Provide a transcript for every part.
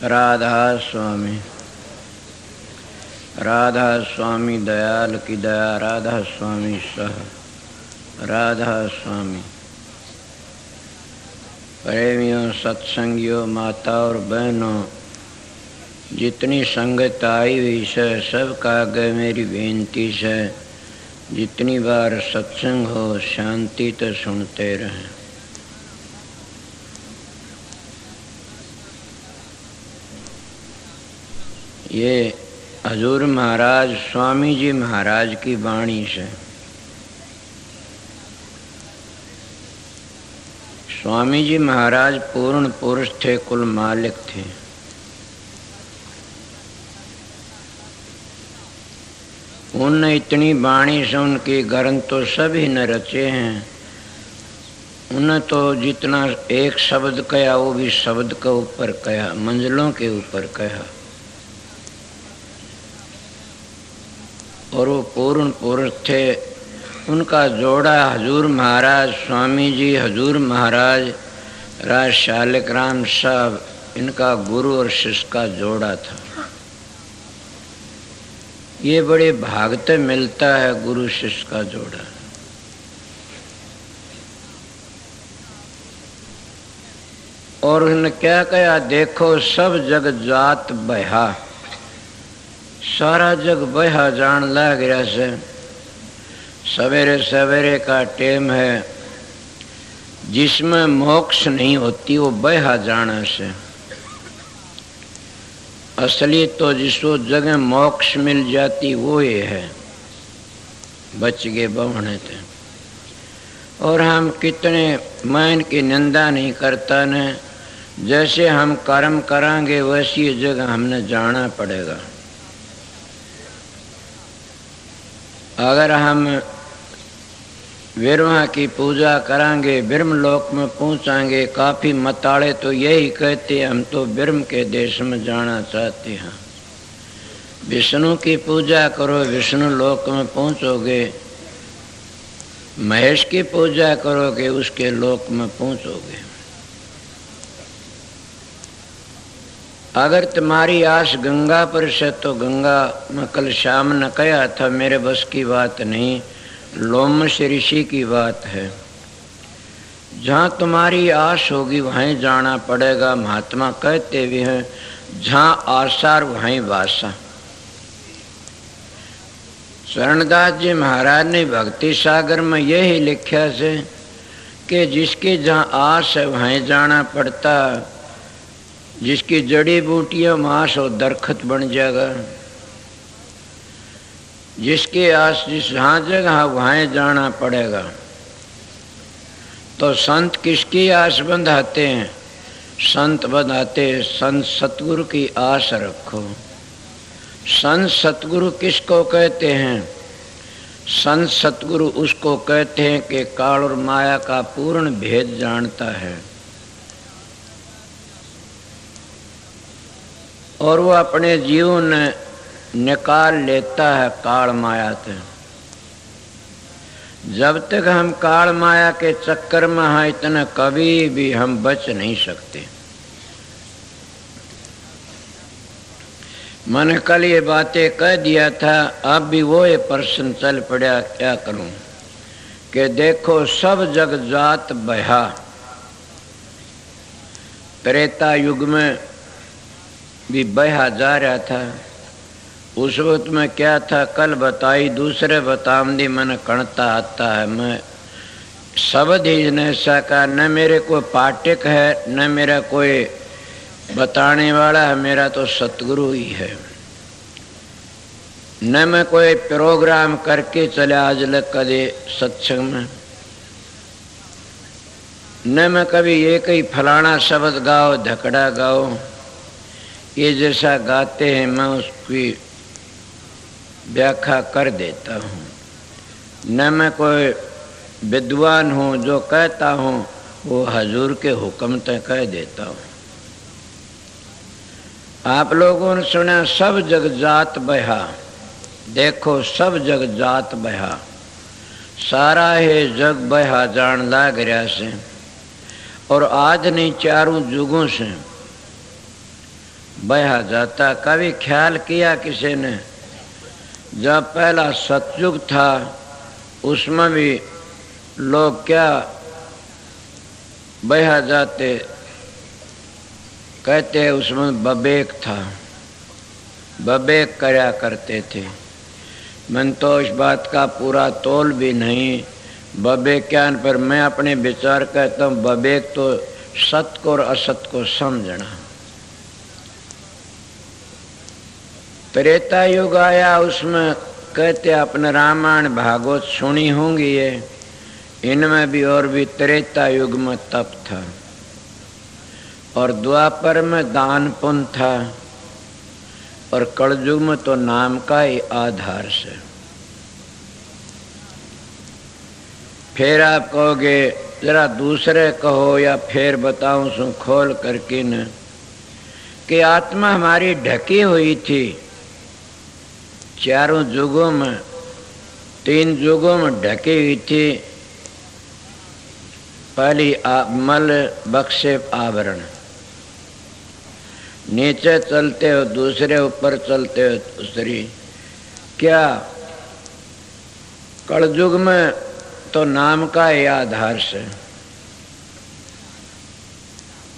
राधा स्वामी, राधा स्वामी दयाल की दया, राधा स्वामी सह, राधा स्वामी। प्रेमियों, सत्संगियों, माता और बहनों, जितनी संगत आई हुई है सबका आगे मेरी बेनती है, जितनी बार सत्संग हो शांति तो सुनते रहें। ये हजूर महाराज स्वामी जी महाराज की वाणी से। स्वामी जी महाराज पूर्ण पुरुष थे, कुल मालिक थे। उनने इतनी वाणी से उनके ग्रंथ तो सभी न रचे हैं। उन्हें तो जितना एक शब्द कहा वो भी शब्द के ऊपर कहा, मंजिलों के ऊपर कहा। और वो पूर्ण पुरुष थे। उनका जोड़ा हजूर महाराज स्वामी जी, हजूर महाराज राज शालिक राम साहब, इनका गुरु और शिष्य का जोड़ा था। ये बड़े भागते मिलता है गुरु शिष्य का जोड़ा। और उन्होंने क्या कहा, देखो सब जग जात बहा, सारा जग बहा जान लग रहा से। सवेरे सवेरे का टेम है, जिसमें मोक्ष नहीं होती वो बहा जाना से। असली तो जिसको जगह मोक्ष मिल जाती वो ये है, बच गए बहुने थे। और हम कितने, मैं इनकी निंदा नहीं करता न, जैसे हम कर्म करांगे वैसी जगह हमने जाना पड़ेगा। अगर हम ब्रह्मा की पूजा करांगे, ब्रह्म लोक में पहुंचाएंगे। काफी मताड़े तो यही कहते हम तो ब्रह्म के देश में जाना चाहते हैं। विष्णु की पूजा करो, विष्णु लोक में पहुंचोगे। महेश की पूजा करोगे, उसके लोक में पहुंचोगे। अगर तुम्हारी आस गंगा पर से तो गंगा में कल शाम ने कहा था, मेरे बस की बात नहीं, लोमश ऋषि की बात है। जहाँ तुम्हारी आस होगी वहीं जाना पड़ेगा। महात्मा कहते भी हैं, जहाँ आसार वहीं वासा। शरणदास जी महाराज ने भक्ति सागर में यही लिखा से कि जिसकी जहाँ आस है वहीं जाना पड़ता। जिसकी जड़ी बूटियां मांस और दरखत बन जाएगा। जिसकी आस जिस जहाँ जगह वहाँ जाना पड़ेगा। तो संत किसकी आस बंधाते हैं? संत बंधाते संत सतगुरु की आस रखो। संत सतगुरु किसको कहते हैं? संत सतगुरु उसको कहते हैं कि काल और माया का पूर्ण भेद जानता है और वो अपने जीवन निकाल लेता है काल माया से। जब तक हम काल माया के चक्कर में हैं, इतना कभी भी हम बच नहीं सकते। मैंने कल ये बातें कह दिया था, अब भी वो ये प्रश्न चल पड़ा, क्या करूं? कि देखो सब जग जात बहा। त्रेता युग में भी बहा जा रहा था। उस वक्त में क्या था कल बताई, दूसरे बतामदी मन कणता आता है। मैं शब्द ही न सका, न मेरे कोई पाठक है न मेरा कोई बताने वाला है, मेरा तो सतगुरु ही है। न मैं कोई प्रोग्राम करके चला आज लग कदे सत्संग में, न मैं कभी ये कहीं फलाना शब्द गाओ धकड़ा गाओ। ये जैसा गाते हैं मैं उसकी व्याख्या कर देता हूँ। न मैं कोई विद्वान हूँ, जो कहता हूँ वो हजूर के हुक्म तक कह देता हूँ। आप लोगों ने सुना सब जग जात बहा। देखो सब जग जात बहा, सारा है जग बहा जान लाग रहा से। और आज नहीं चारों जुगों से बहा जाता। कभी ख्याल किया किसी ने, जब पहला सतयुग था उसमें भी लोग क्या बहा जाते, कहते उसमें बबेक था, बबेक करया करते थे। मन तो इस बात का पूरा तोल भी नहीं बबेक क्या, पर मैं अपने विचार कहता हूँ बबेक तो सत को और असत को समझना। त्रेता युग आया, उसमें कहते अपने रामायण भागवत सुनी होंगी ये, इनमें भी और भी त्रेता युग में तप था, और द्वापर में दान पुण्य था, और कलयुग में तो नाम का ही आधार से। फिर आप कहोगे जरा दूसरे कहो या फिर बताऊं सु खोल करके न, कि आत्मा हमारी ढकी हुई थी चारों युगों में, तीन युगों में ढकी हुई थी। पहली मल बक्षेप आवरण, नीचे चलते हो दूसरे ऊपर चलते हो दूसरी। क्या कलयुग में तो नाम का ही आधार से,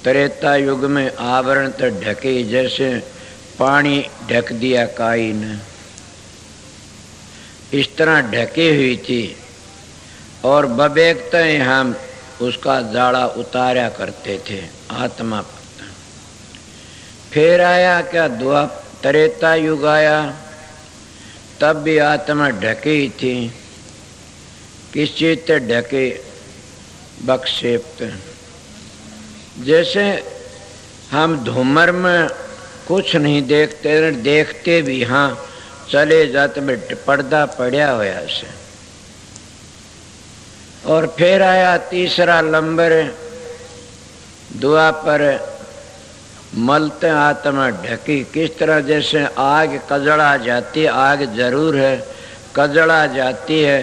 त्रेता युग में आवरण तो ढके, जैसे पानी ढक दिया काई ने, इस तरह ढकी हुई थी। और बबेकते हम उसका जाड़ा उतारा करते थे आत्मा पर। फिर आया क्या त्रेता युग आया, तब भी आत्मा ढकी थी। किस चीज से ढके? बक्षेप। जैसे हम धूमर में कुछ नहीं देखते, देखते भी हाँ चले जाते में पर्दा पड़ा होया से। और फिर आया तीसरा लंबर, द्वापर, मलते आत्मा ढकी। किस तरह जैसे आग कजड़ा जाती, आग जरूर है, कजड़ा जाती है,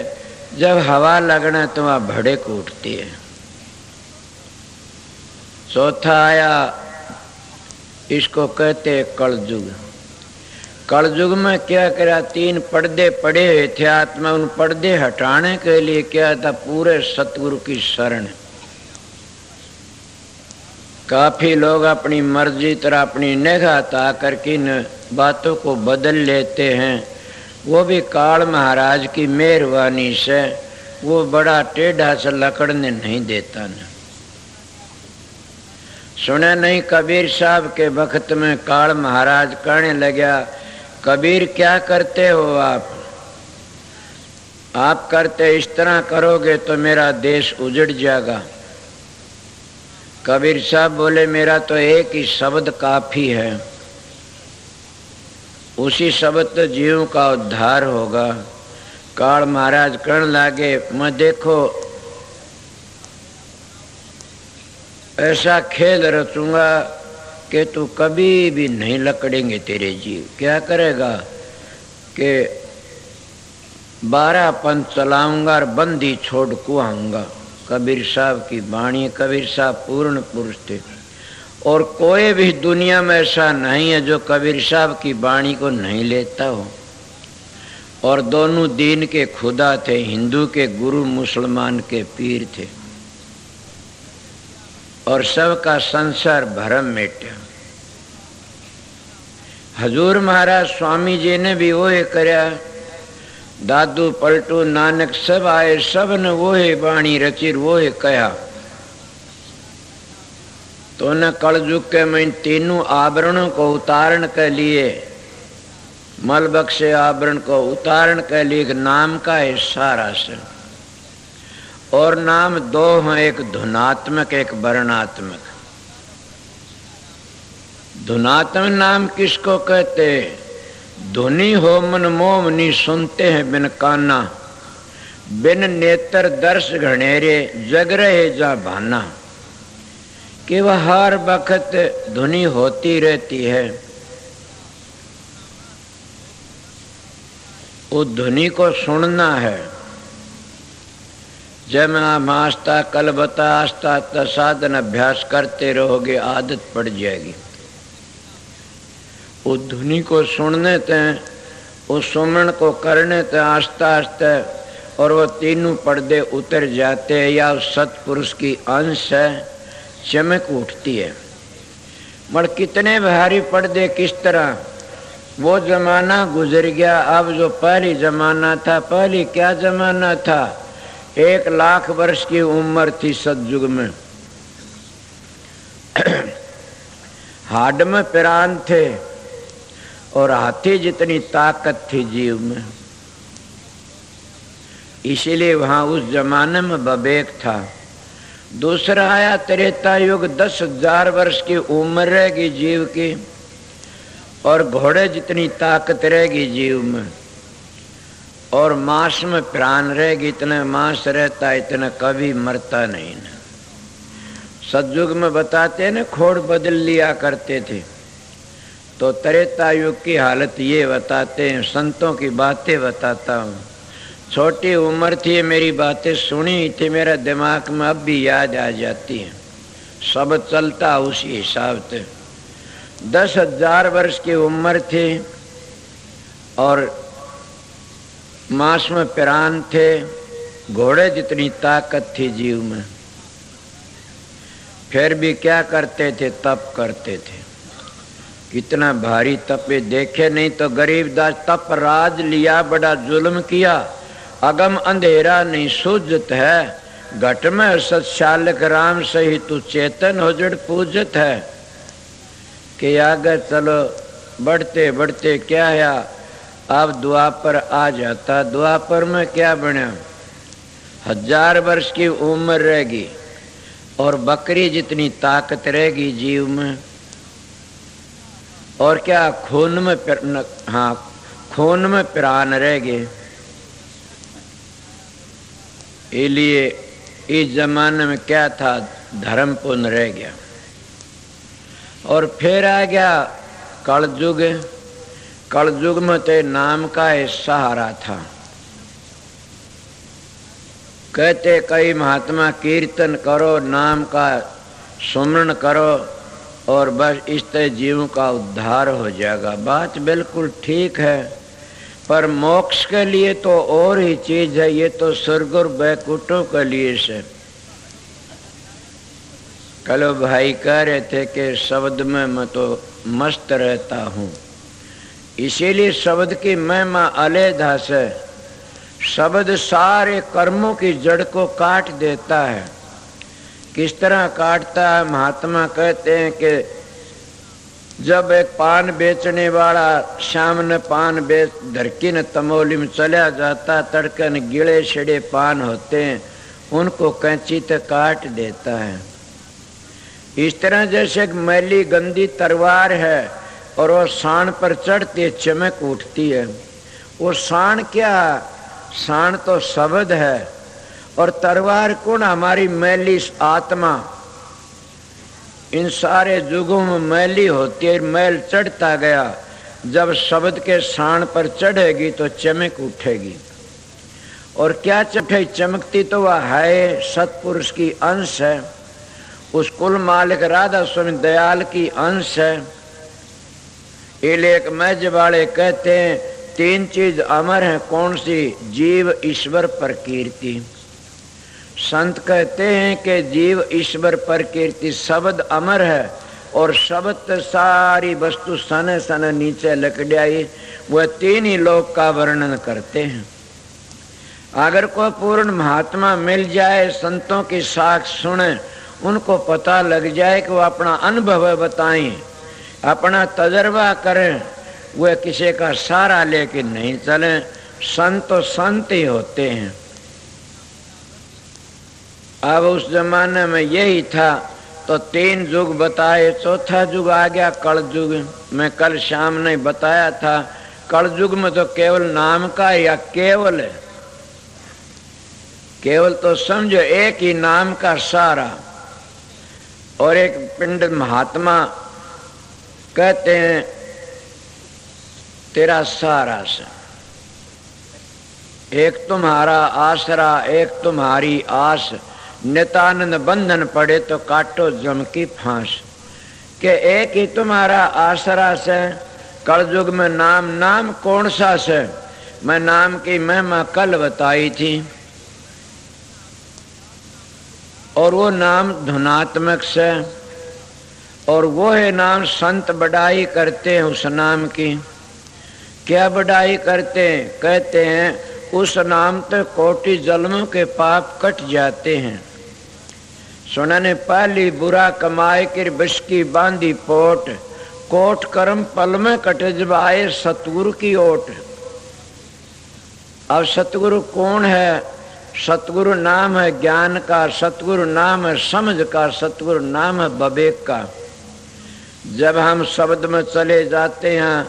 जब हवा लगना तो वह भड़क उठती है। चौथा आया, इसको कहते कलयुग। कलयुग में क्या करा, तीन पर्दे पड़े हुए थे आत्मा, उन पर्दे हटाने के लिए क्या था, पूरे सतगुरु की शरण। काफी लोग अपनी मर्जी तरह अपनी निगाह ताकर की इन बातों को बदल लेते हैं। वो भी काल महाराज की मेहरबानी से, वो बड़ा टेढ़ा से लकड़ने नहीं देता न। सुने नहीं, कबीर साहब के वक्त में काल महाराज कहने लगा, कबीर क्या करते हो आप करते इस तरह करोगे तो मेरा देश उजड़ जाएगा। कबीर साहब बोले, मेरा तो एक ही शब्द काफी है, उसी शब्द जीवों का उद्धार होगा। काल महाराज कहने लगे, मैं देखो ऐसा खेल रचूंगा कि तू कभी भी नहीं लकड़ेंगे तेरे जीव। क्या करेगा कि 12 पंथ चलाऊंगा और बंदी छोड़ कुआऊंगा। कबीर साहब की वाणी, कबीर साहब पूर्ण पुरुष थे, और कोई भी दुनिया में ऐसा नहीं है जो कबीर साहब की वाणी को नहीं लेता हो। और दोनों दीन के खुदा थे, हिंदू के गुरु, मुसलमान के पीर थे, और सबका संसार भरम मिटा। हजूर महाराज स्वामी जी ने भी वो ही करया, दादू पलटू नानक सब आए, सब ने वो ही वाणी रची, वो ही कहा। तो न कलयुग के में तीनों आवरणों को उतारण के लिए, मल बख्शे आवरण को उतारण के लिए नाम का इशारा से। और नाम दो हैं, एक धुनात्मक एक वर्णात्मक। धुनात्मक नाम किसको कहते? धुनी हो मन मोमनी, सुनते हैं बिन काना, बिन नेत्र दर्श घनेरे, जग रहे जा भाना। कि वह हर वक्त धुनी होती रहती है। उस ध्वनि को सुनना है। जब आप आस्था कल बता आस्था साधन अभ्यास करते रहोगे, आदत पड़ जाएगी। उस ध्वनि को सुनने तक, उस सुमरण को करने तक आस्ता आस्ता और वो तीनों पर्दे उतर जाते हैं, या उस सतपुरुष की अंश है चमक उठती है। मगर कितने भारी पर्दे, किस तरह वो जमाना गुजर गया। अब जो पहली जमाना था, पहली क्या जमाना था, 1,00,000 वर्ष की उम्र थी सतयुग में। हाड में प्राण थे और हाथी जितनी ताकत थी जीव में। इसीलिए वहां उस जमाने में विवेक था। दूसरा आया त्रेता युग, 10,000 वर्ष की उम्र रहेगी जीव की, और घोड़े जितनी ताकत रहेगी जीव में, और मांस में प्राण रहेगी। इतना मांस रहता, इतना कभी मरता नहीं ना। सतयुग में बताते हैं ना, खोड़ बदल लिया करते थे। तो त्रेता युग की हालत ये बताते हैं, संतों की बातें बताता हूँ। छोटी उम्र थी, मेरी बातें सुनी थी, मेरा दिमाग में अब भी याद आ जाती है। सब चलता उसी हिसाब से। 10,000 वर्ष की उम्र थी और मांस में प्राण थे, घोड़े जितनी ताकत थी जीव में। फिर भी क्या करते थे, तप करते थे। कितना भारी तपे देखे नहीं तो गरीबदास तप राज लिया, बड़ा जुल्म किया। अगम अंधेरा नहीं सूझत है, घट में सत्शालक राम सही तू चेतन हो जड़ पूजत है। कि आगे चलो बढ़ते बढ़ते क्या है, अब द्वापर आ जाता। द्वापर में क्या बना, 1000 वर्ष की उम्र रहेगी और बकरी जितनी ताकत रहेगी जीव में। और क्या खून में खून में प्राण रहेगी। इसलिए इस जमाने में क्या था, धर्म पुण्य रह गया। और फिर आ गया कलयुग। कलयुग में तो नाम का एक सहारा था। कहते कई महात्मा कीर्तन करो, नाम का सुमरण करो और बस इस तरह जीवों का उद्धार हो जाएगा। बात बिल्कुल ठीक है, पर मोक्ष के लिए तो और ही चीज है। ये तो स्वर्ग और बैकुंठों के लिए से। कल भाई कह रहे थे कि शब्द में मैं तो मस्त रहता हूँ, इसीलिए शब्द की महिमा अलैदा से। शब्द सारे कर्मों की जड़ को काट देता है। किस तरह काटता है, महात्मा कहते हैं कि जब एक पान बेचने वाला शाम ने पान बेच धरकी न तमोली में चला जाता, तड़के न गिले छिड़े पान होते हैं, उनको कैंची से काट देता है। इस तरह जैसे एक मैली गंदी तलवार है और वो शान पर चढ़ती चमक उठती है। वो शान क्या, शान तो शब्द है। और तलवार कौन, हमारी मैली आत्मा। इन सारे युगों में मैली होती है, मैल चढ़ता गया। जब शब्द के शान पर चढ़ेगी तो चमक उठेगी। और क्या चमकती तो वह है सतपुरुष की अंश है। उस कुल मालिक राधा स्वामी दयाल की अंश है। एक मैज वाले कहते हैं 3 चीज अमर है, कौन सी, जीव ईश्वर पर कीर्ति। संत कहते हैं कि जीव ईश्वर पर कीर्ति, शब्द अमर है। और शब्द सारी वस्तु सने सने नीचे लकड़ियाई, वह 3 ही लोक का वर्णन करते हैं। अगर कोई पूर्ण महात्मा मिल जाए, संतों की साख सुने, उनको पता लग जाए कि वो अपना अनुभव बताएं, अपना तजर्बा करें, वह किसी का सहारा लेके नहीं चले। संत तो संत ही होते हैं। अब उस जमाने में यही था, तो 3 युग बताए। चौथा युग आ गया कल युग। मैं कल शाम ने बताया था, कल युग में तो केवल नाम का या केवल है। केवल तो समझो एक ही नाम का सहारा। और एक पिंड महात्मा कहते हैं तेरा सहारा से। एक तुम्हारा आसरा एक तुम्हारी आस, नितानंद बंधन पड़े तो काटो जम की फांस। के एक ही तुम्हारा आसरा से, कलयुग में नाम नाम कौन सा से। मैं नाम की महिमा कल बताई थी, और वो नाम धुनात्मक से, और वो है नाम संत बढ़ाई करते हैं उस नाम की। क्या बढ़ाई करते हैं? कहते हैं उस नाम तो कोटि जन्मों के पाप कट जाते हैं। सुना ने पहली बुरा कमाए कि बश की बांधी पोट, कोट कर्म पल में कट जब आए सतगुरु की ओट। अब सतगुरु कौन है? सतगुरु नाम है ज्ञान का, सतगुरु नाम है समझ का, सतगुरु नाम है विवेक का। जब हम शब्द में चले जाते हैं,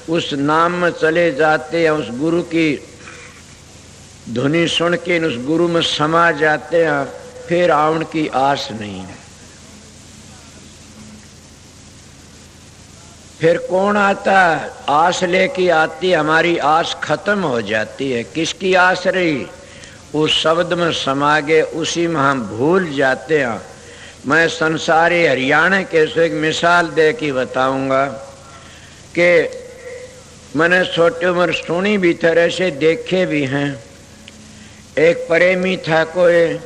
उस नाम में चले जाते हैं, उस गुरु की ध्वनि सुन के उस गुरु में समा जाते हैं, फिर आउन की आस नहीं है। फिर कौन आता है? आस लेके आती, हमारी आस खत्म हो जाती है। किसकी आस रही? उस शब्द में समा गए, उसी में हम भूल जाते हैं। मैं संसारी हरियाणा के से एक मिसाल दे के बताऊंगा कि मैंने छोटी उम्र सुनी भी तरह से देखे भी हैं। एक प्रेमी था कोई,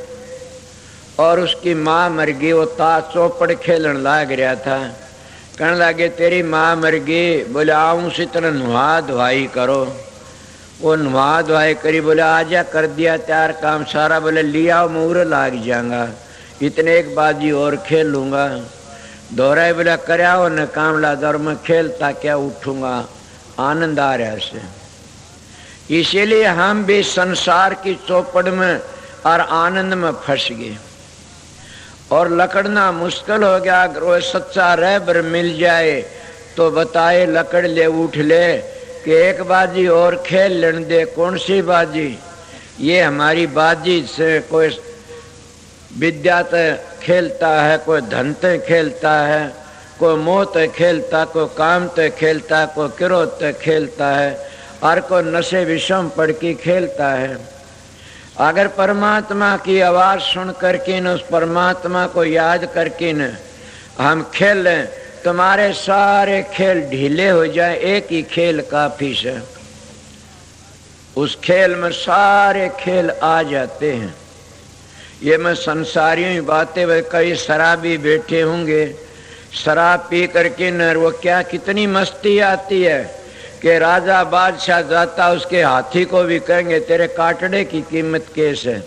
और उसकी माँ मर गई। वो ताश चौपड़ खेलन लाग रहा था। कहने लगे तेरी माँ मर गई। बोले आऊँ से तरह नुहा धुआई करो। वो नुहा धुआई करी। बोले आजा, कर दिया तैयार काम सारा। बोले लिया मुहर लाग जाऊंगा, इतने एक बाजी और खेल लूंगा। दोहराए बोला कराओ न काम ला दर में खेलता क्या उठूंगा। आनंद आ रहा से। इसीलिए हम भी संसार की चौपड़ में और आनंद में फंस गए और लकड़ना मुश्किल हो गया। अगर वो सच्चा रहबर मिल जाए तो बताए लकड़ ले उठ ले कि एक बाजी और खेल लेने दे। कौन सी बाजी? ये हमारी बाजी से कोई विद्या तय खेलता है, कोई धन तय खेलता है, कोई मोह तय खेलता, कोई काम तय खेलता, कोई क्रोध तय खेलता है, और कोई नशे विषम पढ़ के खेलता है। अगर परमात्मा की आवाज सुन करके न, उस परमात्मा को याद करके न हम खेल लें, तुम्हारे सारे खेल ढीले हो जाए। एक ही खेल काफी से, उस खेल में सारे खेल आ जाते हैं। ये मैं संसारियों की बातें, वे कई शराबी बैठे होंगे, शराब पी करके न वो क्या कितनी मस्ती आती है कि राजा बादशाह जाता, उसके हाथी को भी कहेंगे तेरे काटने की कीमत कैस है।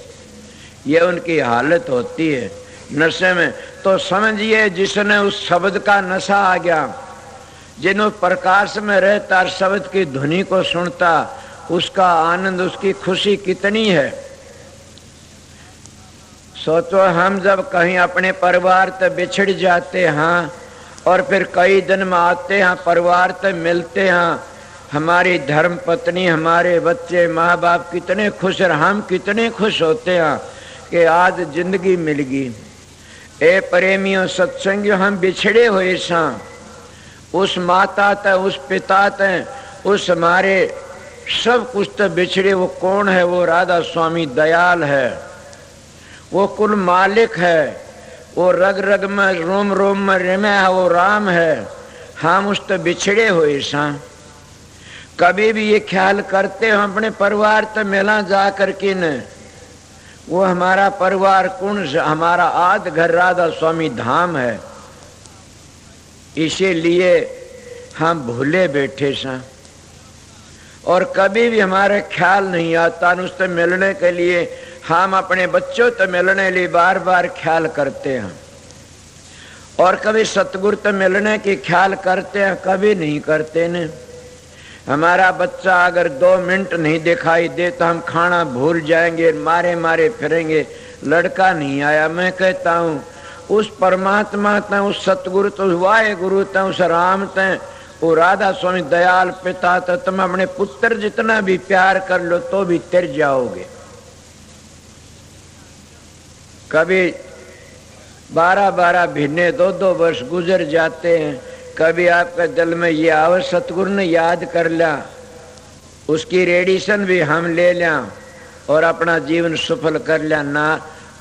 ये उनकी हालत होती है नशे में। तो समझिए जिसने उस शब्द का नशा आ गया, जिन्हों प्रकाश में रहता शब्द की ध्वनि को सुनता, उसका आनंद, उसकी खुशी कितनी है। सोचो हम जब कहीं अपने परिवार से बिछड़ जाते हैं और फिर कई दिन में आते हैं, परिवार से मिलते हैं, हमारी धर्म पत्नी, हमारे बच्चे, माँ बाप कितने खुश हैं, हम कितने खुश होते हैं कि आज जिंदगी मिल गई। ए प्रेमियों सत्संगियों, हम बिछड़े हुए सा, उस माता ते, उस पिता ते, उस हमारे सब कुछ तो बिछड़े। वो कौन है? वो राधा स्वामी दयाल है, वो कुल मालिक है, वो रग रग में रोम रोम में रमे है, वो राम है। हम उस तो बिछड़े हुए सा। कभी भी ये ख्याल करते हो अपने परिवार तो मिला जा करके न, वो हमारा परिवार कौन? हमारा आद घर राधा स्वामी धाम है। इसीलिए हम भूले बैठे सा और कभी भी हमारे ख्याल नहीं आता उससे मिलने के लिए। हम अपने बच्चों से मिलने लिए बार बार ख्याल करते हैं और कभी सतगुरु से मिलने की ख्याल करते हैं, कभी नहीं करते न। हमारा बच्चा अगर 2 मिनट नहीं दिखाई दे तो हम खाना भूल जाएंगे, मारे मारे फिरेंगे, लड़का नहीं आया। मैं कहता हूँ उस परमात्मा ते, उस सतगुरु तो, वाहे गुरु ते, उस राम ते, वो राधा स्वामी दयाल पिता ते तुम अपने पुत्र जितना भी प्यार कर लो तो भी तिर जाओगे। कभी 12-12 महीने 2-2 वर्ष गुजर जाते हैं। कभी आपके दिल में ये आवाज सतगुरु ने याद कर लिया उसकी रेडिएशन भी हम ले लें और अपना जीवन सफल कर लिया ना,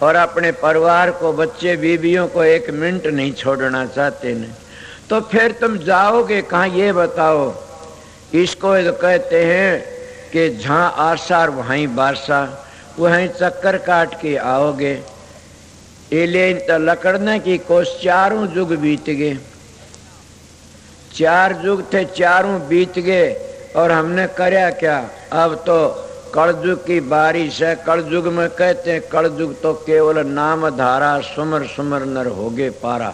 और अपने परिवार को, बच्चे बीवियों को एक मिनट नहीं छोड़ना चाहते नहीं, तो फिर तुम जाओगे कहाँ ये बताओ। इसको तो कहते हैं कि जहाँ आशा वहीं बारसा, वहीं चक्कर काट के आओगे। इले तो लकड़ने की कोस 4 युग बीत गए, 4 युग थे, 4 बीत गए और हमने करया क्या। अब तो कलयुग की बारिश है। कलयुग में कहते हैं कलयुग तो केवल नाम धारा, सुमर सुमर नर होगे पारा।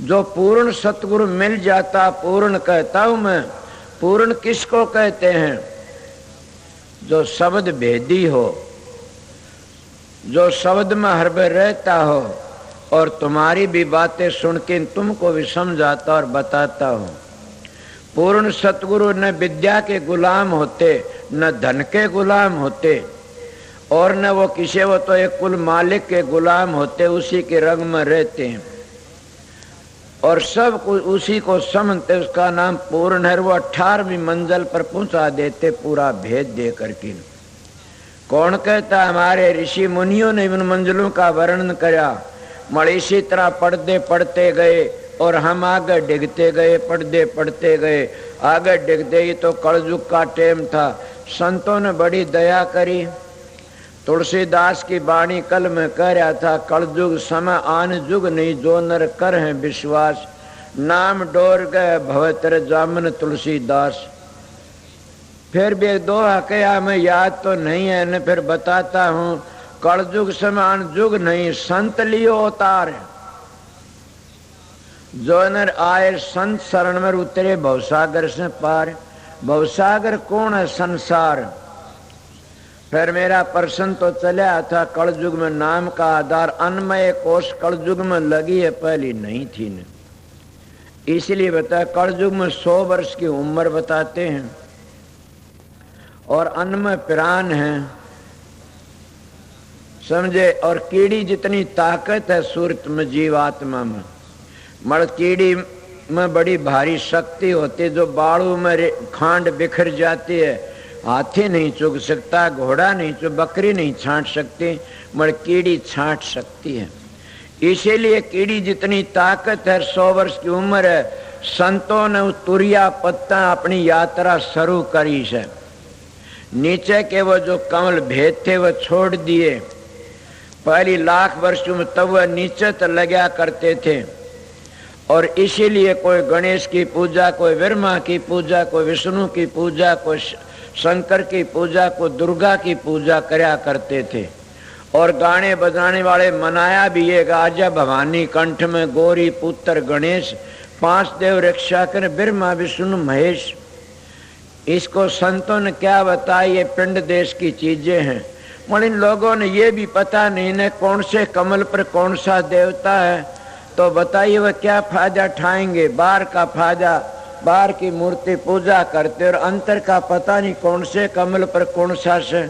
जो पूर्ण सतगुरु मिल जाता, पूर्ण कहता हूं मैं। पूर्ण किसको कहते हैं? जो शब्द भेदी हो, जो शब्द में हर बार रहता हो और तुम्हारी भी बातें सुन के तुमको भी समझाता और बताता हो। पूर्ण सतगुरु न विद्या के गुलाम होते, न धन के गुलाम होते, और न वो किसी, वो तो एक कुल मालिक के गुलाम होते, उसी के रंग में रहते हैं और सब कुछ उसी को समझते। उसका नाम पूर्ण है। वो 18वीं मंजिल पर पहुंचा देते पूरा भेद दे करके। कौन कहता? हमारे ऋषि मुनियों ने इन मंजिलों का वर्णन करा। मगर इसी तरह पढ़ते पढ़ते गए और हम आगे डिगते गए, पढ़ते पढ़ते गए, आगे डिगते ही तो कलयुग का टाइम था। संतों ने बड़ी दया करी। तुलसीदास की वाणी कल में कह रहा था, कलयुग समय आन युग नहीं, जो नर कर है विश्वास, नाम डोर गए भवतर जामन तुलसीदास। फिर भी 2 हकया में याद तो नहीं है न, फिर बताता हूँ। कलयुग समय आन युग नहीं, संत लियो अवतार। जो नर आए संत शरण में उतरे भवसागर से पार। भवसागर कौन है? संसार। फिर मेरा प्रश्न तो चला था, कलयुग में नाम का आधार अन्मय कोश कलयुग में लगी है, पहली नहीं थी न। इसलिए बता, कलयुग में 100 वर्ष की उम्र बताते हैं और अन्नमय प्राण है, समझे। और कीड़ी जितनी ताकत है सूरत में, जीवात्मा में, मगर कीड़ी में बड़ी भारी शक्ति होती है। जो बाड़ू में खांड बिखर जाती है, हाथी नहीं चुग सकता, घोड़ा नहीं चुग, बकरी नहीं छांट सकती, मगर कीड़ी छांट सकती है। इसीलिए कीड़ी जितनी ताकत है, 100 वर्ष की उम्र है। संतों ने तुरिया पत्ता अपनी यात्रा शुरू करी है। नीचे के वो जो कमल भेद थे वो छोड़ दिए। पहली 1,00,000 वर्षों में तब वह नीचे तो लगा करते थे। और इसीलिए कोई गणेश की पूजा, कोई ब्रह्मा की पूजा, कोई विष्णु की पूजा, कोई शंकर की पूजा, कोई दुर्गा की पूजा करया करते थे। और गाने बजाने वाले मनाया भी ये, आजा भवानी कंठ में गौरी पुत्र गणेश, 5 देव रक्षा कर ब्रह्मा विष्णु महेश। इसको संतों ने क्या बताया? ये पिंड देश की चीजें हैं। मगर इन लोगों ने ये भी पता नहीं न कौन से कमल पर कौन सा देवता है। तो बताइए वह क्या फायदा उठाएंगे? बाहर का फायदा, बाहर की मूर्ति पूजा करते और अंतर का पता नहीं कौन से कमल पर कौन सा से,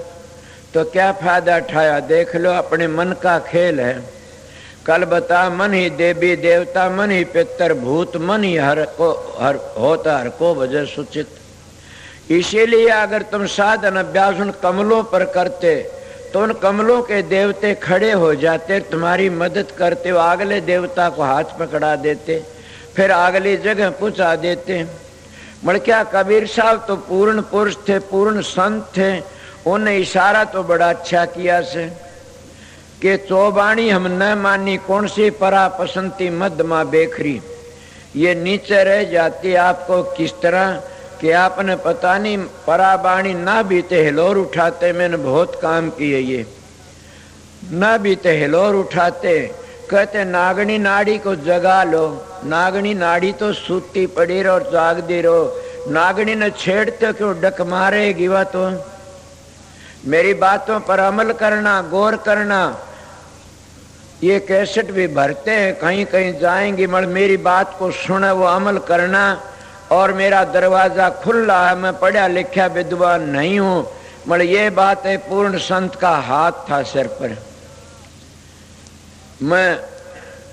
तो क्या फायदा उठाया? देख लो, अपने मन का खेल है। कल बता, मन ही देवी देवता, मन ही पितर भूत, मन ही हर को हर होता, हर को वजह सूचित। इसीलिए अगर तुम साधन अभ्यास उन कमलों पर करते तो उन कमलों के देवते खड़े हो जाते, तुम्हारी मदद करते, वो अगले देवता को हाथ पकड़ा देते, फिर अगली जगह पहुंचा देते। मगर क्या कबीर साहब तो पूर्ण पुरुष थे, पूर्ण संत थे। उन्हें इशारा तो बड़ा अच्छा किया से कि चौबाणी हम न मानी, कौन सी परा पसंती मध्यमा बेखरी। ये नीचे रह जाती आपको किस तरह कि आपने पता नहीं पराबाणी ना बीते हिलोर उठाते। मैंने बहुत काम किए, ये ना बीते हिलोर उठाते। कहते नागनी नाड़ी को जगा लो। नागनी नाड़ी तो सूती पड़ी रहो, जागती रहो। नागनी ने छेड़ते क्यों, डक मारेगी वह तो। मेरी बातों पर अमल करना, गौर करना। ये कैसेट भी भरते हैं, कहीं कहीं जाएंगे, मगर मेरी बात को सुने, वो अमल करना। और मेरा दरवाजा खुला है, मैं पढ़ा लिखा विद्वान नहीं हूं, मगर ये बात है पूर्ण संत का हाथ था सिर पर। मैं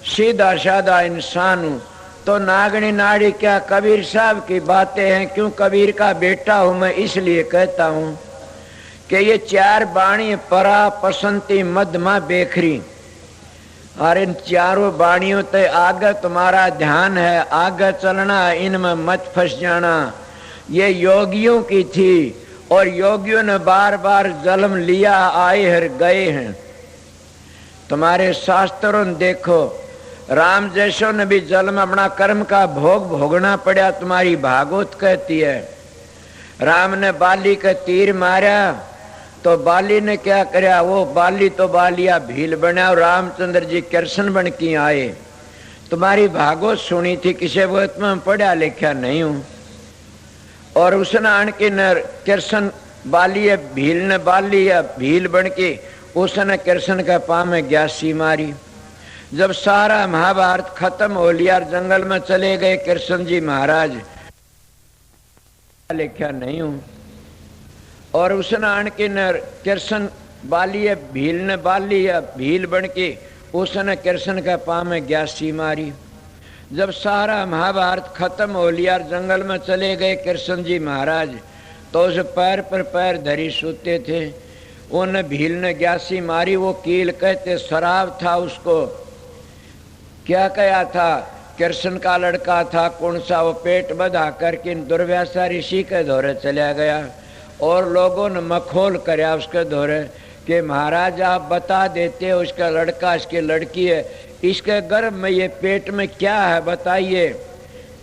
सीधा साधा इंसान हूं, तो नागनी नाड़ी क्या कबीर साहब की बातें हैं। क्यों कबीर का बेटा हूं मैं, इसलिए कहता हूं कि ये चार बाणी परा पसंती मध्यमा बेखरी, और इन चारों बाणियों ते आगे तुम्हारा ध्यान है, आगे चलना, इनमें मत फंस जाना। ये योगियों की थी और योगियों ने बार बार जन्म लिया, आए हर गए हैं। तुम्हारे शास्त्रों ने देखो, राम जैसों ने भी जन्म अपना कर्म का भोग भोगना पड़ा। तुम्हारी भागवत कहती है राम ने बाली का तीर मारा तो बाली ने क्या कराया, वो बाली तो बालिया भील बना और रामचंद्र जी कृष्ण बन के आए। तुम्हारी भागवत सुनी थी, किसी वक्त में पढ़ा लिखा नहीं हूं। और उसने आन के न कृष्ण बाली भील ने बाली भील बन के उसने कृष्ण के पाँव में ग्यासी मारी। जब सारा महाभारत खत्म हो लिया, जंगल में चले गए कृष्ण जी महाराज, लिखा नहीं हूं। और उसने आन के न कृष्ण बाली भील ने बाली भील बन के उसने कृष्ण के पाँव में ग्यासी मारी। जब सारा महाभारत खत्म हो लिया, जंगल में चले गए कृष्ण जी महाराज, तो उस पैर पर पैर धरी सोते थे। उन भील ने ग्यासी मारी। वो कील कहते शराब था, उसको क्या कहा था, कृष्ण का लड़का था कौन सा, वो पेट बधा करके दुर्व्यासा ऋषि के दौरे चला गया। और लोगों ने मखौल कराया उसके दौरे कि महाराज आप बता देते उसका लड़का इसकी लड़की है, इसके गर्भ में ये पेट में क्या है बताइए।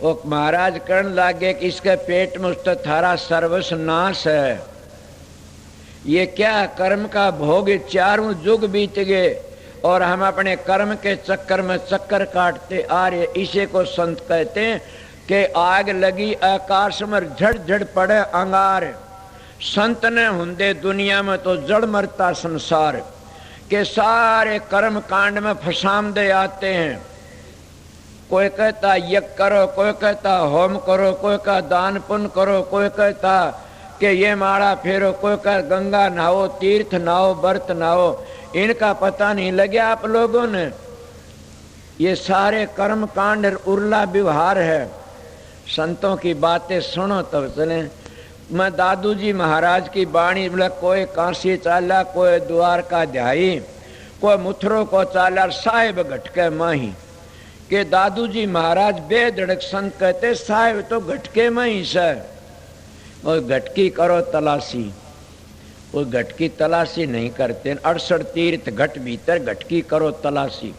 वो महाराज कहने लगे कि इसके पेट में उसका थारा सर्वस्व नाश है। ये क्या कर्म का भोग, चारों युग बीत गए और हम अपने कर्म के चक्कर में चक्कर काटते आ रहे। इसे को संत कहते हैं कि आग लगी आकाश में झड़ झड़ पड़े अंगार, संत ने हुंदे दुनिया में तो जड़ मरता संसार। के सारे कर्म कांड में फसामदे आते हैं। कोई कहता यज्ञ करो, कोई कहता होम करो, कोई कहता दान पुण्य करो, कोई कहता कि ये माड़ा फेरो, कोई कहता गंगा नहाओ, तीर्थ नहाओ, व्रत नहाओ। इनका पता नहीं लगे आप लोगों ने। ये सारे कर्म कांड उर्ला व्यवहार है। संतों की बातें सुनो तब चले। मैं दादू जी महाराज की बाणी बोला, कोई कांसी चाला, कोई द्वारका ध्याई, कोई मुथरो को चाला, साहेब घटके माही। के दादू जी महाराज बेधड़क संत कहते साहेब तो घटके में ही से। और घटकी करो तलाशी, वो घटकी तलाशी नहीं करते। 68 तीर्थ घट भीतर घटकी करो तलाशी।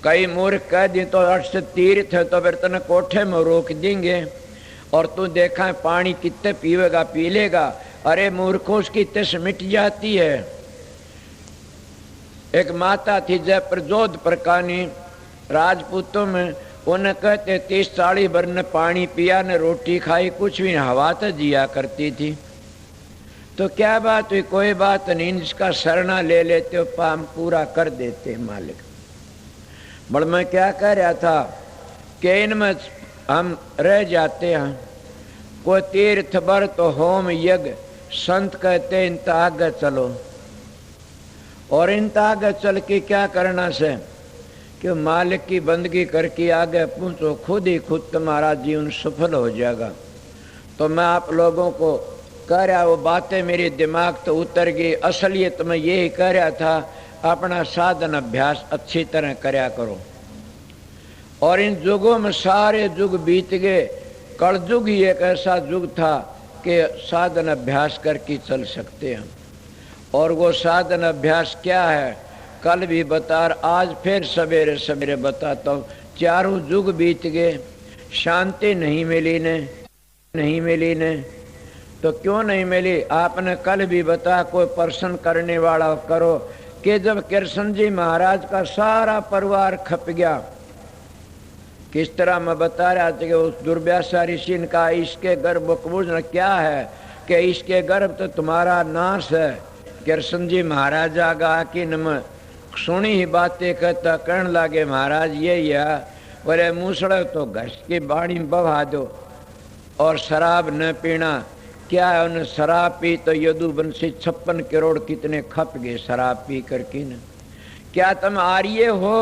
कई मूर्ख कह दी तो 68 तीर्थ है तो फिर तने कोठे में रोक देंगे और तू देखा है पानी कितने पीवेगा, पी लेगा। अरे मूर्खों उसकी तस मिट जाती है। एक माता थी जयपुर जोधपुर कानी राजपूतों में, उन्हें कहते 30-40 भर ने पानी पिया ने रोटी खाई, कुछ भी हवा तो जिया करती थी। तो क्या बात हुई, कोई बात नहीं, इसका शरणा ले लेते हो, पाम पूरा कर देते मालिक। बड़ मैं क्या कह रहा था कि इनमें हम रह जाते हैं। कोई तीर्थ व्रत होम यज्ञ, संत कहते इन आगे चलो। और इन आगे चल के क्या करना से कि मालिक की बंदगी करके आगे पहुंचो, खुद ही खुद तुम्हारा जीवन सफल हो जाएगा। तो मैं आप लोगों को कह रहा, वो बातें मेरे दिमाग तो उतर गई। असलियत में यही कह रहा था, अपना साधन अभ्यास अच्छी तरह करया करो। और इन युगों में सारे युग बीत गए, कलयुग ही एक ऐसा युग था कि साधन अभ्यास करके चल सकते हैं। और वो साधन अभ्यास क्या है कल भी बता, आज फिर सवेरे सवेरे बताता हूँ। चारों युग बीत गए, शांति नहीं मिली ने तो क्यों नहीं मिली? आपने कल भी बताया, कोई प्रश्न करने वाला करो कि जब कृष्ण जी महाराज का सारा परिवार खप गया, किस तरह मैं बता रहा था कि उस दुर्व्यासा ऋषि ने कहा इसके गर्भ पूजन क्या है कि इसके गर्भ तो तुम्हारा नाश है। कृष्ण जी महाराज आगा कि न सुनी ही बातें कहता कहने लगे महाराज ये बोले मूसड़ तो घस की बाणी बहा दो और शराब न पीना। क्या है उन्हें शराब पी तो यदुवंशी 56 करोड़ कितने खप गए शराब पी करके न। क्या तुम आर्य हो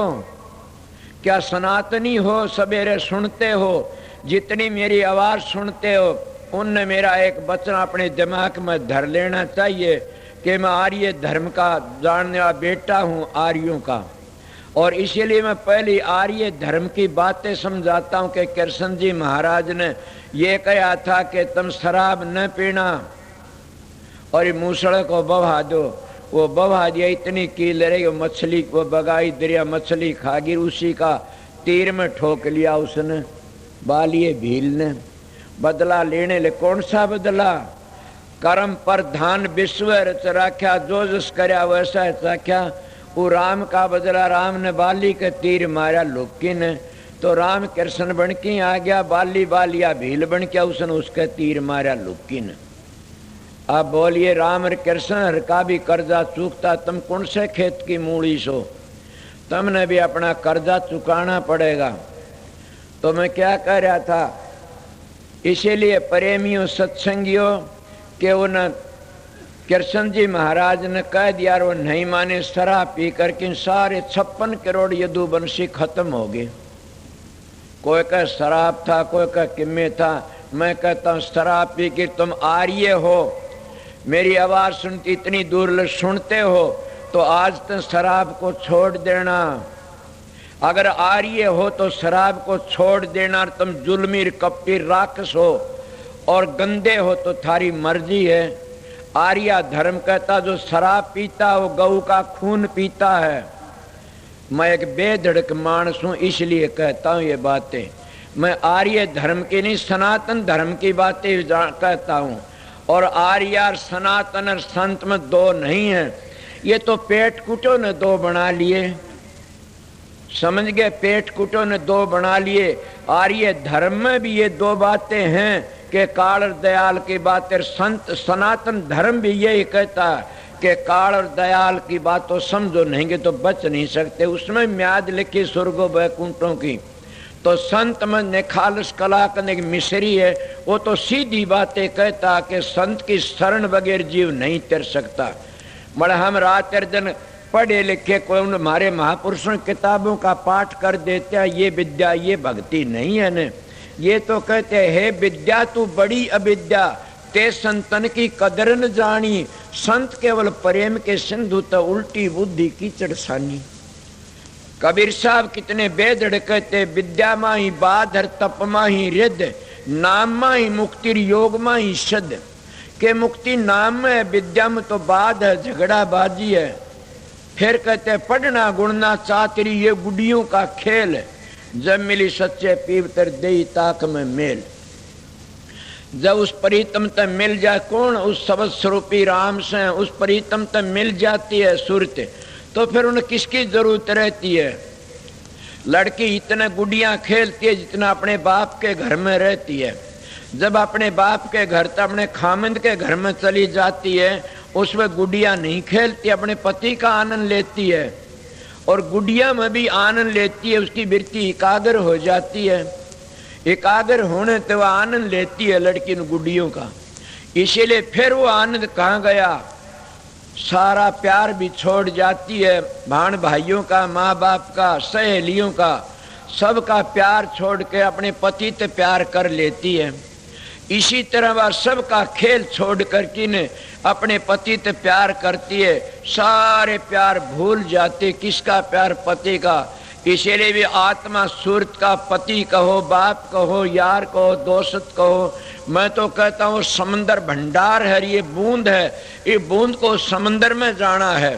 क्या सनातनी हो, सवेरे सुनते हो, जितनी मेरी आवाज सुनते हो, उनने मेरा एक वचन अपने दिमाग में धर लेना चाहिए कि मैं आर्य धर्म का जानने वाला बेटा हूँ, आर्यों का। और इसीलिए मैं पहली आर्य धर्म की बातें समझाता हूँ कि कृष्ण जी महाराज ने ये कहा था कि तुम शराब न पीना और ये मूसड़ को बहा दो। वो बहा दिया, इतनी कील रही, वो मछली को बगाई दरिया, मछली खागी, उसी का तीर में ठोक लिया उसने, बालिए भील ने। बदला लेने ले, कौन सा बदला? कर्म पर धान विश्व रच राख्या, जो जस करया वैसा राख्या। वो राम का बदला, राम ने बाली के तीर मारा लुक्की ने, तो राम कृष्ण बन के आ गया, बाली बालिया भील बन के उसने उसके तीर मारा लुक्की ने। अब बोलिए, राम और कृष्ण का भी कर्जा चूकता, तुम कौन से खेत की मूड़ी सो? तुमने भी अपना कर्जा चुकाना पड़ेगा। तो मैं क्या कह रहा था, इसीलिए प्रेमियों सत्संगियों के उन कृष्ण जी महाराज ने कह दिया, वो नहीं माने, शराब पी करके सारे 56 करोड़ यदुवंशी खत्म हो गए। कोई का शराब था, कोई का किम्मे था। मैं कहता हूँ शराब पी के तुम आर्य हो, मेरी आवाज सुनती इतनी दूर सुनते हो, तो आज तुम शराब को छोड़ देना। अगर आर्य हो तो शराब को छोड़ देना। तुम जुल्मी कपटी राक्षस हो और गंदे हो तो थारी मर्जी है। आर्य धर्म कहता जो शराब पीता वो गऊ का खून पीता है। मैं एक बेधड़क मानस हूं, इसलिए कहता हूं ये बातें। मैं आर्य धर्म की नहीं, सनातन धर्म की बातें कहता हूं। और आर्य और सनातन और संत में दो नहीं है, ये तो पेट कुटो ने दो बना लिए, समझ गए? पेट कुटो ने दो बना लिए। आर्य धर्म में भी ये दो बातें हैं कि काल और दयाल की बातें। संत सनातन धर्म भी यही कहता है कि काल और दयाल की बात तो समझो नहीं तो बच नहीं सकते। उसमें म्याद लिखी स्वर्गो वैकुंठों की। तो संत में निखालस कला करने की मिश्री है, वो तो सीधी बातें कहता कि संत की शरण बगैर जीव नहीं तर सकता। बड़ा हम रात दिन पढ़े लिखे कोई हमारे महापुरुषों किताबों का पाठ कर देते हैं, ये विद्या ये भक्ति नहीं है न। ये तो कहते हैं विद्या तू बड़ी अविद्या, ते संतन की कदर न जानी। संत केवल प्रेम के सिंधु तो उल्टी बुद्धि कीचड़ सानी। कबीर साहब कितने बेदड़ कहते, विद्या मा ही बाधर, तप मा ही रिद्ध, नाम मा ही मुक्ति, योग मा ही शद। के मुक्ति नाम में है, विद्या में तो बाध है, झगड़ा बाजी है। फिर कहते पढ़ना गुणना चातरी, ये गुडियों का खेल है। जब मिली सच्चे पीवतर दे ताक में मेल। जब उस प्रीतम तक मिल जाए, कौन? उस सबद स्वरूपी राम से उस प्रीतम तक मिल जाती है सुरत, तो फिर उन्हें किसकी जरूरत रहती है? लड़की इतने गुडियां खेलती है जितना अपने बाप के घर में रहती है। जब अपने बाप के घर तो अपने खामिंद के घर में चली जाती है, उसमें गुडिया नहीं खेलती, अपने पति का आनंद लेती है। और गुडिया में भी आनंद लेती है, उसकी वृत्ति एकाग्र हो जाती है। एकाग्र होने तो वह आनंद लेती है लड़की ने गुडियों का। इसीलिए फिर वो आनंद कहाँ गया? सारा प्यार भी छोड़ जाती है, भाण भाइयों का, माँ बाप का, सहेलियों का, सबका प्यार छोड़ के अपने पति से प्यार कर लेती है। इसी तरह वह सबका खेल छोड़ करके ने अपने पति से प्यार करती है। सारे प्यार भूल जाते, किसका प्यार? पति का। इसीलिए भी आत्मा सूरत का पति कहो, बाप कहो, यार कहो, दोस्त कहो, मैं तो कहता हूँ समंदर भंडार है, ये बूंद है। ये बूंद को समंदर में जाना है।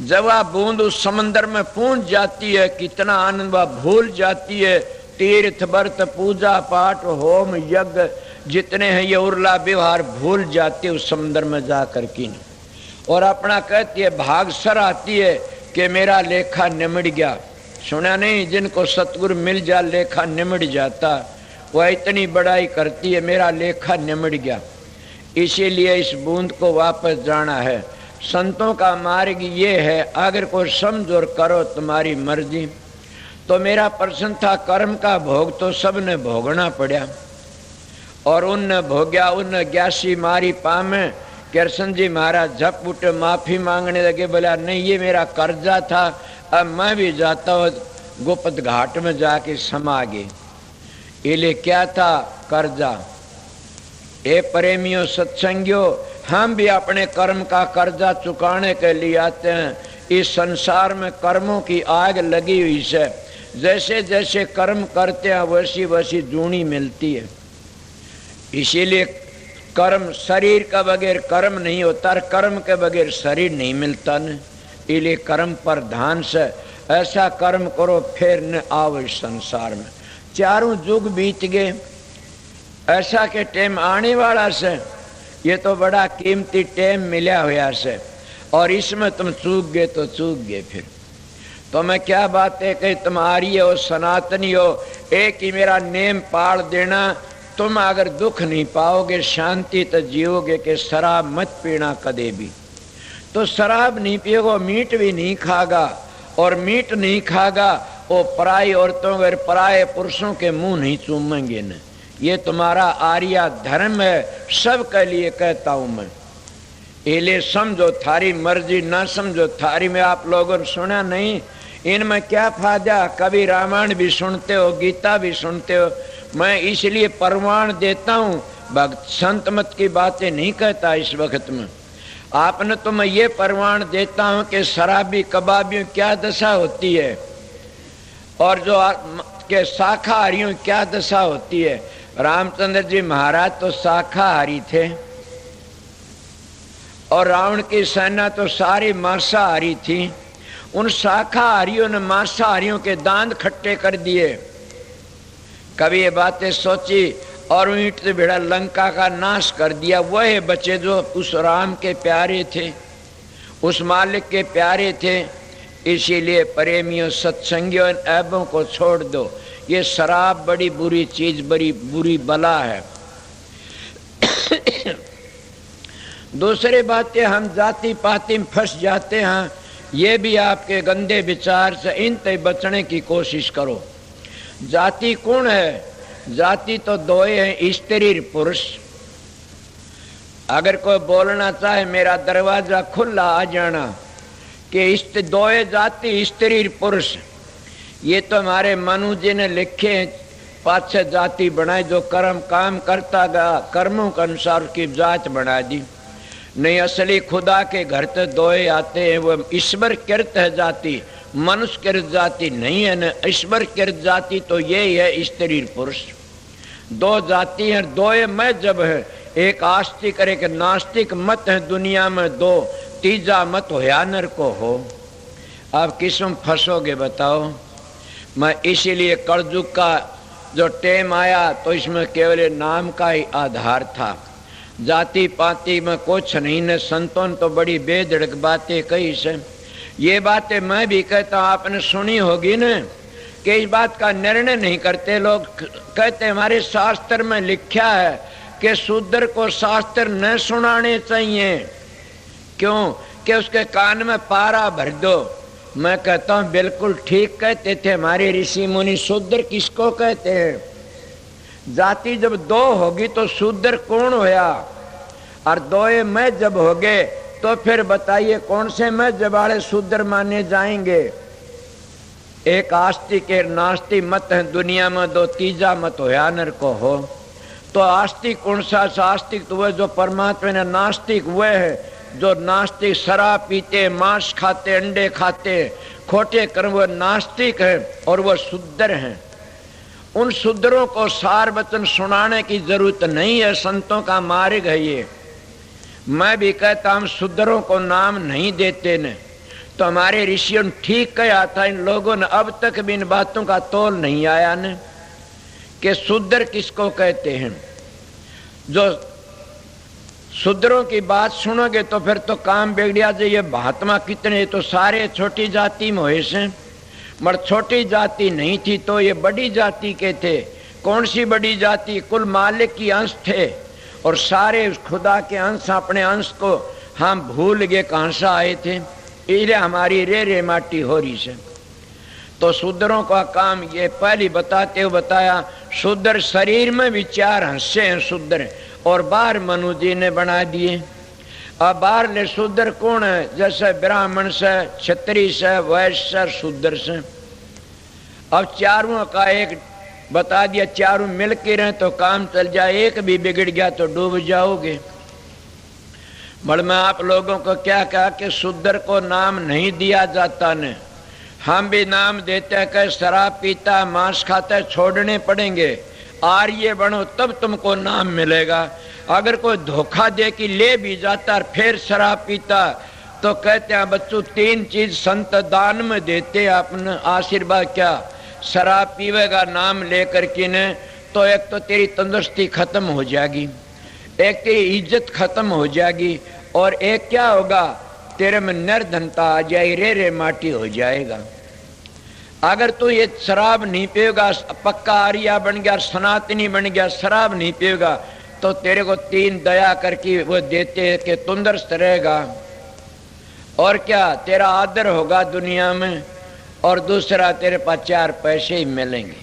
जब वह बूंद उस समंदर में पहुंच जाती है, कितना आनंद वह भूल जाती है। तीर्थ व्रत पूजा पाठ होम यज्ञ जितने हैं ये उर्ला व्यवहार भूल जाती है उस समंदर में जा करके। और अपना कहती है, भाग सर आती है कि मेरा लेखा निमट गया। सुना नहीं, जिनको सतगुरु मिल जा लेखा निमट जाता, वह इतनी बड़ाई करती है मेरा लेखा निमट गया। इसीलिए इस बूंद को वापस जाना है। संतों का मार्ग ये है, अगर कोई समझ और करो तुम्हारी मर्जी। तो मेरा प्रश्न था, कर्म का भोग तो सबने भोगना पड़ा और उनने भोग्या, उनने ग्यासी मारी पामे। कृष्ण जी महाराज झप उठे, माफी मांगने लगे, बोला नहीं ये मेरा कर्जा था, अब मैं भी जाता हूँ गोपत घाट में जाके समा गए। इले क्या था? कर्जा। ए प्रेमियों सत्संगियों, हम भी अपने कर्म का कर्जा चुकाने के लिए आते हैं। इस संसार में कर्मों की आग लगी हुई है। जैसे जैसे कर्म करते हैं वैसी वैसी जूनी मिलती है। इसीलिए कर्म, शरीर का बगैर कर्म नहीं होता, कर्म के बगैर शरीर नहीं मिलता न। इसलिए कर्म पर ध्यान से ऐसा कर्म करो फिर न आओ इस संसार में। चारों युग बीत गए, ऐसा के टाइम आने वाला से। ये तो बड़ा कीमती टाइम मिला हुआ से, और इसमें तुम चूक गए तो चूक गए। फिर तो मैं क्या बात है कि तुम आर्य हो, सनातनी हो, एक ही मेरा नेम पाल देना। तुम अगर दुख नहीं पाओगे, शांति तो जियोगे कि शराब मत पीना कदे भी। तो शराब नहीं पियोगे, मीट भी नहीं खागा, और मीट नहीं खागा वो पराई औरतों और पराए पुरुषों के मुंह नहीं चूमेंगे न। ये तुम्हारा आर्या धर्म है, सबके लिए कहता हूं मैं। इले समझो थारी मर्जी, ना समझो थारी। में आप लोगों ने सुना नहीं, इनमें क्या फायदा? कभी रामायण भी सुनते हो, गीता भी सुनते हो। मैं इसलिए प्रमाण देता हूँ, भक्त संत मत की बातें नहीं कहता इस वक्त में। आपने तो मैं ये प्रमाण देता हूँ कि शराबी कबाबियों क्या दशा होती है, और जो के शाकाहारियों क्या दशा होती है। रामचंद्र जी महाराज तो शाकाहारी थे, और रावण की सेना तो सारी मांसाहारी थी। उन शाकाहारियों ने मांसाहारियों के दांत खट्टे कर दिए। कभी ये बातें सोची, और ईंट से भिड़ा लंका का नाश कर दिया। वह बचे जो उस राम के प्यारे थे, उस मालिक के प्यारे थे। इसीलिए प्रेमियों सत्संगियों, इन ऐबों को छोड़ दो। ये शराब बड़ी बुरी चीज, बड़ी बुरी बला है। दूसरी बातें, हम जाति पाति में फंस जाते हैं। ये भी आपके गंदे विचार से इन से बचने की कोशिश करो। जाति कौन है? जाति तो दो हैं, स्त्री पुरुष। अगर कोई बोलना चाहे मेरा दरवाजा खुला आ जाना कि दो जाति स्त्री पुरुष। ये तो हमारे मनु जी ने लिखे, 5-6 जाति बनाई। जो कर्म काम करता गया, कर्मों के अनुसार की जात बना दी। नहीं, असली खुदा के घर तो दो आते हैं। वो ईश्वर कृत है जाति, मनुष्य कृत जाति नहीं है न। ईश्वर कृत जाति तो यही है स्त्री पुरुष। दो जाति है, दो मैं जब है। एक आस्तिक और एक नास्तिक मत है दुनिया में दो, तीजा मत होया नर को हो। आप किसमें फंसोगे बताओ? मैं इसीलिए कलयुग का जो टेम आया तो इसमें केवल नाम का ही आधार था। जाति पाति में कुछ नहीं न। संतों ने तो बड़ी बेधड़क बातें कही से। ये बातें मैं भी कहता हूँ, आपने सुनी होगी न, कि इस बात का निर्णय नहीं करते लोग। कहते हमारे शास्त्र में लिखा है कि शूद्र को शास्त्र न सुनाने चाहिए। क्यों? कि उसके कान में पारा भर दो। मैं कहता हूँ बिल्कुल ठीक कहते थे हमारे ऋषि मुनि। शूद्र किसको कहते हैं? जाति जब दो होगी तो शूद्र कौन होया? और दोए में जब हो गए तो फिर बताइए कौन से में जब वाले शूद्र माने जाएंगे? एक आस्तिक एक नास्तिक मत है दुनिया में, दो तीजा मत होया नर को हो। तो आस्तिक कौन सा? आस्तिक तो वह जो परमात्मा ने, नास्तिक वह है जो नास्तिक शराब पीते, मांस खाते, अंडे खाते, खोटे कर्म, वह नास्तिक है। और वह शूद्र हैं। उन शूद्रों को सार वचन सुनाने की जरूरत नहीं है, संतों का मार्ग है ये। मैं भी कहता हूं शूद्रों को नाम नहीं देते न। तो हमारे ऋषियों ने ठीक कहा था। इन लोगों ने अब तक भी इन बातों का तोल नहीं आया न, कि शूद्र किसको कहते हैं। जो शूद्रों की बात सुनोगे तो फिर तो काम बिगड़िया जाए। ये महात्मा कितने तो सारे छोटी जाति में हुए से, मगर छोटी जाति नहीं थी तो ये बड़ी जाति के थे। कौन सी बड़ी जाति? कुल मालिक की अंश थे, और सारे उस खुदा के अंश, अपने अंश को हम भूल गए कहाँ से आए थे। इसलिए हमारी रे माटी हो रही से। तो शूद्रों का काम ये पहले बताते हुए बताया, शूद्र शरीर में विचार हंसे हैं शूद्र, और बाहर मनु जी ने बना दिए। अब बाहर ले शूद्र कौन है? जैसे ब्राह्मण से, क्षत्रिय से, वैश्य से, शूद्र से। अब चारों का एक बता दिया, चारों मिल के रहे तो काम चल जाए, एक भी बिगड़ गया तो डूब जाओगे। बड़ मैं आप लोगों को क्या कहा कि शूद्र को नाम नहीं दिया जाता ने, हम भी नाम देते हैं कि शराब पीता मांस खाता है, छोड़ने पड़ेंगे, आर्य बनो तब तुमको नाम मिलेगा। अगर कोई धोखा दे कि ले भी जाता और फिर शराब पीता तो कहते हैं बच्चों 3 चीज संत दान में देते अपना आशीर्वाद। क्या? शराब पीवेगा नाम लेकर के ने तो एक तो तेरी तंदुरुस्ती खत्म हो जाएगी, एक तेरी इज्जत खत्म हो जाएगी, और एक क्या होगा, तेरे में निर्धनता आ जाएगी, रे माटी हो जाएगा। अगर तू ये शराब नहीं पिएगा, पक्का आर्या बन गया, सनातनी बन गया, शराब नहीं पिएगा तो तेरे को 3 दया करके वो देते हैं कि तंदुरुस्त रहेगा, और क्या तेरा आदर होगा दुनिया में, और दूसरा तेरे पास 4 पैसे ही मिलेंगे।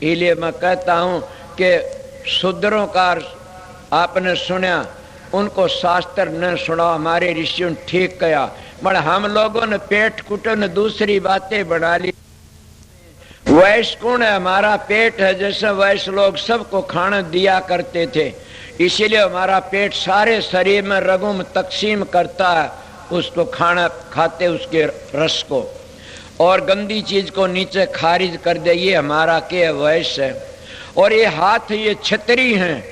इसलिए मैं कहता हूं कि शूद्रों का आपने सुना, उनको शास्त्र न सुना, हमारे ऋषियों ने ठीक कहा, मगर हम लोगों ने पेट कुटो ने दूसरी बातें बना ली। वैश्य कौन है? हमारा पेट है, जैसे वैश्य लोग सबको खाना दिया करते थे, इसीलिए हमारा पेट सारे शरीर में रगों में तकसीम करता है, उसको खाना खाते उसके रस को, और गंदी चीज को नीचे खारिज कर दे, ये हमारा के वैश्य है। और ये हाथ ये छतरी हैं,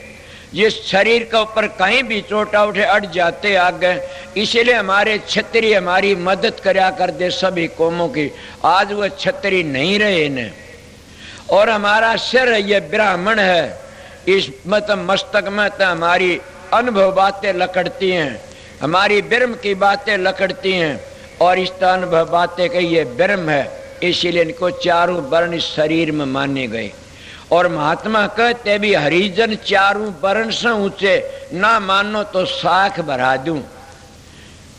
जिस शरीर के ऊपर कहीं भी चोटा उठे अट जाते आगे, इसीलिए हमारे छतरी हमारी मदद करया कर दे सभी कौमों की। आज वो छतरी नहीं रहे इन्हें। और हमारा सिर ये ब्राह्मण है, इस मस्तक में तो हमारी अनुभव बातें लकड़ती हैं, हमारी ब्रह्म की बातें लकड़ती हैं, और इस अनुभव बातें कही ये ब्रह्म है, इसीलिए इनको 4 वर्ण शरीर में माने गए। और महात्मा कहते भी हरिजन 4 वर्ण से ऊंचे, ना मानो तो साख भरा दूं।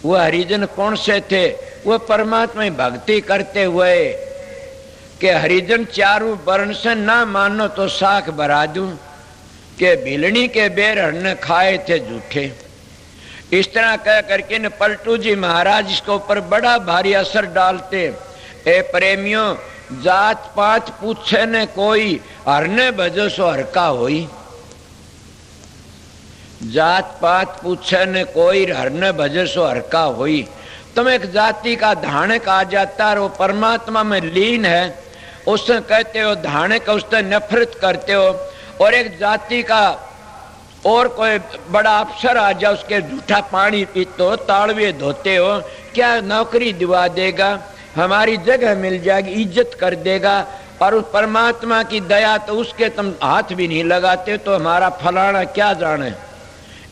वो हरिजन कौन से थे? वो परमात्मा भक्ति करते हुए कि हरिजन 4 वर्ण से ना मानो तो साख भरा दूं, के भिलनी के बेर हरने खाए थे झूठे। इस तरह कह करके न पलटू जी महाराज इसके ऊपर बड़ा भारी असर डालते। ए प्रेमियों, जात पात पूछे न कोई, हरने भजो सो हरका होई। जात पात पूछे न कोई, हरने भजो सो हरका होई। तुम एक जाति का धानक आ जाता है, वो परमात्मा में लीन है, उससे कहते हो धानक, उससे नफरत करते हो। और एक जाति का और कोई बड़ा अफसर आ जाए, उसके झूठा पानी पीते हो, ताड़वे धोते हो, क्या नौकरी दिवा देगा, हमारी जगह मिल जाएगी, इज्जत कर देगा। और उस परमात्मा की दया तो उसके तुम हाथ भी नहीं लगाते, तो हमारा फलाना क्या जाने,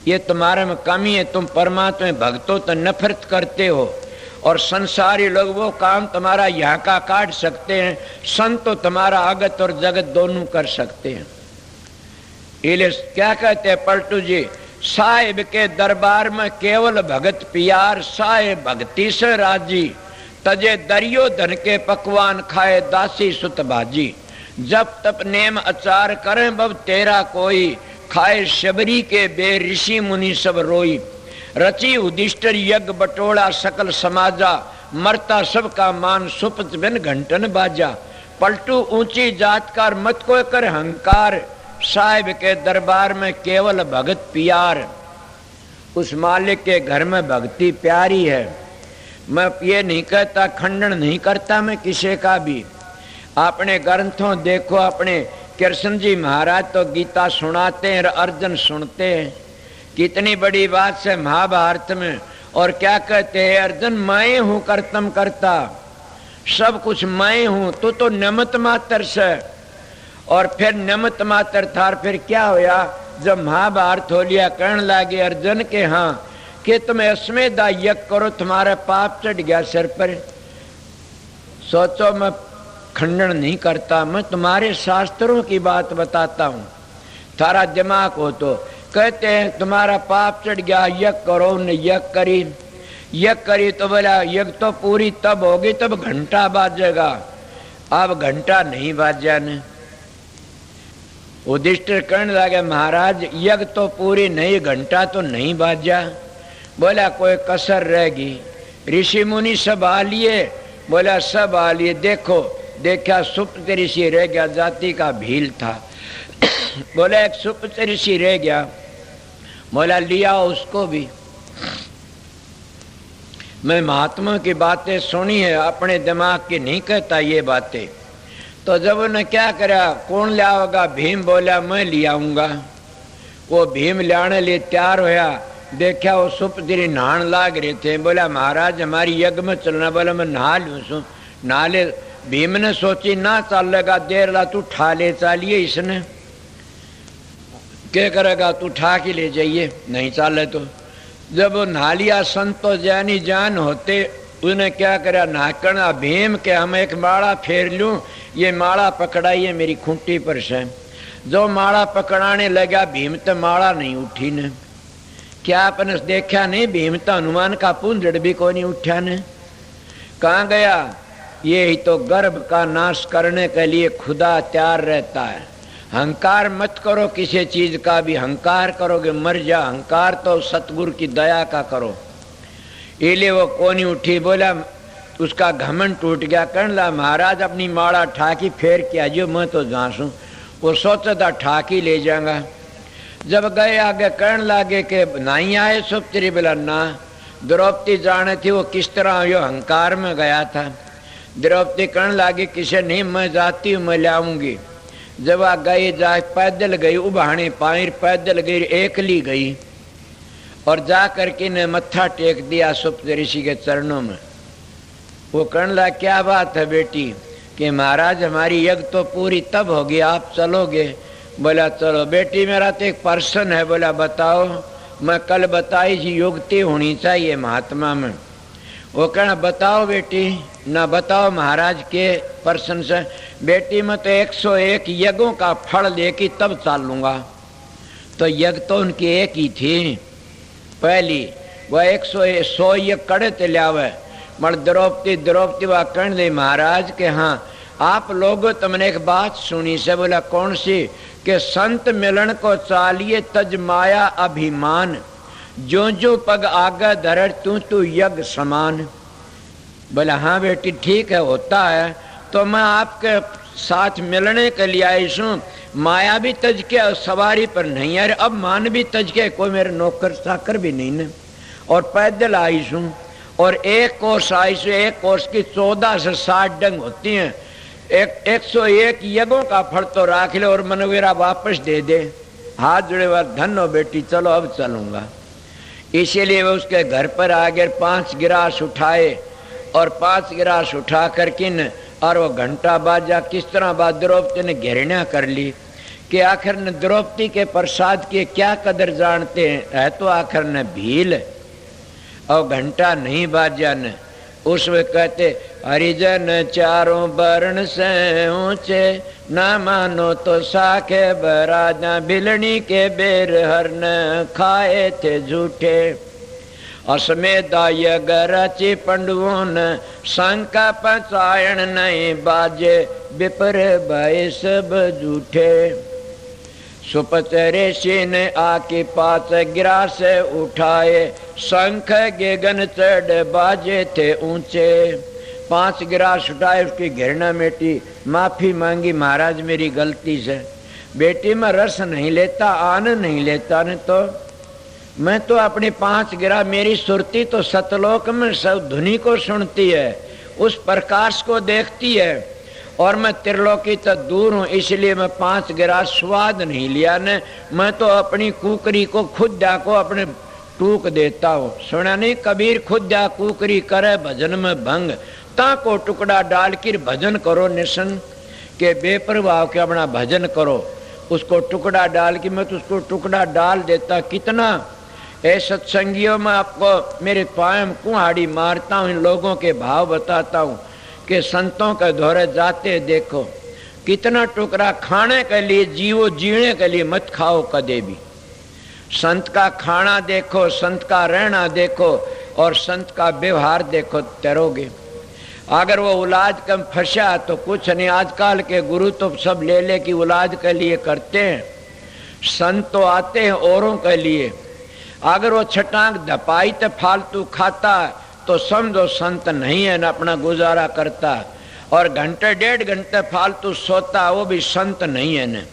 ये तुम्हारे में कमी है। तुम परमात्मा में भक्तो तो नफरत करते हो, और संसारी लोग वो काम तुम्हारा यहाँ का काट सकते हैं, संत तो तुम्हारा आगत और जगत दोनों कर सकते हैं। इसलिए क्या कहते हैं पलटू जी, साहिब के दरबार में केवल भगत पियार, साहिब भक्ति से राजी, तजे दरियो धन के पकवान खाए दासी सुत भाजी। जब तप नेम अचार करें बब तेरा कोई, खाए शबरी के बे ऋषि मुनि सब रोई। रची उदिष्टर यज्ञ बटोला सकल समाजा, मरता सबका मान सुपत बिन घंटन बाजा। पलटू ऊंची जात का मत को कर हंकार, साहिब के दरबार में केवल भगत प्यार। उस मालिक के घर में भक्ति प्यारी है। मैं ये नहीं कहता, खंडन नहीं करता मैं किसी का भी। अपने ग्रंथों देखो, अपने कृष्ण जी महाराज तो गीता सुनाते हैं, अर्जुन सुनते हैं, कितनी बड़ी बात से महाभारत में। और क्या कहते हैं अर्जुन, मैं हूं कर्तम करता, सब कुछ मैं हूं, तू तो निमित्त मात्र से। और फिर निमित्त मात्र था, फिर क्या होया, जब महाभारत हो लिया, कहने लगे अर्जुन के हाँ कि तुम अश्वमेध यज्ञ करो, तुम्हारा पाप चढ़ गया सिर पर। सोचो मैं खंडन नहीं करता, मैं तुम्हारे शास्त्रों की बात बताता हूँ, थारा दिमाग हो तो। कहते हैं तुम्हारा पाप चढ़ गया, यज्ञ करो। उन्हें यज्ञ करी तो बोला यज्ञ तो पूरी तब होगी तब घंटा बाजेगा, अब घंटा नहीं बाजा ने। युधिष्ठिर कहने लगे महाराज यज्ञ तो पूरी नहीं, घंटा तो नहीं बाजा। बोला कोई कसर रहेगी। ऋषि मुनि सब आ लिए, बोला सब आ लिए। देखो देखा सुप्त ऋषि रह गया, जाति का भील था। बोला एक सुप्त ऋषि रह गया, बोला लिया उसको भी। मैं महात्मा की बातें सुनी है, अपने दिमाग की नहीं कहता ये बातें। तो जब उन्हें क्या करा, कौन लाओगा? भीम बोला मैं ले आऊंगा। वो भीम लाने लिए तैयार होया, देखा वो सुपदरी नहान लाग रहे थे। बोला महाराज हमारी यज्ञ में चलना। बोला मैं नहा लूँ सू। नहा ले। भीम ने सोची ना चलेगा, देर ला तू ठा ले चालिए, इसने क्या करेगा, तू ठा के ले जाइए, नहीं चाले तो। जब वो नहा लिया, संतो जानी जान होते, उन्हें क्या करा, नाकना भीम के हम एक माला फेर लूं, ये माला पकड़ाइए मेरी खूंटी पर से। जो माला पकड़ाने लगा, भीम तो माला नहीं उठी ने। क्या आपने देखा नहीं, भीम तो हनुमान का पूंजड़ भी को नहीं उठा ने। कहाँ गया? ये ही तो गर्भ का नाश करने के लिए खुदा तैयार रहता है। अहंकार मत करो, किसी चीज का भी अहंकार करोगे मर जा। अहंकार तो सतगुरु की दया का करो। इले वो कोनी उठी। बोला उसका घमंड टूट गया। कहने लगा महाराज अपनी माला ठाकी फेर के आजो, मैं तो जासूं। वो सोचा था ठाकी ले जाऊंगा। जब गए आगे कहने लगे कि नहीं आए सुप्तरी। बोला ना। द्रौपदी जाने थी वो किस तरह यो अहंकार में गया था। द्रौपदी कहने लगी किसे नहीं, मैं जाती हूँ, मैं लाऊंगी। जब आ गई, जा पैदल गई, उबाने पायर पैदल गई, एकली गई और जा करके ने मत्था टेक दिया सुप्त ऋषि के चरणों में। वो कहने लगा क्या बात है बेटी? कि महाराज हमारी यज्ञ तो पूरी तब होगी, आप चलोगे? बोला चलो। बेटी मेरा तो एक पर्सन है। बोला बताओ। मैं कल बताई थी युक्ति होनी चाहिए महात्मा में। वो कहना बताओ बेटी। ना बताओ महाराज के पर्सन से। बेटी मैं तो 101 यज्ञों का फल लेके तब चालूंगा। तो यज्ञ तो उनकी एक ही थी पहली, वह 100 यज्ञ कड़े ते लावे। मर द्रौपदी वह कहने दे महाराज के हाँ आप लोगों तुमने एक बात सुनी से। बोला कौन सी? कि संत मिलन को चालिए तज माया अभिमान, जो जो पग आगे धर तू यज्ञ समान। बोला हाँ बेटी ठीक है, होता है। तो मैं आपके साथ मिलने के लिए आई हूँ। माया भी तज के सवारी पर नहीं है, अब मान भी तज के, कोई मेरे नौकर चाकर भी नहीं ने। और पैदल आई हूँ और एक कोर्स आई हूँ। एक कोर्स की 14 से 60 डंग होती हैं। 101 यज्ञों का फल तो राख ले और मनवेरा वापस दे दे। हाथ जुड़े हुआ धन हो बेटी, चलो अब चलूंगा। इसीलिए वो उसके घर पर आगे 5 गिलास उठाए और 5 गिलास उठा करके न और वो घंटा बाजा किस तरह बाद द्रौपदी ने घेरना कर ली कि आखिर न द्रौपदी के प्रसाद की क्या कदर जानते हैं, है तो आखिर न भील। और घंटा नहीं बाजा न उसमें कहते हरिजन चारों वर्ण से ऊंचे, ना मानो तो साखे बराजा भिलनी के बेर हरन खाए थे झूठे। असमेदाय गरची पंडुओं न शंका पचायण नहीं बाजे, विपर भय सब झूठे। सुपत ऋषि ने आके 5 गिलास उठाए, शंख गेगन चढ़ बाजे थे ऊंचे। 5 गिलास उठाए, उसकी घृणा मिटी, माफी मांगी महाराज मेरी गलती से। बेटी मैं रस नहीं लेता, आनंद नहीं लेता न तो मैं तो अपनी 5 गिलास, मेरी सुरती तो सतलोक में सब धुनी को सुनती है, उस प्रकाश को देखती है। और मैं त्रिलोकी तो दूर हूँ, इसलिए मैं 5 गिलास स्वाद नहीं लिया न। मैं तो अपनी कुकरी को खुदा को अपने टूक देता हूँ। सुना नहीं कबीर, खुदा कुकरी करे भजन में भंग, ता को टुकड़ा डाल कर भजन करो निशन के बेपरवाह के अपना भजन करो। उसको टुकड़ा डाल के मैं तो उसको टुकड़ा डाल देता। कितना ऐसे सत्संगियों में आपको मेरे पायम कुहाड़ी मारता हूँ, इन लोगों के भाव बताता हूँ कि संतों के दौरे जाते देखो कितना टुकड़ा खाने के लिए जीवो, जीने के लिए मत खाओ कदे भी। संत का खाना देखो, संत का रहना देखो और संत का व्यवहार देखो, तैरोगे। अगर वो औलाद कम फंसा तो कुछ नहीं। आजकल के गुरु तो सब ले ले की औलाद के लिए करते हैं, संत तो आते हैं औरों के लिए। अगर वो छटांग धपाई तो फालतू खाता तो समझो संत नहीं है, न अपना गुजारा करता। और घंटे 1.5 घंटे फालतू सोता, वो भी संत नहीं है न।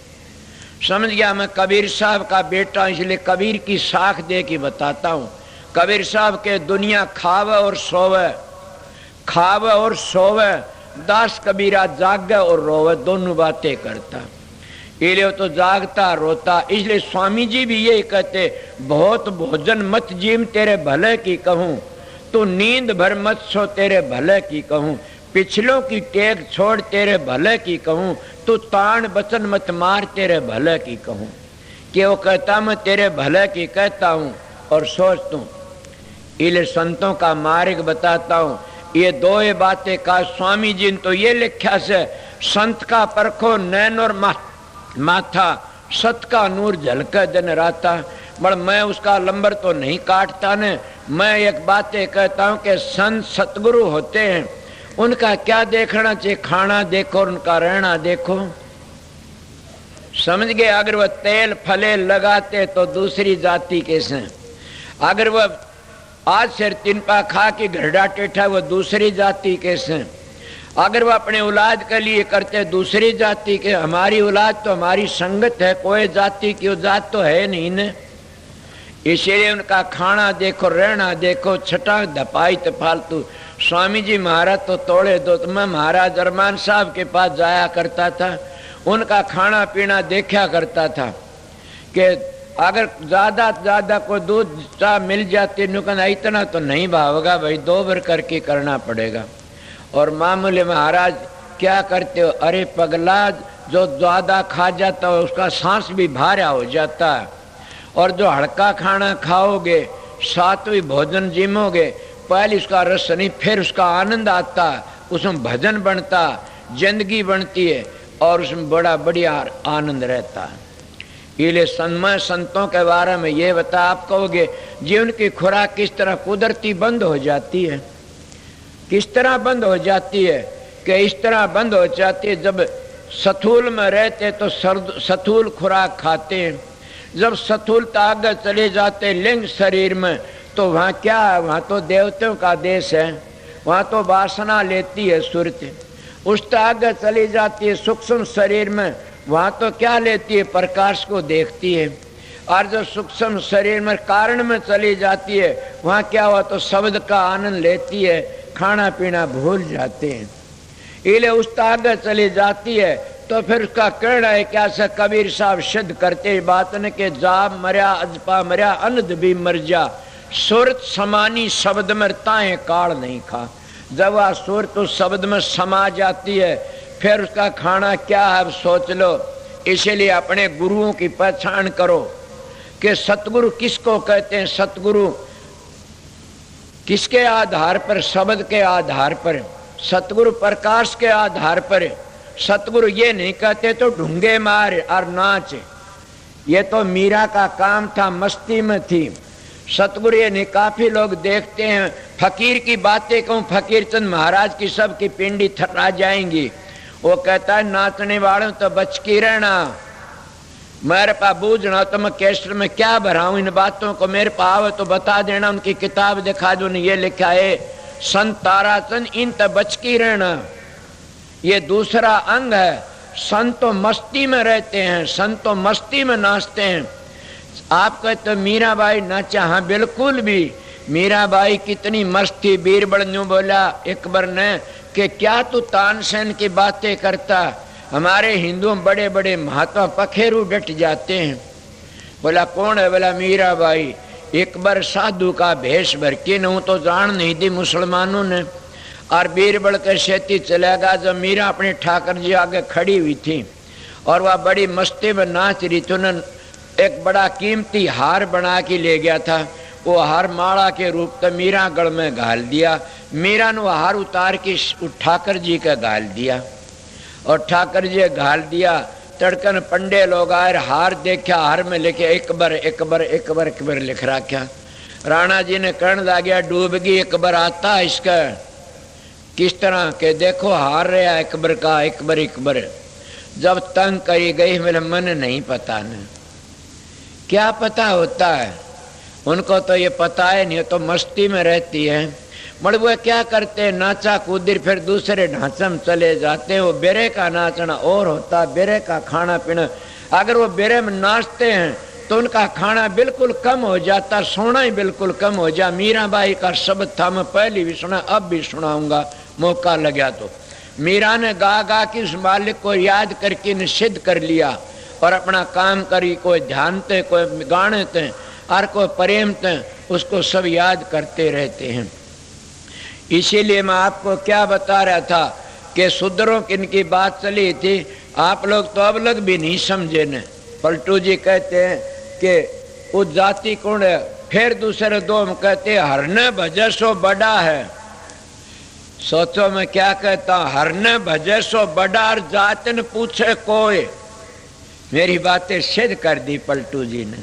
समझ गया? मैं कबीर साहब का बेटा, इसलिए कबीर की साख दे के बताता हूँ। कबीर साहब के दुनिया खावे और सोवे, खावे और सोवे, दास कबीरा जागे और रोवे, दोनों बातें करता। इसलिए तो जागता रोता। इसलिए स्वामी जी भी यही कहते, बहुत भोजन मत जीम तेरे भले की कहूँ, तू नींद भर मत सो तेरे भले की कहूँ, पिछलों की टेक छोड़ तेरे भले की कहूँ, तू तान बचन मत मार तेरे भले की कहूँ। कि वो कहता मैं तेरे भले की कहता हूँ और सोचता हूँ। इसलिए संतों का मार्ग बताता हूँ। ये दो ये बातें का स्वामी जी ने तो ये लिखा से, संत का परखो नैन और माथा, सत का नूर झलके दिन राता। बड़ मैं उसका लंबर तो नहीं काटता ने, मैं एक बातें कहता हूँ कि संत सतगुरु होते हैं, उनका क्या देखना चाहिए? खाना देखो, उनका रहना देखो। समझ गए? अगर वह तेल फले लगाते तो दूसरी जाति के से, अगर वह आज सिर 3 पा खा के घरडा टेठा, वो दूसरी जाति के से। अगर वह अपने औलाद के लिए करते दूसरी जाति के। हमारी औलाद तो हमारी संगत है, कोई जाति की जात तो है नहीं न। इसलिए उनका खाना देखो, रहना देखो, छटा धपाई तो फालतू। स्वामी जी महाराज तो तोड़े दो। तो मैं महाराज अरमान साहब के पास जाया करता था, उनका खाना पीना देखा करता था कि अगर ज्यादा ज्यादा कोई दूध चाह मिल जाती, नुकन इतना तो नहीं भावेगा भाई, 2 बार करके करना पड़ेगा। और मामूली महाराज क्या करते हो? अरे पगला, जो ज्यादा खा जाता है उसका सांस भी भारा हो जाता है, और जो हल्का खाना खाओगे, सात्विक भोजन जिमोगे, पहले उसका रस नहीं, फिर उसका आनंद आता, उसमें भजन बनता, जिंदगी बनती है और उसमें बड़ा बढ़िया आनंद रहता है। इसलिए संतों के बारे में ये बता, आप कहोगे जीवन की खुराक किस तरह कुदरती बंद हो जाती है। किस तरह बंद हो जाती है? कि इस तरह बंद हो जाती है, जब सथूल में रहते तो सथूल खुराक खाते हैं, जब सथूलता आगे चले जाते लिंग शरीर में, तो वहाँ क्या है? वहाँ तो देवताओं का देश है, वहाँ तो वासना लेती है सुरती। उस तो आगे चली जाती है सूक्ष्म शरीर में, वहाँ तो क्या लेती है? प्रकाश को देखती है। और जो सूक्ष्म शरीर में कारण में चली जाती है, वहाँ क्या हुआ? तो शब्द का आनंद लेती है, खाना पीना भूल जाते हैं। इसलिए उस तो आगे चली जाती है, तो फिर उसका कहना है क्या से कबीर साहब सिद्ध करते बात ने कि जाब मरिया अजपा मरिया अनद भी मर जा, सुरत समानी शब्द में ताए काल नहीं खा। जब वह सुरत उस शब्द में समा जाती है, फिर उसका खाना क्या है सोच लो। इसलिए अपने गुरुओं की पहचान करो कि सतगुरु किसको कहते हैं। सतगुरु किसके आधार पर? शब्द के आधार पर, सतगुरु प्रकाश के आधार पर। सतगुरु ये नहीं कहते तो ढूंगे मार और नाच, ये तो मीरा का काम था, मस्ती में थी। सतगुरु ये नहीं, काफी लोग देखते हैं फकीर की बातें कहूँ, फकीर चंद महाराज की सब की पिंडी थर्रा जाएंगी। वो कहता है नाचने वालों तो बच के रहना, मेरे पास बूझना तो मैं कैस्टर में क्या भराऊं इन बातों को, मेरे पास आवे तो बता देना, उनकी किताब दिखा दो। ये लिखा है संत ताराचंद, इन तो बच के रहना। ये दूसरा अंग है। संत तो मस्ती में रहते हैं, संत तो मस्ती में नाचते हैं। आप कहते तो मीराबाई नाचा, हाँ बिल्कुल भी। मीराबाई कितनी मस्त थी। बीरबल न्यू बोला एक बार ने कि क्या तू तानसेन की बातें करता, हमारे हिंदुओं बड़े बड़े महात्मा पखेरु डट जाते हैं। बोला कौन है? बोला मीराबाई। एक बार साधु का भेष भर के न तो जान नहीं दी मुसलमानों ने, और बीरबल के शेती चलेगा। जब मीरा अपने ठाकर जी आगे खड़ी हुई थी और वह बड़ी मस्ती में नाच रही थी, उन्होंने एक बड़ा कीमती हार बना के ले गया था। वो हार माला के रूप में मीरा गढ़ में घाल दिया। मीरा ने वो हार उतार के ठाकर जी का घाल दिया, और ठाकर जी घाल दिया। तड़कन पंडे लोग आए, हार देखा, हार में लिखे एक बार एक बार एक बार एक बार लिख रहा। क्या राणा जी ने कहने लगा डूबगी एक बार आता इसका। किस तरह के? देखो हार रहा एक बार का, एक बार एक बार। जब तंग करी गई, मेरे मन नहीं पता न क्या पता होता है उनको, तो ये पता है नहीं, तो मस्ती में रहती है। मगर वो क्या करते, नाचा कूदिर फिर दूसरे ढांचे में चले जाते हैं। वो बेरे का नाचना और होता, बेरे का खाना पीना। अगर वो बेरे में नाचते हैं तो उनका खाना बिल्कुल कम हो जाता, सोना ही बिल्कुल कम हो जा। मीराबाई का शब्द था, मैं पहले भी सुना, अब भी सुनाऊंगा मौका लगा तो। मीरा ने गा गा के उस मालिक को याद करके निषिद्ध कर लिया और अपना काम करी। कोई ध्यान ते, कोई गाने थे और कोई प्रेम थे, उसको सब याद करते रहते हैं। इसीलिए मैं आपको क्या बता रहा था कि शूद्रों की इनकी बात चली थी, आप लोग तो अब लग भी नहीं समझे न। पलटू जी कहते हैं कि वो जाति कौन है, फिर दूसरे दो में कहते हैं हरने भजे सो बड़ा है। सोचो मैं क्या कहता हूं, हरने भजे सो बड़ा और जातन पूछे कोई। मेरी बातें सिद्ध कर दी पलटू जी ने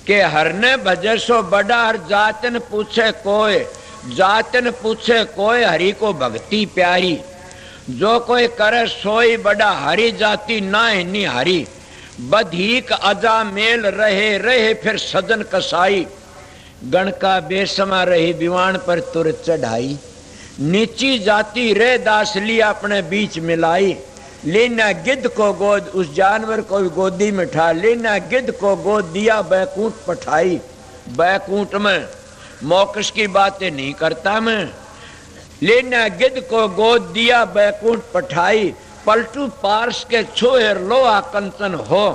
कि हरने भजे सो बड़ा और जातन पूछे कोई। जातन पूछे कोई हरि को भक्ति प्यारी। जो कोई करे सोई बड़ा, हरि जाति ना है हरि। बधीक अजा मेल रहे रहे फिर सजन कसाई। गण का बेसमा रही दीवान पर तुर चढ़ाई। नीची जाति रे दास लिया अपने बीच मिलाई। लेना गिद्ध को गोद, उस जानवर को गोदी में ठा। लेना गिद्ध को गोद दिया बैकुंठ पठाई। बैकुंठ में मोक्ष की बातें नहीं करता मैं। लेना गिद्ध को गोद दिया बैकुंठ पठाई। पलटू पार्श के छोहर लोहा कंचन हो।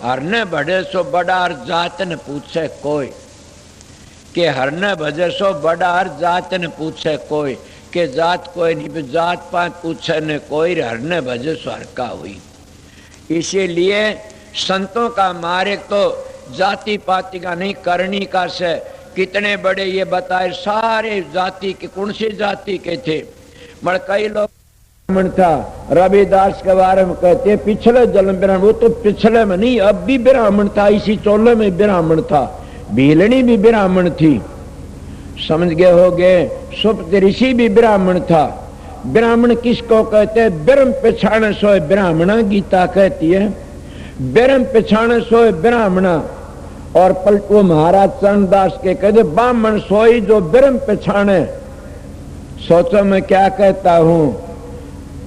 हरने भजे सो बड़ा और जातन पूछे कोई। के हरने भजे सो बड़ा और जातन पूछे कोई। के जात कोई नहीं, जात पात पूछे न कोई। हरने भजे सो हर का हुई। इसीलिए संतों का मार्ग तो जाति पाति का नहीं, करनी का से। कितने बड़े ये बताए सारे जाति के, कौन सी जाति के थे। मगर कई लोग ब्राह्मण था, रविदास के बारे में कहते पिछले जन्म ब्राह्मण। वो तो पिछले में नहीं, अब भी ब्राह्मण था, इसी चोले में ब्राह्मण था। भीलनी भी ब्राह्मण थी, समझ गए हो गए। सुप्त ऋषि भी ब्राह्मण था। ब्राह्मण किसको कहते, ब्रह्म पछाणे सोए ब्राह्मण, गीता कहती है। ब्रह्म पछाणे सोए ब्राह्मण। और पलटू महाराज चरणदास के कहते ब्राह्मण सोई जो ब्रह्म पछाणे। सोचो मैं क्या कहता हूं,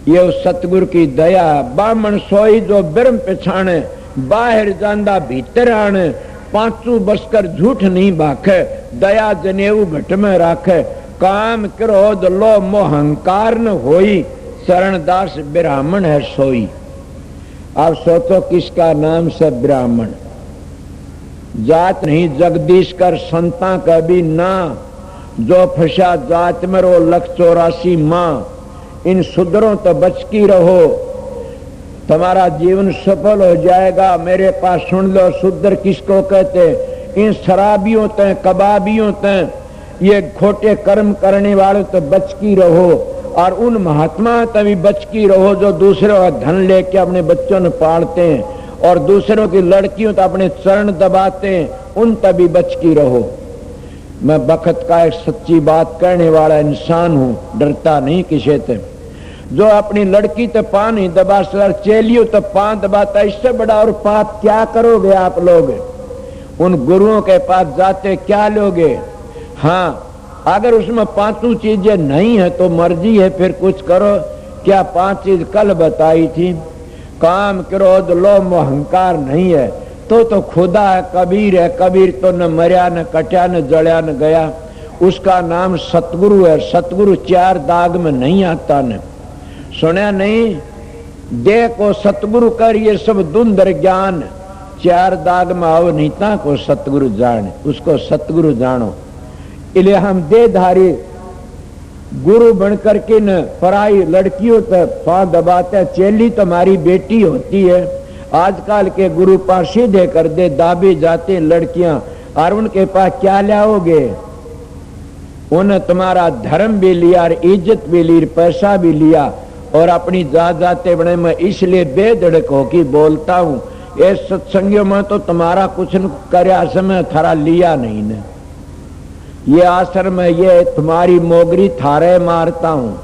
ये उस सतगुरु की दया। ब्राह्मण सोई जो ब्रह्म पछाणे। बाहर जांदा भीतर आने। पांचू बसकर झूठ नहीं बाखे। दया जनेऊ घट में राखे। काम क्रोध लो मोहंकार न होई। चरणदास ब्राह्मण है सोई। आप सोचो किसका नाम से ब्राह्मण। जात नहीं जगदीश कर संता का भी ना। जो फंसा जात में रो 184 माँ। इन सुधरों तो बच की रहो, तुम्हारा जीवन सफल हो जाएगा। मेरे पास सुन लो, सुधर किसको कहते। इन शराबियों ते, कबाबियों ते, ये खोटे कर्म करने वाले तो बच की रहो। और उन महात्मा तभी बच की रहो जो दूसरों का धन लेके अपने बच्चों ने पालते हैं और दूसरों की लड़कियों तो अपने चरण दबाते हैं, उन तभी बच की रहो। मैं बखत का एक सच्ची बात कहने वाला इंसान हूं, डरता नहीं किसी से। जो अपनी लड़की तो पां नहीं दबा सर, चेलियों तो पां दबाता, इससे बड़ा और पाप क्या करोगे आप लोग। उन गुरुओं के पास जाते क्या लोगे। हाँ, अगर उसमें पांचों चीजें नहीं है तो मर्जी है, फिर कुछ करो। क्या 5 चीज कल बताई थी। काम क्रोध लोभ मोह अहंकार नहीं है तो खुदा है, कबीर है। कबीर तो न मरिया न कट्या न जड़या न गया। उसका नाम सतगुरु है। सतगुरु 4 दाग में नहीं आता न, सुना नहीं। देह को सतगुरु कर ये सब दुंदर ज्ञान। 4 दाग में आओ नीता को सतगुरु जान, उसको सतगुरु जानो। इसलिए हम देहधारी गुरु बनकर के न पराई लड़कियों तक पांव दबाते। चेली तुम्हारी बेटी होती है। आजकल के गुरु पास सीधे कर दे, दाबी जाते लड़कियां। और उनके पास क्या लाओगे। उन्हें तुम्हारा धर्म भी लिया और इज्जत भी ली, पैसा भी लिया और अपनी जाते बने। मैं इसलिए बेधड़क होकर बोलता हूं, ये सत्संगियों में तो तुम्हारा कुछ न कर्या समय थारा लिया नहीं ने। ये आश्रम में ये तुम्हारी मोगरी थारे मारता हूं,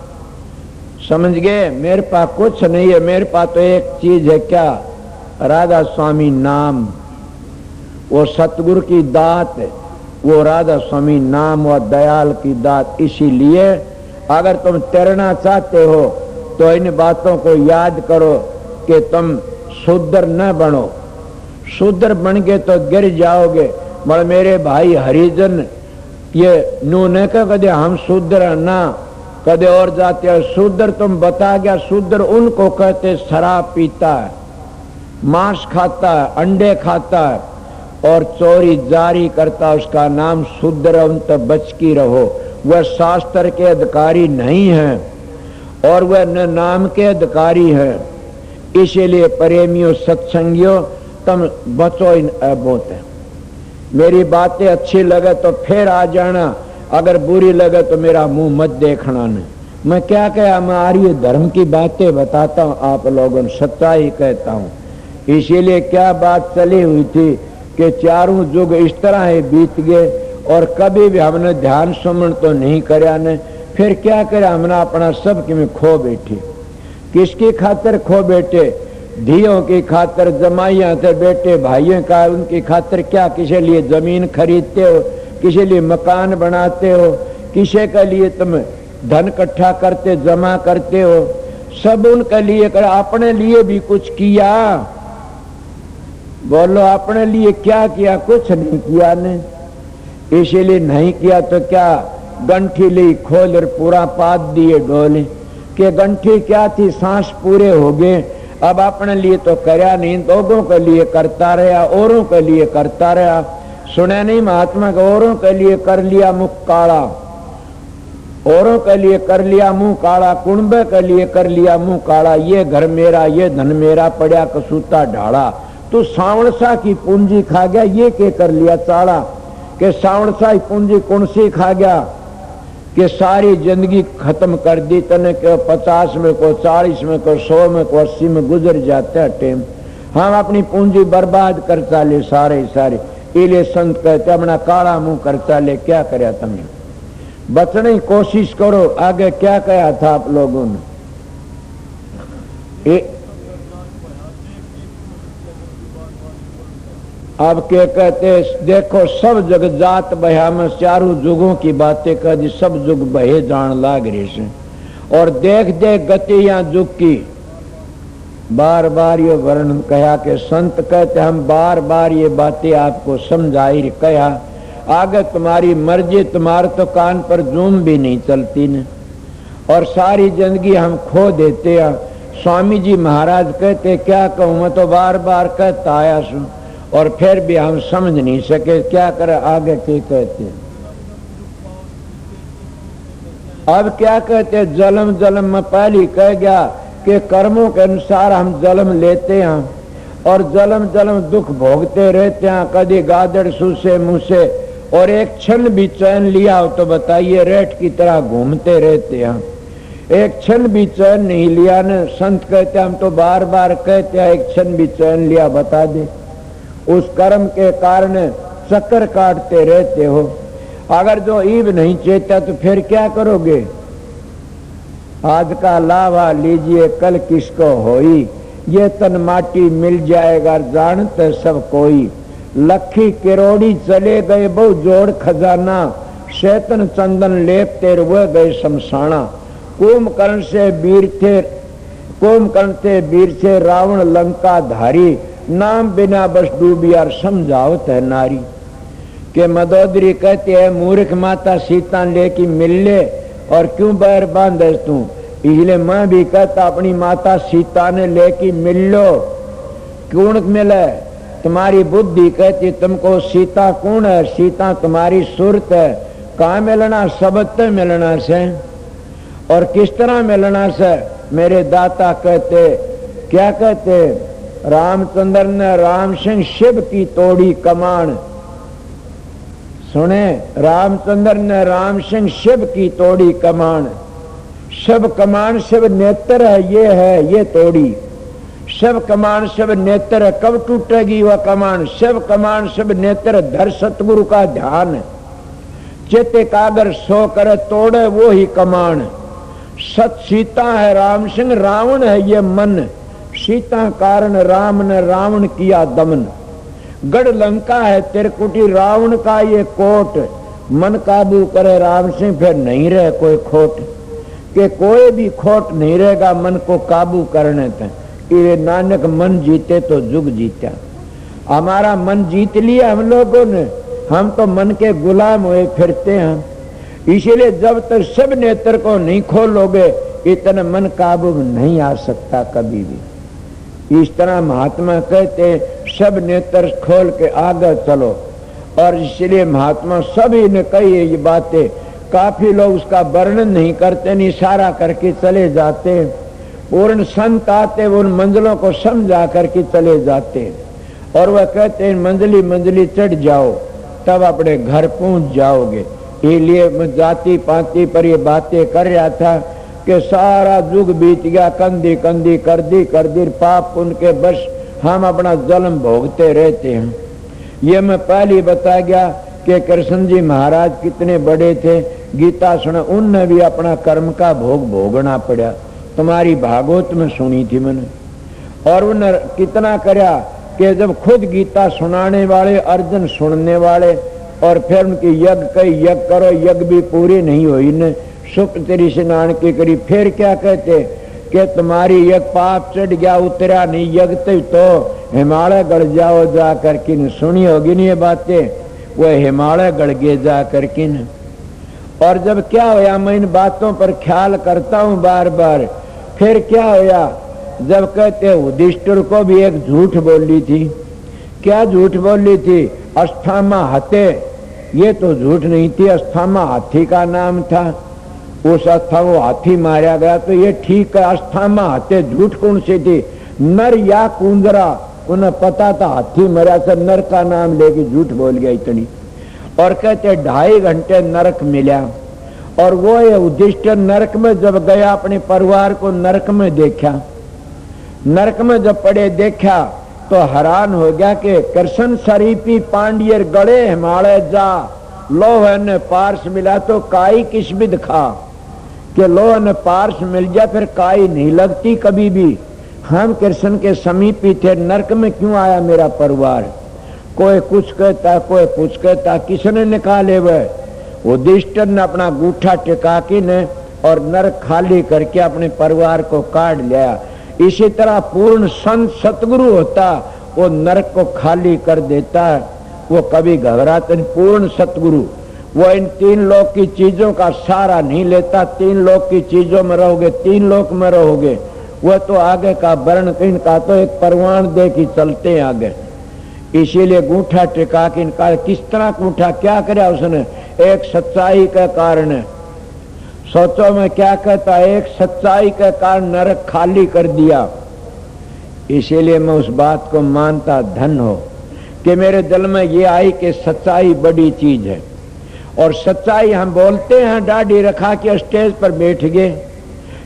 समझ गए। मेरे पास कुछ नहीं है, मेरे पास तो एक चीज है, क्या, राधा स्वामी नाम। वो सतगुरु की दात है। वो राधा स्वामी नाम और दयाल की दात। इसीलिए अगर तुम तैरना चाहते हो तो इन बातों को याद करो कि तुम शूद्र न बनो। शूद्र बन गए तो गिर जाओगे। मगर मेरे भाई हरिजन ये नू न कदे हम शूद्र ना कदे और जाते हैं। शूद्र तुम बता गया, शूद्र उनको कहते शराब पीता है, मांस खाता है, अंडे खाता है और चोरी जारी करता, उसका नाम शूद्र। उन तक बच की रहो। वह शास्त्र के अधिकारी नहीं है और वह न नाम के अधिकारी है। इसीलिए प्रेमियों सत्संगियों तुम बचो इन ऐबों से। मेरी बातें अच्छी लगे तो फिर आ जाना, अगर बुरी लगे तो मेरा मुंह मत देखना। नहीं मैं क्या कहा, मैं आर्य धर्म की बातें बताता हूँ, आप लोगों ने सच्चाई कहता हूँ। इसीलिए क्या बात चली हुई थी कि चारों युग इस तरह ही बीत गए और कभी भी हमने ध्यान सुमन तो नहीं करया ने। फिर क्या करे, हमने अपना सब कि में खो बैठे। किसकी खातिर खो बैठे? धियों की खातिर, जमाइयां थे बेटे भाइयों का, उनकी खातिर क्या? किसी लिए जमीन खरीदते हो, किसी लिए मकान बनाते हो, किसी के लिए तुम धन इकट्ठा करते जमा करते हो, सब उनके लिए कर। अपने लिए भी कुछ किया? बोलो अपने लिए क्या किया? कुछ नहीं किया ने। इसीलिए नहीं किया तो क्या, गंठी ली खोल और पूरा पात दिए डोले के। गंठी क्या थी? सांस पूरे हो गए। अब अपने लिए तो करया नहीं, लोगों के लिए करता रहा, औरों के लिए करता रहा। सुने नहीं महात्मा के, औरों के लिए कर लिया मुख काला, औरों के लिए कर लिया मुंह काला, कुंबे के लिए कर लिया मुंह काला। ये घर मेरा, ये धन मेरा, पड़ा कसूता ढाड़ा। तू सावणसा की पूंजी खा गया, ये के कर लिया चाड़ा। के सावणसा की पूंजी कौन सी खा गया कि सारी जिंदगी खत्म कर दी तने के 50 में को 40 में को 100 में को 80 में गुजर जाते हैं टाइम। हम अपनी पूंजी बर्बाद कर चाले सारे सारे। इले संत कहते अपना काला मुंह कर चाले। क्या करे तुमने? बचने की कोशिश करो। आगे क्या कहा था आप लोगों ने? अब क्या कहते, देखो सब जग जात बहा में चारों जुगों की बातें कर दी। सब जुग बहे जान लाग रहे से और देख देख गति या जुग की। बार बार ये वर्णन कहा कि संत कहते हम बार बार ये बातें आपको समझाई कहा। आगे तुम्हारी मर्जी, तुम्हारे तो कान पर जूम भी नहीं चलती न और सारी जिंदगी हम खो देते हैं। स्वामी जी महाराज कहते क्या कहूँ, मैं तो बार बार कहता आया सू और फिर भी हम समझ नहीं सके। क्या करे आगे क्या कहते? अब क्या कहते? जन्म जन्म में पहले कह गया कि कर्मों के अनुसार हम जन्म लेते हैं और जन्म जन्म दुख भोगते रहते हैं। कभी गादड़ सूसे मुंह से और एक क्षण भी चैन लिया हो तो बताइए, रेट की तरह घूमते रहते हैं। एक क्षण भी चैन नहीं लिया न। संत कहते हम तो बार बार कहते हैं एक क्षण भी चैन लिया, बता दे। उस कर्म के कारण चक्कर काटते रहते हो। अगर जो ईब नहीं चेता तो फिर क्या करोगे? आज का लावा लीजिए कल किसको होई, ये तन माटी मिल जाएगा जानते सब कोई। लखी किरोड़ी चले गए बहु जोड़ खजाना, शैतन चंदन लेपते हुए गए शमशाना। कुंभकर्ण से वीर थे रावण लंका धारी, नाम बिना बस डूबियार समझावत है नारी। के मदोदरी कहते हैं मूर्ख माता सीता लेके मिल ले और क्यों बैर बांधे तू। इसलिए मैं भी कहता अपनी माता सीता ने लेके मिल लो। कौन मिले? तुम्हारी बुद्धि कहती तुमको सीता कौन है? सीता तुम्हारी सूरत है। कहाँ मिलना? सबते मिलना से। और किस तरह मिलना से? मेरे दाता कहते क्या कहते? रामचंद्र ने राम सिंह शिव की तोड़ी कमान। सुने, रामचंद्र ने राम सिंह शिव की तोड़ी कमान। शिव कमान शिव नेत्र है, ये है ये तोड़ी। शिव कमान शिव नेत्र, कब टूटेगी वह कमान? शिव कमान शिव नेत्र, धर सतगुरु का ध्यान। चित एकाग्र सो कर तोड़े वो ही कमान। सत सीता है राम सिंह, रावण है ये मन। सीता कारण राम ने रावण किया दमन। गढ़ लंका है, त्रिकुटी रावण का ये कोट, मन काबू करे राम से फिर नहीं रहे कोई खोट, कि कोई भी खोट नहीं रहेगा मन को काबू करने तक। ये नानक मन जीते तो जुग जीता। हमारा मन जीत लिया हम लोगों ने, हम तो मन के गुलाम हुए फिरते हैं। इसीलिए जब तक सब नेत्र को नहीं खोलोगे इतना मन काबू में नहीं आ सकता कभी भी। इस तरह महात्मा कहते सब नेत्र खोल के आगे चलो, और इसलिए महात्मा सभी ने कही ये बातें। काफी लोग उसका वर्णन नहीं करते, नहीं इशारा करके चले जाते। पूर्ण संत आते उन मंजिलों को समझा करके चले जाते, और वह कहते हैं मंजिली मंजिली चढ़ जाओ तब अपने घर पहुंच जाओगे। इसलिए मैं जाति पाति पर ये बातें कर रहा था कि सारा युग बीत गया, कंधी कंधी कर दी पाप उनके बस हम अपना जन्म भोगते रहते हैं। ये मैं पहले बता गया कि कृष्ण जी महाराज कितने बड़े थे, गीता सुना उनने भी अपना कर्म का भोग भोगना पड़ा। तुम्हारी भागवत में सुनी थी मैंने, और उन्होंने कितना करया कि जब खुद गीता सुनाने वाले अर्जुन सुनने वाले, और फिर उनकी यज्ञ कई यज्ञ करो, यज्ञ भी पूरी नहीं हुई ने सुप तेरी स्नान की करी। फिर क्या कहते कि तुम्हारी यज्ञ पाप चढ़ गया, उतरा नहीं यज्ञ तो हिमालय गढ़ जाओ जा करके न। सुनी होगी नहीं ये बातें, वह हिमालय गढ़ गए जा करके न। और जब क्या होया, मैं इन बातों पर ख्याल करता हूँ बार बार। फिर क्या होया, जब कहते युधिष्ठिर को भी एक झूठ बोली थी। क्या झूठ बोली थी? अस्थामा हते, ये तो झूठ नहीं थी, अस्थामा हाथी का नाम था। उस अस्था वो हाथी मारा गया तो ये ठीक है। अस्थामा हते झूठ कौन सी थी? नर या कुंजरा, उन्हें पता था हाथी मरा से नर का नाम लेके झूठ बोल गया इतनी। और कहते 2.5 घंटे नरक मिला, और वो युधिष्ठिर नरक में जब गया अपने परिवार को नरक में देखा। नरक में जब पड़े देखा तो हैरान हो गया कि कृष्ण शरीफी पांडियर गड़े हिमालय जा, लोह ने पार्श मिला तो काई किस विध खा, कि लोह ने पार्श मिल जाए फिर काई नहीं लगती कभी भी। हम कृष्ण के समीपी थे, नरक में क्यों आया मेरा परिवार? कोई कुछ कहता, कोई कुछ कहता, किसने निकाले? वह युधिष्ठिर ने अपना गूठा टिका के ने और नरक खाली करके अपने परिवार को काट लिया। इसी तरह पूर्ण संत सतगुरु होता, वो नरक को खाली कर देता, वो कभी घबराता नहीं। पूर्ण सतगुरु वो इन 3 लोक की चीजों का सहारा नहीं लेता। 3 लोक की चीजों में रहोगे, 3 लोक में रहोगे। वो तो आगे का वर्ण इनका तो एक परवान दे के चलते हैं आगे। इसीलिए गूठा टिका के इनका किस तरह गूठा क्या करे उसने? एक सच्चाई के कारण। सोचो मैं क्या कहता, एक सच्चाई के कारण नरक खाली कर दिया। इसीलिए मैं उस बात को मानता धन हो कि मेरे दिल में ये आई कि सच्चाई बड़ी चीज है। और सच्चाई हम बोलते हैं, दाढ़ी रखा के स्टेज पर बैठ गए,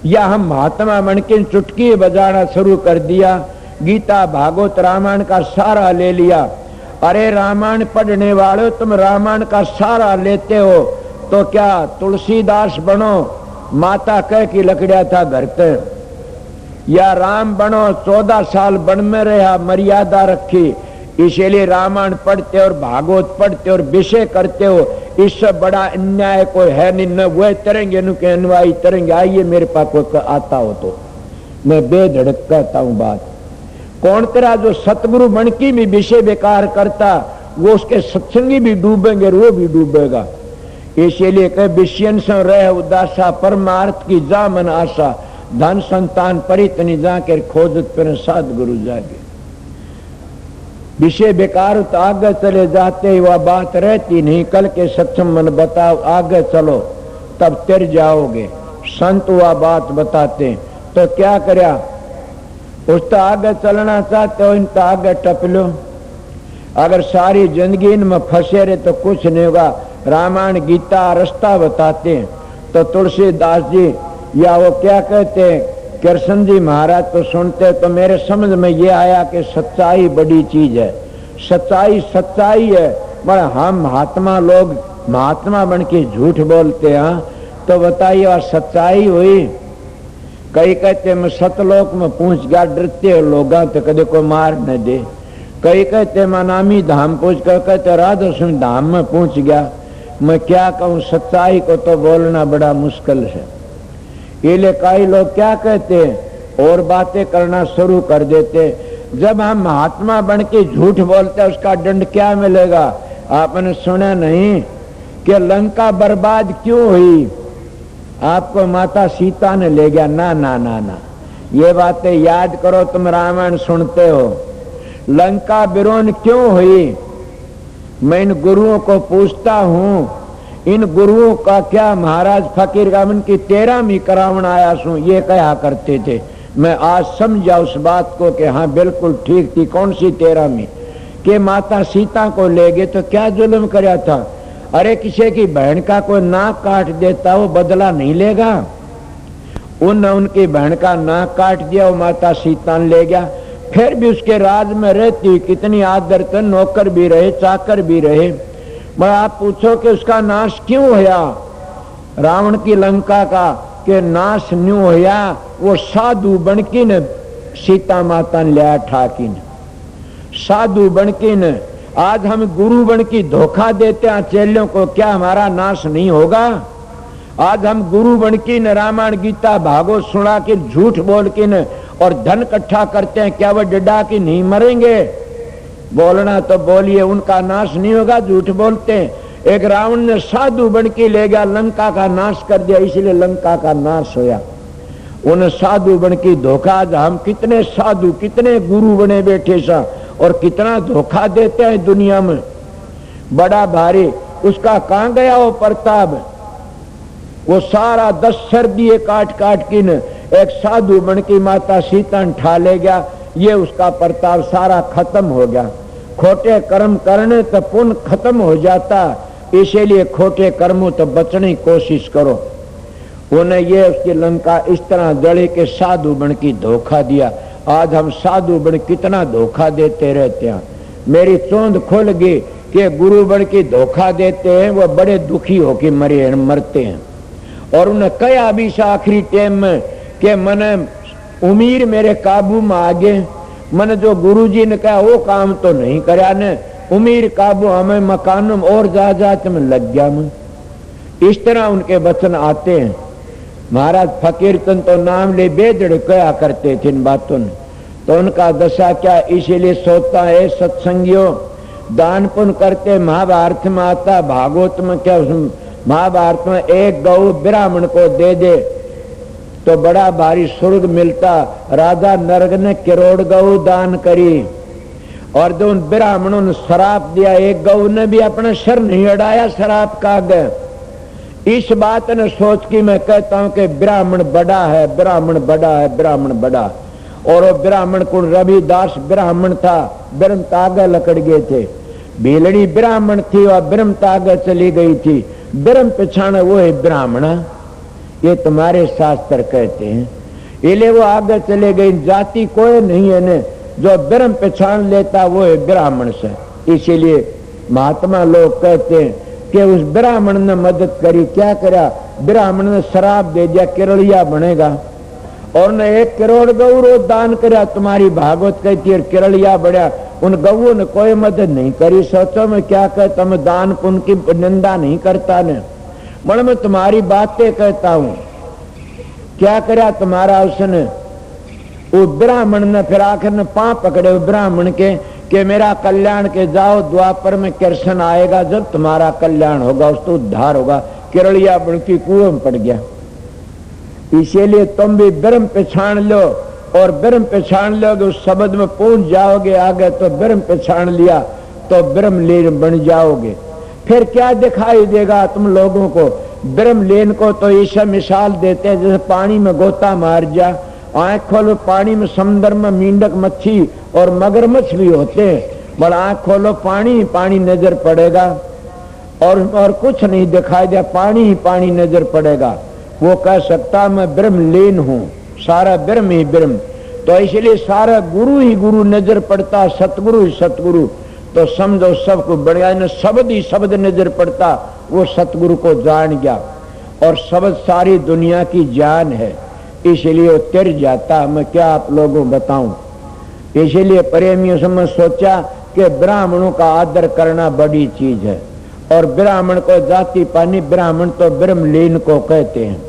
या हम महात्मा बन के चुटकी बजाना शुरू कर दिया, गीता भागवत रामायण का सारा ले लिया। अरे रामायण पढ़ने वाले तुम रामायण का सारा लेते हो तो क्या तुलसीदास बनो, माता कह की लकड़िया था घर पे, या राम बनो 14 साल वन में रहा, मर्यादा रखी। इसीलिए रामायण पढ़ते और भागवत पढ़ते और विषय करते हो, इससे बड़ा अन्याय कोई है नहीं। न वह तरेंगे न के अनुयायी तरेंगे। आइए मेरे पास कोई आता हो तो मैं बेधड़क कहता हूँ बात। कौन तेरा जो सतगुरु बन की भी विषय बेकार करता, वो उसके सत्संगी भी डूबेंगे, वो भी डूबेगा। इसीलिए कह विषयन से रह उदासा, परमार्थ की जा मन आशा, धन संतान परितनी जा के खोजत पर सदगुरु जागे। विषय बेकार तो आगे चले जाते, वह बात रहती नहीं। कल के सत्संग मन बताओ, आगे चलो तब तिर जाओगे। संत वह बात बताते तो क्या करया, उस तो आगे चलना चाहते हो, इन तो आगे टप लो। अगर सारी जिंदगी इनमें फंसे रहे तो कुछ नहीं होगा। रामायण गीता रास्ता बताते हैं तो तुलसीदास जी या वो क्या कहते हैं कृष्ण जी महाराज तो सुनते तो मेरे समझ में ये आया कि सच्चाई बड़ी चीज है। सच्चाई सच्चाई है, मगर हम महात्मा लोग महात्मा बन के झूठ बोलते हैं। तो बताइए वह सच्चाई हुई? कई कहते मैं सतलोक में पहुंच गया, डरते हो लोग तो कदे को मार न दे। कई कहते मनामी धाम पहुंच कर कहते राधा सिंह धाम में पहुंच गया। मैं क्या कहूं, सच्चाई को तो बोलना बड़ा मुश्किल है। ये कई लोग क्या कहते हैं और बातें करना शुरू कर देते। जब हम महात्मा बन के झूठ बोलते हैं उसका दंड क्या मिलेगा? आपने सुना नहीं कि लंका बर्बाद क्यों हुई? आपको माता सीता ने ले गया। ना ना ना ना, ये बातें याद करो, तुम रामायण सुनते हो। लंका विरोध क्यों हुई? मैं इन गुरुओं को पूछता हूं, इन गुरुओं का क्या महाराज फकीर गामन की 13वीं करावण आया सू ये कहा करते थे। मैं आज समझा उस बात को कि हाँ बिल्कुल ठीक थी। कौन सी 13वीं? कि माता सीता को ले गए तो क्या जुल्म कराया था? अरे किसी की बहन का कोई नाक काट देता वो बदला नहीं लेगा? उनकी बहन का नाक काट दिया, वो माता सीता ने ले गया। फिर भी उसके राज में रहती हुई कितनी आदर तो नौकर भी रहे चाकर भी रहे। मैं आप पूछो कि उसका नाश क्यों होया? रावण की लंका का के नाश न्यू होया, वो साधु बनकी ने सीता माता ने लिया ठाकी ने। साधु बनकी ने, आज हम गुरु बनकी धोखा देते हैं चेलों को, क्या हमारा नाश नहीं होगा? आज हम गुरु बनकी ने रामायण गीता भागवत सुना के झूठ बोल के न और धन इकट्ठा करते हैं, क्या वो डडा की नहीं मरेंगे? बोलना तो बोलिए, उनका नाश नहीं होगा, झूठ बोलते हैं। एक रावण ने साधु बन के ले गया, लंका का नाश कर दिया, इसलिए लंका का नाश होया। उन साधु बन की धोखा, हम कितने साधु कितने गुरु बने बैठे सा और कितना धोखा देते हैं दुनिया में। बड़ा भारी उसका कहां गया वो प्रताप? वो सारा 10 सर्दिये काट काट की न एक साधु बन की माता सीता ठा ले गया। ये उसका प्रताप सारा खत्म हो गया। खोटे कर्म करने तो पुण्य खत्म हो जाता, इसीलिए खोटे कर्मों तो बचने की कोशिश करो। उन्हें ये उसकी लंका इस तरह जड़े के साधु बन की धोखा दिया। आज हम साधु बन कितना धोखा देते रहते हैं। मेरी चोंद खुल गई कि गुरु बन की धोखा देते हैं, वो बड़े दुखी होके मरते हैं। और उन्हें कहा भी आखिरी टाइम में कि मैंने उम्मीद मेरे काबू में आ गए, मैंने जो गुरुजी ने कहा वो काम तो नहीं कराया ने, उम्मीद काबू हमें मकानों में और जा में लग गया। मैं इस तरह उनके वचन आते हैं। महाराज फकीरतन तो नाम ले बेदड़ कया करते थे इन बातों ने, तो उनका दशा क्या? इसीलिए सोता है सत्संगियों, दान पुण्य करते। महाभारत में आता, भागवत में क्या, महाभारत में एक गौ ब्राह्मण को दे दे तो बड़ा भारी स्वर्ग मिलता। राजा नरक ने करोड़ गौ दान करी और जो उन ब्राह्मणों ने शराप दिया, एक गौ ने भी अपना सर नहीं अड़ाया शराप का गए। इस बात ने सोच के मैं कहता हूं कि ब्राह्मण बड़ा है, ब्राह्मण बड़ा है, ब्राह्मण बड़ा। और वो ब्राह्मण कुल रविदास ब्राह्मण था, ब्रह्म तागे लकड़ गए थे। भीलड़ी ब्राह्मण थी और ब्रह्म तागे चली गई थी। ब्रह्म पिछाने वो है ब्राह्मण, ये तुम्हारे शास्त्र कहते हैं। इसलिए वो आगे चले गई। जाति कोई नहीं है ने, जो ब्रह्म पहचान लेता वो है ब्राह्मण से। इसीलिए महात्मा लोग कहते हैं कि उस ब्राह्मण ने मदद करी। क्या करा? ब्राह्मण ने शराब दे दिया, केरलिया बनेगा। और ने 1 करोड़ गौ दान करा। तुम्हारी भागवत कहती है केरलिया बढ़िया। उन गऊ ने कोई मदद नहीं करी। सोचो मैं क्या कहता, मैं दान पुण्य की निंदा नहीं करता ने, मगर मैं तुम्हारी बातें कहता हूं। क्या करा तुम्हारा उसने? वो ब्राह्मण ने फिर आखिर ने पांव पकड़े ब्राह्मण के कि मेरा कल्याण के जाओ, द्वापर में कृष्ण आएगा, जब तुम्हारा कल्याण होगा उसको उद्धार होगा। केरलिया बन की कुएं में पड़ गया। इसीलिए तुम भी ब्रह्म पहचान लो, और ब्रह्म पहचान लोगे उस शब्द में पहुंच जाओगे आगे। तो ब्रह्म पहचान लिया तो ब्रह्मलीन बन जाओगे। फिर क्या दिखाई देगा तुम लोगों को? ब्रह्मलीन को तो ऐसा मिसाल देते हैं जैसे पानी में गोता मार जा, आंख खोलो पानी में, समुद्र में मींडक मच्छी और मगरमच्छ भी होते हैं, बड़ा आंख खोलो पानी पानी नजर पड़ेगा और कुछ नहीं दिखाई दे, पानी ही पानी नजर पड़ेगा। वो कह सकता मैं ब्रह्मलीन हूं, सारा ब्रह्म ही ब्रह्म। तो इसलिए सारा गुरु ही गुरु नजर पड़ता, सतगुरु ही सतगुरु। तो समझो सबको बढ़िया न शब्द ही शब्द नजर पड़ता, वो सतगुरु को जान गया। और शब्द सारी दुनिया की जान है, इसलिए वो तिर जाता। मैं क्या आप लोगों बताऊं? इसीलिए प्रेमियों से मैं सोचा कि ब्राह्मणों का आदर करना बड़ी चीज है, और ब्राह्मण को जाति पानी, ब्राह्मण तो ब्रह्मलीन को कहते हैं,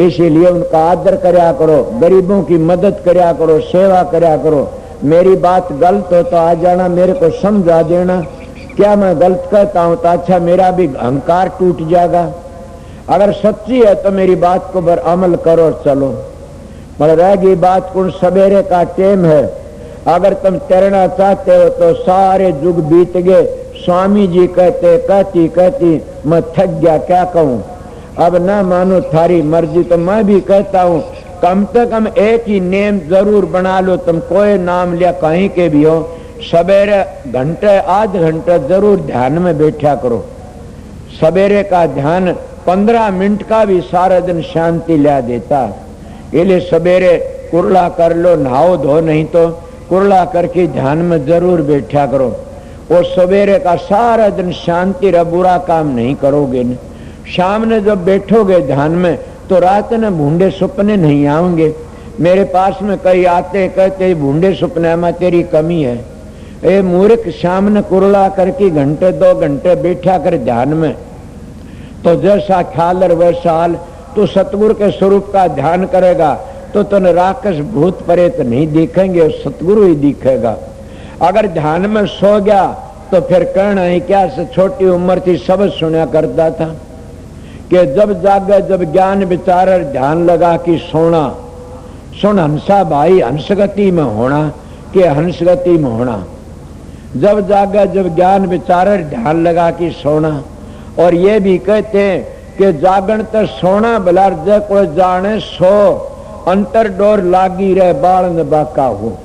इसीलिए उनका आदर करया करो, गरीबों की मदद करया करो, सेवा करया करो। मेरी बात गलत हो तो आ जाना, मेरे को समझा देना। क्या मैं गलत कहता हूं तो अच्छा मेरा भी अहंकार टूट जाएगा। अगर सच्ची है तो मेरी बात को पर अमल करो, चलो। पर रहेगी बात कुछ सवेरे का टेम है, अगर तुम तैरना चाहते हो तो सारे युग बीत गए। स्वामी जी कहते कहती कहती मैं थक गया, क्या कहूं, अब ना मानो थारी मर्जी। तो मैं भी कहता हूं कम से कम एक ही नेम जरूर बना लो, तुम कोई नाम लिया कहीं के भी हो, सवेरे घंटे आध घंटे जरूर ध्यान में बैठा करो। सवेरे का ध्यान 15 मिनट का भी सारा दिन शांति ला देता। इसलिए सवेरे कुरला कर लो, नहाओ धो, नहीं तो कुरला करके ध्यान में जरूर बैठा करो। वो सवेरे का सारा दिन शांति रह, बुरा काम नहीं करोगे न। शाम ने जब बैठोगे ध्यान में तो रात में भूंडे सपने नहीं आएंगे। मेरे पास में कई आते कहते भूंडे सपने में तेरी कमी है। ए मूर्ख, शाम ने कुरला करके घंटे 2 घंटे बैठा कर ध्यान में, तो जैसा ख्याल और वैसा हाल। तो सतगुरु के स्वरूप का ध्यान करेगा तो तुम राक्षस भूत प्रेत नहीं दिखेंगे, सतगुरु ही दिखेगा। अगर ध्यान में सो गया तो फिर कहना है क्या, से छोटी उम्र थी सब सुना करता था कि जब जागे जब ज्ञान विचार ध्यान लगा कि सोना, सुन हंसा भाई हंसगति में होना कि हंसगति में होना। जब जागे जब ज्ञान विचार ध्यान लगा कि सोना। और ये भी कहते हैं कि जागण तो सोना बलार जे कोई जाने सो, अंतर डोर लागी रहे बाल न बाका हो।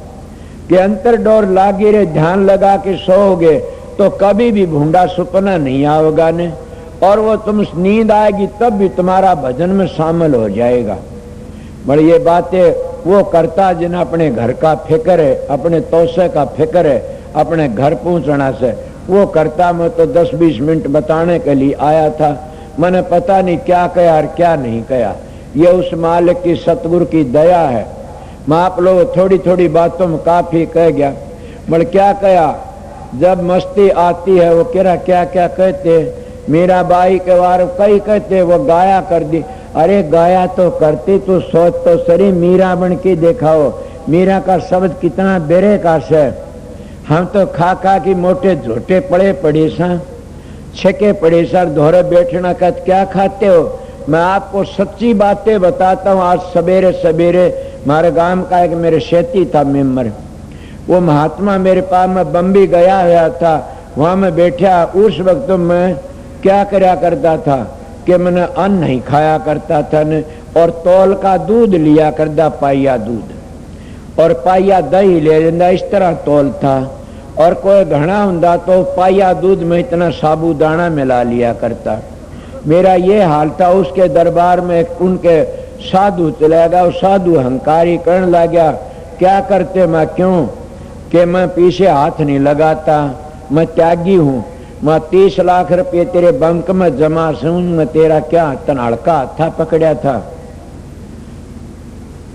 कि अंतर डोर लागी रहे, ध्यान लगा के सोओगे तो कभी भी भूंडा सुपना नहीं आएगा ने, और वो तुम नींद आएगी तब भी तुम्हारा भजन में शामिल हो जाएगा। बड़ी ये बातें वो करता जिन्हें अपने घर का फिक्र है, अपने तोसे का फिक्र है, अपने घर पहुंचना से वो करता। मैं तो 10-20 मिनट बताने के लिए आया था, मैंने पता नहीं क्या कहा और क्या नहीं कहा। ये उस मालिक की सतगुरु की दया है। मैं आप लोग थोड़ी थोड़ी बातों में काफी कह गया। मगर क्या कहा, जब मस्ती आती है वो कह रहा क्या क्या कहते, मीरा बाई के बारे कई कहते वो गाया कर दी। अरे गाया तो करती, तू सोच तो सरी, मीरा बन के दिखाओ। मीरा का शब्द कितना बेरे का है। हम तो खा खा की मोटे झोटे पड़े पड़े सा, छके पड़े सर दोहरे बैठना का क्या खाते हो। मैं आपको सच्ची बातें बताता हूँ। आज सवेरे सवेरे हमारे गांव का एक मेरे शेती था मेम्बर, वो महात्मा मेरे पास में बम्बई गया हुआ था, वहां में बैठा। उस वक्त तो मैं क्या करया करता था कि मैंने अन्न नहीं खाया करता था न, और तौल का दूध लिया करता, पाइया दूध और पाइया दही ले लेंदा, इस तरह तौल था। और कोई घना हुंदा तो पाइया दूध में इतना साबूदाना मिला लिया करता। मेरा ये हाल था। उसके दरबार में उनके साधु चला गया, वो साधु हंकारी करने लगा, क्या करते मैं, क्यों कि मैं पीछे हाथ नहीं लगाता, मैं त्यागी हूँ, मैं 30 लाख रुपये तेरे बैंक में जमा हूं, मैं तेरा क्या तनाड़का हाथा पकड़ा था।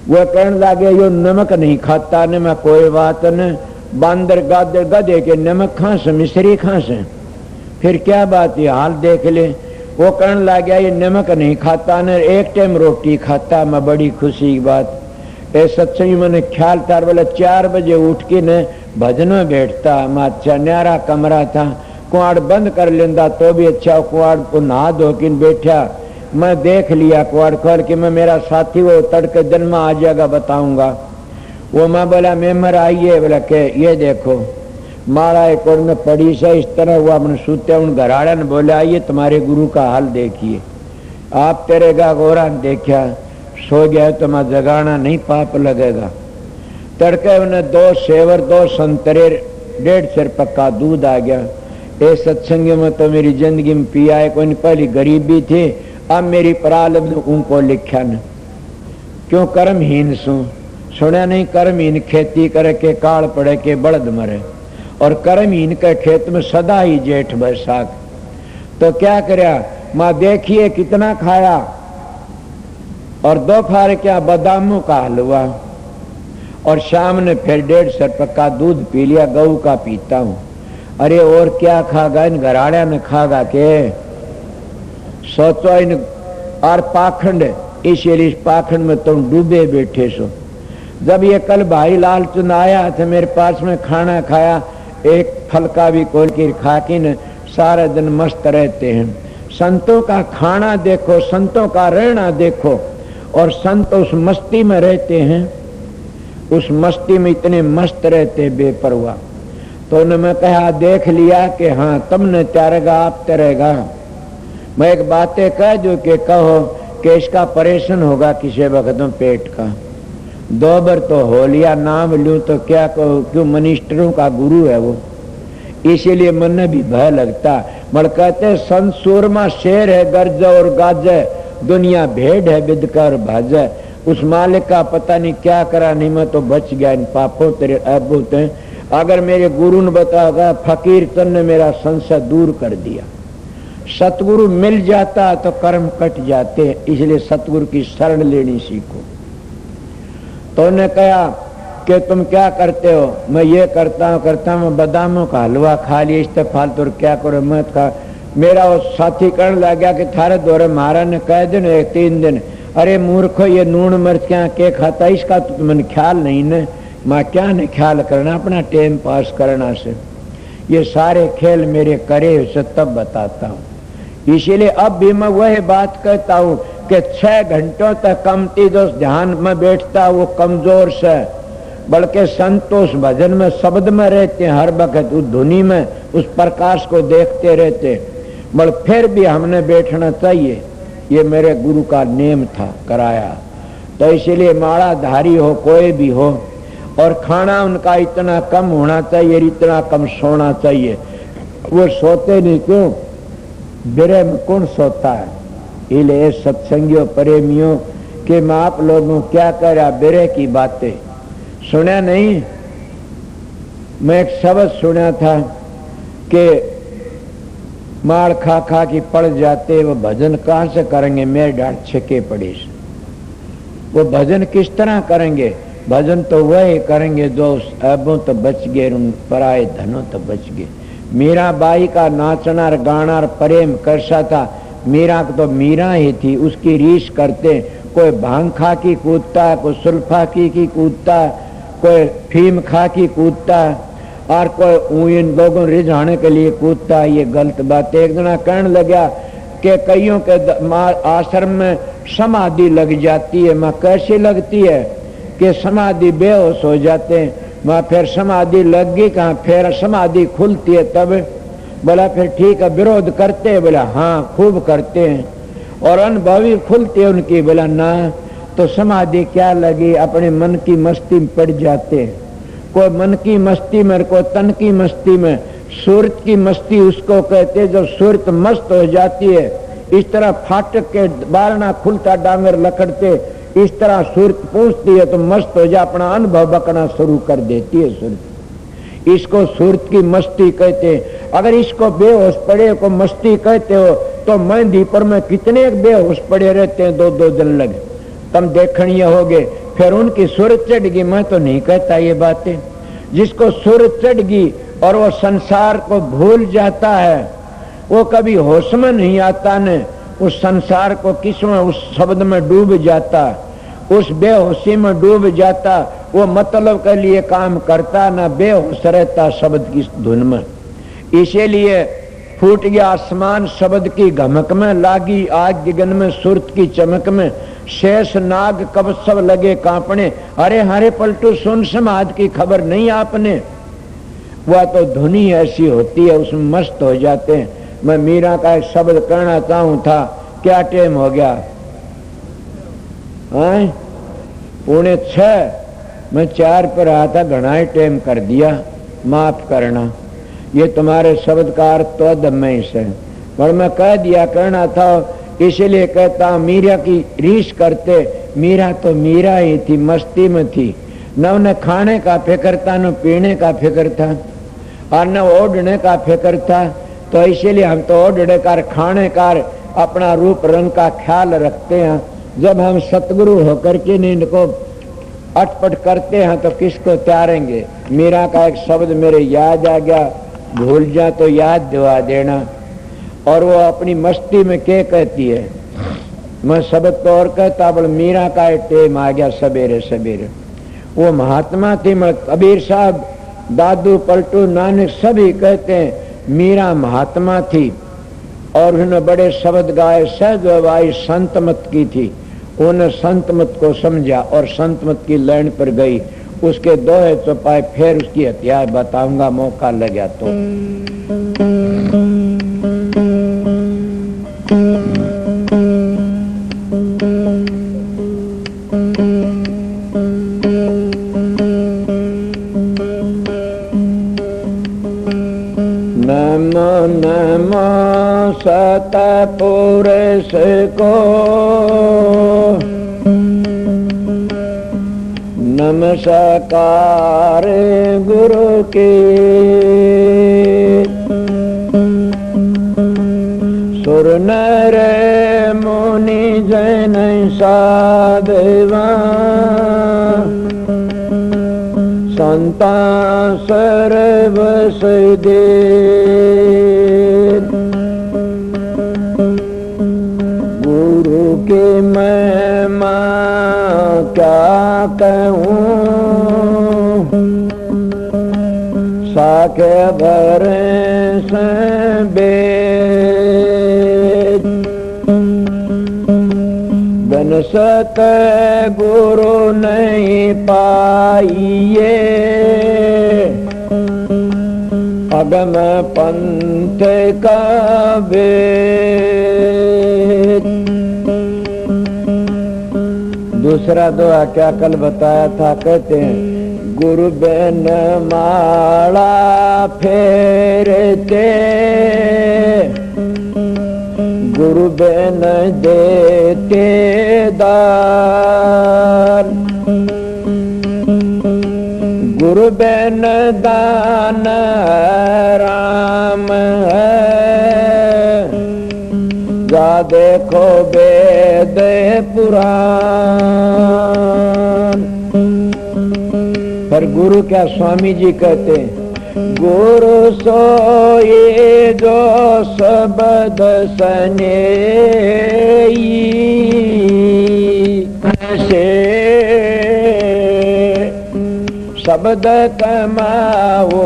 वो कहने लगे यो नमक नहीं खाता ने, मैं कोई बात न, बांदर गादर गधे के नमक खांस मिश्री खांस, फिर क्या बात है हाल देख ले। वो कहने लगा ये नमक नहीं खाता न, एक टाइम रोटी खाता, मैं बड़ी खुशी की बात। ए सत्संग मैंने ख्याल था, बोले 4 बजे उठ के न भजन में बैठता। मैं अच्छा न्यारा कमरा था, कुआड़ बंद कर लेंदा तो भी अच्छा, कुआड़ को नहा धो के बैठा। मैं देख लिया कुआड़ खोल के, मैं मेरा साथी वो तड़के जन्म आ जाएगा बताऊंगा। वो मैं बोला मेमर आइए, बोला के ये देखो मारा एक और में पड़ी से इस तरह हुआ। अपने सूते उन घराड़ा ने बोला आइए तुम्हारे गुरु का हाल देखिए। आप तेरे गा गोरा देखा, सो गया तो मैं जगाना नहीं, पाप लगेगा। तड़के उन्हें 2 सेवर 2 संतरे 1.5 सेर पक्का दूध आ गया। ए सत्संग में तो मेरी जिंदगी में पिया है कोई, पहली गरीबी थी, अब मेरी प्रारब्ध उनको लिखा न, क्यों कर्महीन सू। सुना नहीं, कर्महीन खेती करे के काल पड़े के बड़द मरे, और कर्महीन के खेत में सदा ही जेठ बैसाख। तो क्या करया, माँ देखिए कितना खाया, और दोपहर क्या बादामों का हलवा, और शाम ने फिर 1.5 रुपये का दूध पी लिया, गऊ का पीता हूँ। अरे और क्या खागा, इन घराड़िया ने खागा के? सोचो इन और पाखंड, इसीलिए इस पाखंड में तुम डूबे बैठे सो। जब ये कल भाई लालचंद आया था मेरे पास में, खाना खाया, एक फल का भी कोल की खा के न सारा दिन मस्त रहते हैं। संतों का खाना देखो, संतों का रहना देखो, और संत उस मस्ती में रहते हैं, उस मस्ती में इतने मस्त रहते बेपरवाह। तो उन्होंने कहा, देख लिया कि हाँ तुमने त्यारेगा आप तरेगा। मैं एक बातें कह जो कि कहो कि इसका ऑपरेशन होगा किसी वक्त में पेट का। 2 बार तो हो लिया, नाम लूं तो क्या कहो, क्यों मिनिस्टरों का गुरु है वो, इसीलिए मन भी भय लगता। मगर कहते संत सूरमा शेर है गर्ज और गाजे, दुनिया भेड़ है बिदका और भाजे। उस मालिक का पता नहीं क्या करा, नहीं मैं तो बच गया इन पापों तेरे अबूत हैं। अगर मेरे गुरु ने बताया फकीर चंद ने मेरा संशय दूर कर दिया। सतगुरु मिल जाता तो कर्म कट जाते, इसलिए सतगुरु की शरण लेनी सीखो। तो उन्हें कहा कि तुम क्या करते हो? मैं ये करता हूँ बादामों का हलवा खा लिया, इस फालतू क्या करो मत खा। मेरा वो साथी कहने लग गया कि थारे दौरे महाराज ने कह दिन 3 दिन। अरे मूर्खो, ये नून मिर्च क्या के खाता, इसका तो मैंने ख्याल नहीं न। माँ क्या ने ख्याल करना, अपना टाइम पास करना से। ये सारे खेल मेरे करे से तब बताता हूँ। इसीलिए अब भी मैं वही बात कहता हूँ कि 6 घंटों तक कमती जो ध्यान में बैठता वो कमजोर से, बल्कि संतोष भजन में शब्द में रहते हैं, हर वक्त उस धुनी में उस प्रकाश को देखते रहते। मगर फिर भी हमने बैठना चाहिए, ये मेरे गुरु का नेम था कराया। तो इसीलिए मालाधारी हो कोई भी हो, और खाना उनका इतना कम होना चाहिए, इतना कम सोना चाहिए। वो सोते नहीं, क्यों? बिरे में कौन सोता है? इसलिए सत्संगियों प्रेमियों के मैं आप लोगों क्या कह रहा, बिरे की बातें सुना नहीं? मैं एक शब्द सुना था कि मार खा खा की पड़ जाते, वो भजन कहाँ से करेंगे? मेरे डांट छके पड़े। वो भजन किस तरह करेंगे? भजन तो वही करेंगे जो ऐबों तो बच गए, उन पराए धनों तो बच गए। मीरा बाई का नाचना और गाना और प्रेम कैसा था? मीरा तो मीरा ही थी, उसकी रीस करते। कोई भांग खा की कूदता, कोई सुल्फा की कूदता, कोई फीम खा की कूदता, और कोई इन लोगों रिझाने के लिए कूदता। ये गलत बात। एक जना कहने लगा कि कईयों के आश्रम में समाधि लग जाती है। माँ कैसी लगती है? कि समाधि बेहोश हो जाते हैं। माँ फिर समाधि लग गई कहाँ? फिर समाधि खुलती है तब। बोला फिर ठीक है, विरोध करते हैं? बोला हाँ खूब करते हैं। और अनुभवी खुलती है उनकी? बोला ना। तो समाधि क्या लगी? अपने मन की मस्ती में पड़ जाते हैं। कोई मन की मस्ती में, कोई तन की मस्ती में। सूरत की मस्ती उसको कहते जो सूरत मस्त हो जाती है। इस तरह फाटक के बारना खुलता, डांगर लकड़ते, इस तरह सूरत पहुंचती है तो मस्त हो जा, अपना अनुभव बकना शुरू कर देती है सूरत। इसको सूरत की मस्ती कहते हैं। अगर इसको बेहोश पड़े को मस्ती कहते हो तो मेहंदी पर में कितने बेहोश पड़े रहते हैं, 2-2 दिन लगे। तुम देखणीय होगे। फिर उनकी सूरत चढ़ गई। मैं तो नहीं कहता ये बातें। जिसको सूरत चढ़ गई और वो संसार को भूल जाता है, वो कभी होश में नहीं आता न, उस संसार को किसमें, उस शब्द में डूब जाता, उस बेहोशी में डूब जाता। वो मतलब के लिए काम करता, ना बेहोश रहता शब्द की धुन में। इसीलिए फूट गया आसमान शब्द की घमक में, लागी आग गगन में सुरत की चमक में, शेष नाग कब सब लगे कांपने। अरे हरे पलटू सुन समाज की खबर नहीं आपने? वह तो धुनी ऐसी होती है, उसमें मस्त हो जाते हैं। मैं मीरा का एक शब्द कहना चाहूं था। क्या टाइम हो गया? 5:45। मैं 4 पर रहा था, घना ही टाइम कर दिया, माफ करना। ये तुम्हारे शब्द का अर्थ तो दम्मे से, पर मैं कह दिया करना था, इसलिए कहता मीरा की रीस करते। मीरा तो मीरा ही थी, मस्ती में थी। न उन्हें खाने का फिक्र था, न पीने का फिक्र था, और न ओढ़ने का फिक्र था। तो इसीलिए हम तो ओढ़ने का, खाने का, अपना रूप रंग का ख्याल रखते हैं। जब हम सतगुरु होकर के इनको अटपट करते हैं तो किसको त्यारेंगे। मीरा का एक शब्द मेरे याद आ गया, भूल जा तो याद दिवा देना। और वो अपनी मस्ती में क्या कहती है, मैं शब्द तो और कहता, बोल मीरा का एक टेम आ गया सवेरे सवेरे। वो महात्मा थी, मैं कबीर साहब, दादू, पलटू, नानक सभी कहते हैं मीरा महात्मा थी और उन्होंने बड़े शब्द गाए। सहजवाई संत मत की थी, उन्होंने संत मत को समझा और संत मत की लाइन पर गई। उसके दोहे चौपाए फिर उसकी हत्या बताऊंगा, मौका लगा तो। नमो नमो सतपुरुष को, नमस्कार गुरु के। सुर नर मुनि जन साधवा, संता सर्व सदे। गुरु के महिमा क्या कहूँ, साखे भरे से बेद। बिन सत गुरु नहीं पाइए, अगम पंथ का वेद। दूसरा दोहा क्या कल बताया था, कहते हैं गुरु बिन माला फेरते, गुरु बिन देते दान। गुरु बिन दान राम है, जा देखो वेद पुराण। पर गुरु क्या स्वामी जी कहते हैं, गुरु सोए जो शब्द सनेई, से शब्द कमाओ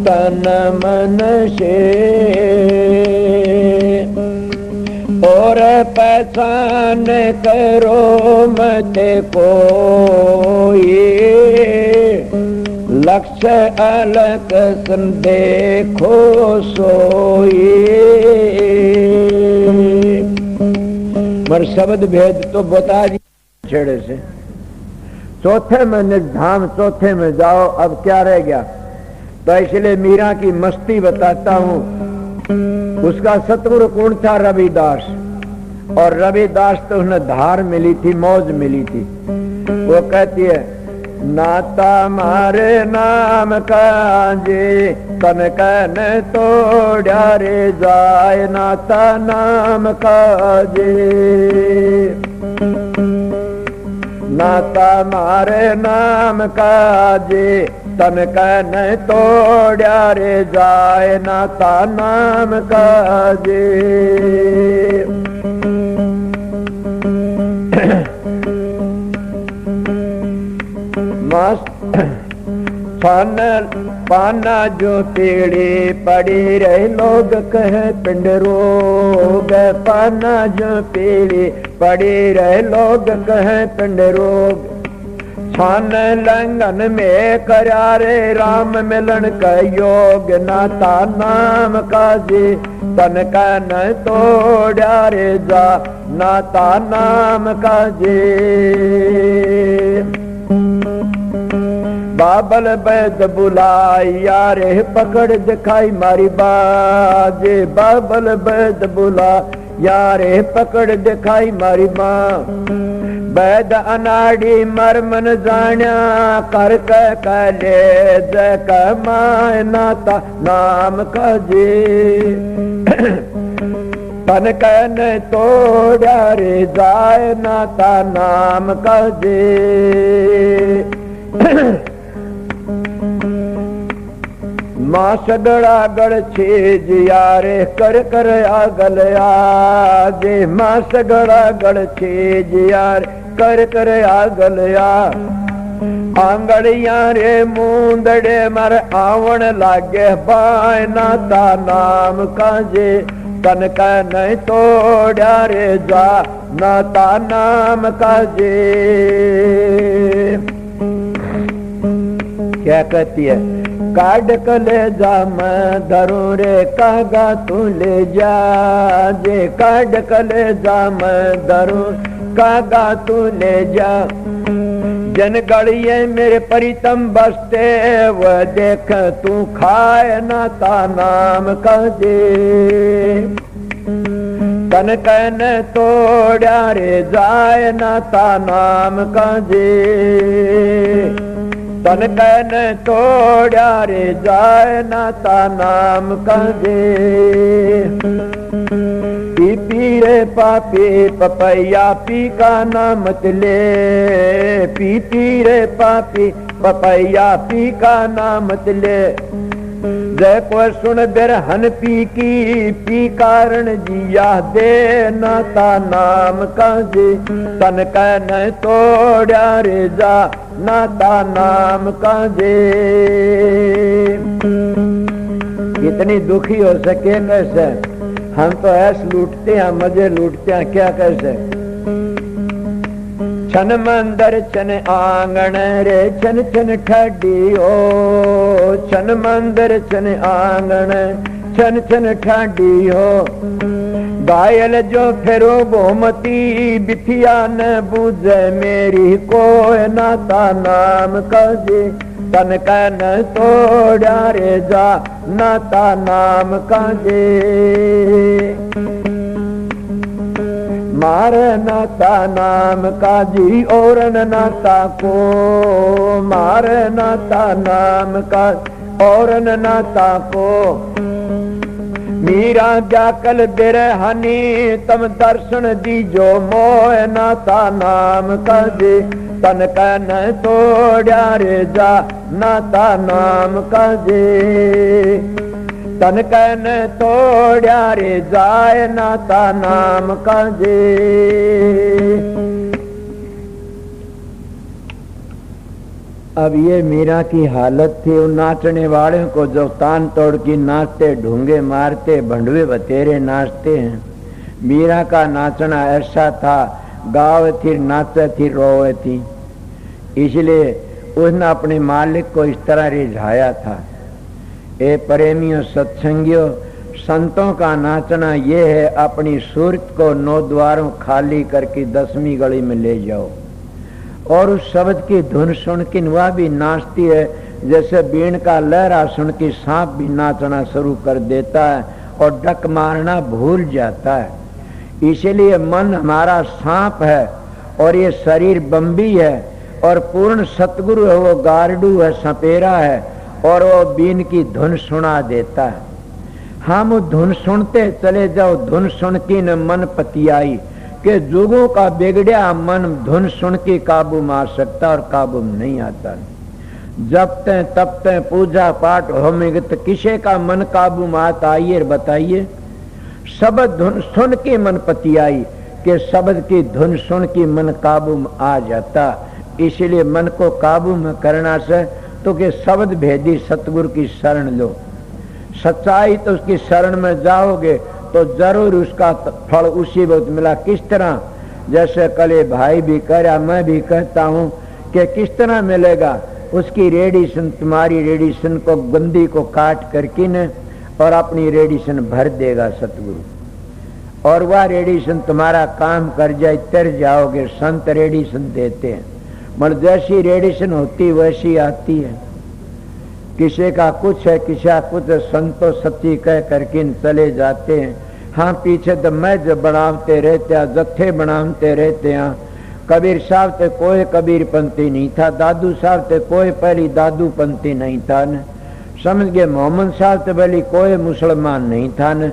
तन मन से। और पहचान करो मत कोई, लक्ष्य अलग देखो सोई। मर शब्द भेद तो बता दी छेड़े से। चौथे में निर्धाम, चौथे में जाओ, अब क्या रह गया। तो इसलिए मीरा की मस्ती बताता हूँ। उसका सतगुरु कौन था? रविदास। और रविदास तो उन्हें धार मिली थी, मौज मिली थी। वो कहती है, नाता मारे नाम काजे, तन कन तोड़ा रे जाए, नाता नाम काजे। नाता मारे नाम काजे, तन कन तोड़ा रे जाए, नाता नाम काजे। पाना जो पीड़ी पड़ी रहे, लोग कहे पिंड रोग। पाना जो पीड़ी पड़ी रहे, लोग कहे पिंड रोग। छान लंगन में करारे, राम मिलन का योग। नाता नाम काजी, तन का न तोड़ा रे जा, नाता नाम काजी। बाबल बैद बुलाई, यारे पकड़ दिखाई मारी बाजे। बाबल बैद बुला, यारे पकड़ दिखाई मारी माँ। बैद अनाड़ी मरमन जाण्या, कर कले जक माय, नाता नाम काजे। तन कहन तोड़ा रे जाए नाता नाम कजे। मां सगड़ा गड़ छेज यारे कर कर आगल आजे। मां सगड़ा गड़ छेज यार कर कर आगल आ। आंगड़िया रे मूंदड़े मर आवण लागे बाय नाता नाम काजे। तन का नहीं तोड़ा रे जा नाता नाम काजे। क्या कहती है? काट कले जा मैं धरूं रे कागा तू ले जा जे। काट कले जा मैं धरूं कागा तू ले जा। जन गड़िए मेरे परितम बसते वह देख तू खाए नाता नाम कजे। तन कहन तोड़ा रे जाए नाता नाम कजे। तन कहन तोड़ा रे जाए नाता नाम कजे। पी पी रे पापी पपैया पी का नाम मत ले। पी पी रे पापी पपैया पी का नाम मत ले। जय को सुन बिरहन पी की पी कारण जिया दे नाता नाम काजे। तन कहन तोड़ा रे जा नाता नाम काजे। कितनी दुखी हो सके कैसे? हम तो ऐसे लूटते हैं, मजे लूटते हैं, क्या कैसे? छन मंदर छन आंगन रे छन छन ठाडी ओ। छन मंदर छन आंगन छन छन ठाडी हो। घायल जो फेरो गोमती बिथिया न बूझे मेरी कोई नाता नाम कजे। तन कहन तोड़ा रे जा नाता नाम काजे। मार नाता नाम काजी और नाता को। मार नाता नाम का और नाता को। मीरा जाकल बिरहनी तम दर्शन दीजो मोह नाता नाम काजे। तन कहन तोड़ा रे जा नाता नाम काजे। तन कहन तोड़ा रे जाए नाता नाम काजे। अब ये मीरा की हालत थी। उन नाचने वाले को जो तान तोड़ की नाचते, ढूंगे मारते, भंडवे बतेरे नाचते हैं। मीरा का नाचना ऐसा था, गाव थी, नाचे थी, रोवे थी। इसलिए उसने अपने मालिक को इस तरह रिझाया था। ए प्रेमियों सत्संगियों, संतों का नाचना ये है, अपनी सूरत को 9 द्वारों खाली करके 10वीं गली में ले जाओ और उस शब्द की धुन सुन के वह भी नाचती है। जैसे बीन का लहरा सुन के सांप भी नाचना शुरू कर देता है और डक मारना भूल जाता है। इसलिए मन हमारा सांप है और ये शरीर बम्बी है और पूर्ण सतगुरु है, वो गारडू है, सपेरा है और वो बीन की धुन सुना देता है। हम धुन सुनते चले जाओ। धुन सुन की न मन पतियाई के जुगों का बिगड़िया मन धुन सुन के काबू में आ सकता और काबू में नहीं आता। जपते तपते पूजा पाठ होमित किसे का मन काबू में आता? आइए बताइए। शब्द धुन सुन के मन पतियाई के शब्द की धुन सुन के मन काबू में आ जाता। इसलिए मन को काबू में करना से तो कि शब्द भेदी सतगुरु की शरण लो। सच्चाई तो उसकी शरण में जाओगे तो जरूर उसका फल उसी वक्त मिला। किस तरह? जैसे कल भाई भी कह रहा, मैं भी कहता हूँ कि किस तरह मिलेगा? उसकी रेडिएशन, तुम्हारी रेडिएशन को गंदी को काट करके न और अपनी रेडिएशन भर देगा सतगुरु और वह रेडिएशन तुम्हारा काम कर जाए, तर जाओगे। संत रेडिएशन देते हैं, मगर जैसी रेडिएशन होती वैसी आती है। किसी का कुछ है, किसी का कुछ है, संतो सच्ची कह करके चले जाते हैं। हाँ, पीछे तो मैं जो बनाते रहते हैं, जत्थे बनाते रहते हैं। कबीर साहब ते कोई कबीर पंथी नहीं था, दादू साहब ते कोई पहली दादू पंथी नहीं था न, समझ गए। मोहम्मद साहब ते पहली कोई मुसलमान नहीं था न।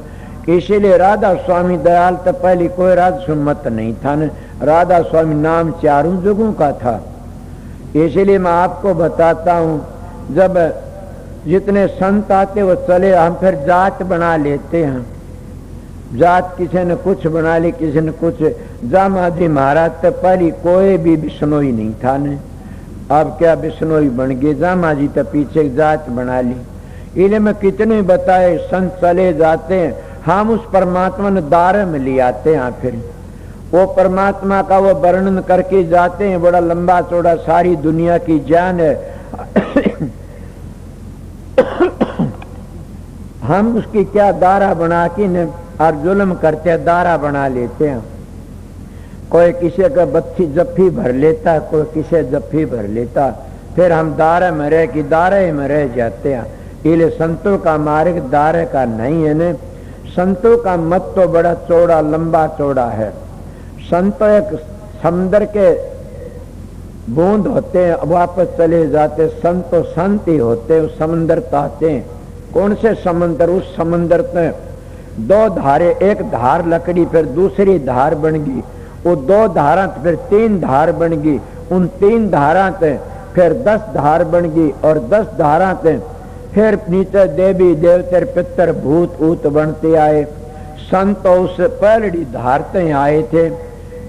इसीलिए राधा स्वामी दयाल तो पहले कोई राधा मत नहीं था न, राधा स्वामी नाम चारों जगहों का था। इसलिए मैं आपको बताता हूँ, जब जितने संत आते वो चले, हम फिर जात बना लेते हैं। जात किसी ने कुछ बना ली, किसी ने कुछ। जामाजी महाराज तो पहले कोई भी बिश्नोई नहीं था न, अब क्या बिश्नोई बन गए। जामाजी तो पीछे जात बना ली। इन्हें मैं कितने बताए, संत चले जाते हैं, हम उस परमात्मा ने दार में ले आते हैं। फिर वो परमात्मा का वो वर्णन करके जाते हैं, बड़ा लंबा चौड़ा सारी दुनिया की जान है। हम उसकी क्या दारा बना के न और जुल्म करते हैं, दारा बना लेते हैं। कोई किसी का बत्ती जफ्फी भर लेता, कोई किसी जफ्फी भर लेता, फिर हम दारे में रह कि दारे में रह जाते हैं। इसलिए संतों का मार्ग दारे का नहीं है न। संतों का मत तो बड़ा चौड़ा लंबा चौड़ा है। संत एक समुद्र के बूंद होते हैं, वापस चले जाते। संत तो संत ही होते हैं, समुद्र ताते हैं। कौन से समुद्र? उस समुद्र में दो धारे, एक धार लकड़ी फिर दूसरी धार बन गई, वो दो धारा फिर तीन धार बन गई, उन तीन धारा से फिर 10 धार बन गई, और 10 धारा से फिर नीचे देवी देवतर पितर भूत ऊत बनते आए। संत उस पहली धार से आए थे,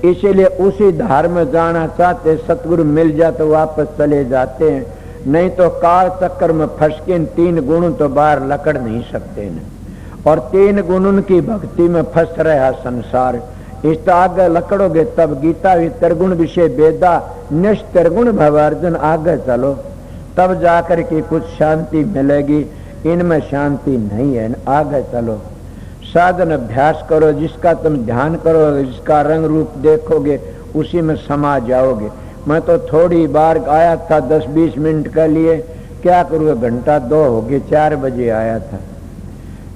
इसीलिए उसी धार में जाना चाहते। सतगुरु मिल जाए तो वापस चले जाते हैं, नहीं तो काल चक्कर में फंस के 3 गुण तो बाहर लकड़ नहीं सकते न। और 3 गुण उनकी भक्ति में फंस रहा संसार। इस आगे लकड़ोगे तब गीता भी त्रिगुण विषय वेदा निष्त्रिगुण भव अर्जुन, आगे चलो तब जाकर के कुछ शांति मिलेगी। इनमें शांति नहीं है, आगे चलो। साधन अभ्यास करो, जिसका तुम ध्यान करोगे, जिसका रंग रूप देखोगे, उसी में समा जाओगे। मैं तो थोड़ी बार आया था 10-20 मिनट के लिए, क्या करूँ, घंटा 2 हो गए, 4 बजे आया था।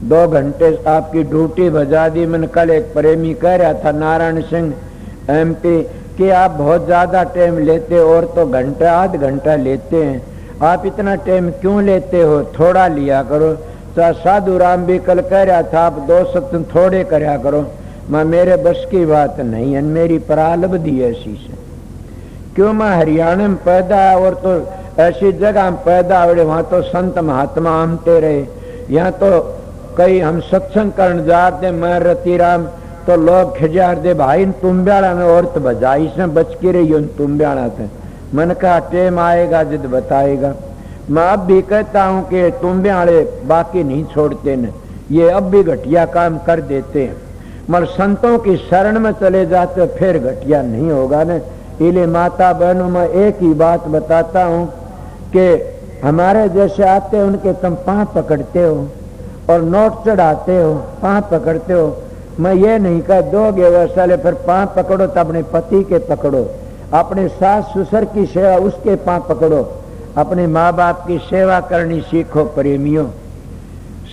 2 घंटे आपकी ड्यूटी बजा दी। मैंने कल एक प्रेमी कह रहा था, नारायण सिंह MP, कि आप बहुत ज्यादा टाइम लेते, और तो घंटा आध घंटा लेते हैं, आप इतना टाइम क्यों लेते हो? थोड़ा लिया करो। साधु राम भी कल कह रहा था, आप 2 सत्संग थोड़े करया करो। मैं मेरे बस की बात नहीं है, मेरी प्रारब्ध ऐसी से। क्यों, मैं हरियाणा में पैदा है, और तो ऐसी जगह में पैदा हुए, वहां तो संत महात्मा आमते रहे। यहाँ तो कई हम सत्संग करने जाते, मैं रतिराम, तो लोग खिजार दे, भाई तुम ब्याड़ा में औरत बजाई से बच के रही, तुम ब्याड़ा थे। मन का टेम आएगा जिद बताएगा। मैं अब भी कहता हूँ कि तुम ब्याड़े बाकी नहीं छोड़ते न, ये अब भी घटिया काम कर देते हैं। मगर संतों की शरण में चले जाते फिर घटिया नहीं होगा न। इसलिए माता बहनों में एक ही बात बताता हूँ कि हमारे जैसे आते उनके तुम पांव पकड़ते हो और नोट चढ़ाते हो, पांव पकड़ते हो। मैं ये नहीं कह दोगे वैसा, फिर पांव पकड़ो तो अपने पति के पकड़ो, अपने सास ससुर की सेवा उसके पांव पकड़ो, अपने माँ बाप की सेवा करनी सीखो प्रेमियों,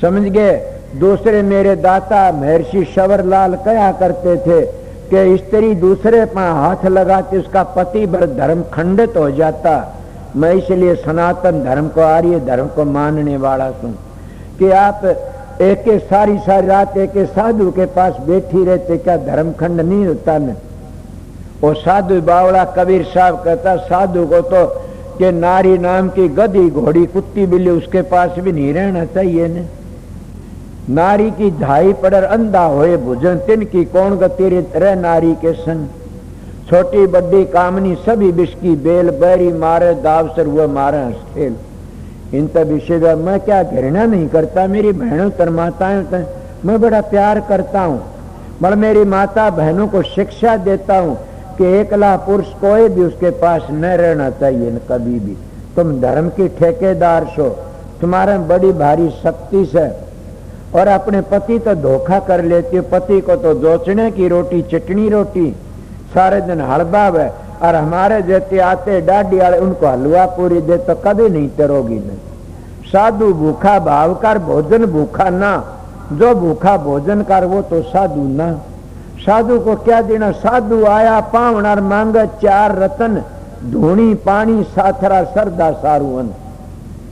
समझ गए। दूसरे मेरे दाता महर्षि शवरलाल कहा करते थे कि स्त्री दूसरे पर हाथ लगाती उसका पति भर धर्म खंडित हो जाता। मैं इसलिए सनातन धर्म को, आर्य धर्म को मानने वाला हूँ कि आप एक सारी रात एक साधु के पास बैठी रहते, क्या धर्म खंड नहीं होता न? वो साधु बावड़ा कबीर साहब कहता, साधु को तो कि नारी नाम की गधी घोड़ी कुत्ती बिल्ली उसके पास भी नहीं रहना चाहिए न। नारी की धाई पड़र अंधा होए भुजन, तिनकी कौन गति रह नारी के संग। छोटी बड़ी कामनी सभी विष की बेल, बैरी मारे दावसर हुआ मारे हंसखेल। इन तब विषय मैं क्या घृणा नहीं करता, मेरी बहनों तर माताएं मैं बड़ा प्यार करता हूँ, मगर मेरी माता बहनों को शिक्षा देता हूँ कि एकला पुरुष कोई भी उसके पास न रहना चाहिए न कभी भी। तुम धर्म की ठेकेदार हो, तुम्हारे बड़ी भारी शक्ति से, और अपने पति तो धोखा कर लेती हो। पति को तो जोचने की रोटी चटनी रोटी सारे दिन हड़बाव है, और हमारे जैसे आते डाडी वाले उनको हलवा पूरी दे तो कभी नहीं तरोगी नहीं। साधु भूखा भाव कर, भोजन भूखा ना, जो भूखा भोजन कर वो तो साधु ना। साधु को क्या देना? साधु आया पावनार मांग 4 रतन, धूणी पानी साथरा सरदा सारुवन,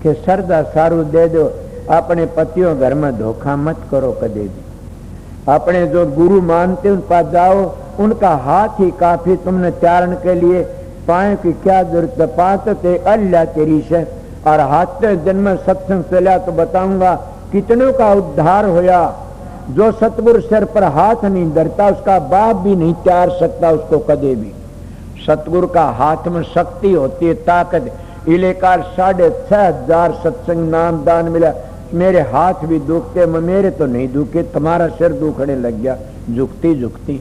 के सरदा सारू दे दो। अपने पतियों घर में धोखा मत करो कदे भी। अपने जो गुरु मानते उन पास जाओ, उनका हाथ ही काफी तुमने त्यारण के लिए। पाए की क्या जरूरत है, पात ते अल्लाह तेरी से। और हाथ जन्म सत्संग चलिया तो बताऊंगा कितनों का उद्धार होया। जो सतगुरु सिर पर हाथ नहीं धरता उसका बाप भी नहीं त्यार सकता उसको कदे भी। सतगुरु का हाथ में शक्ति होती है, ताकत। इलेकार 6,500 सत्संग नाम दान मिला। मेरे हाथ भी दुखते, मेरे तो नहीं दुखे, तुम्हारा सिर दुखने लग गया झुकती झुकती।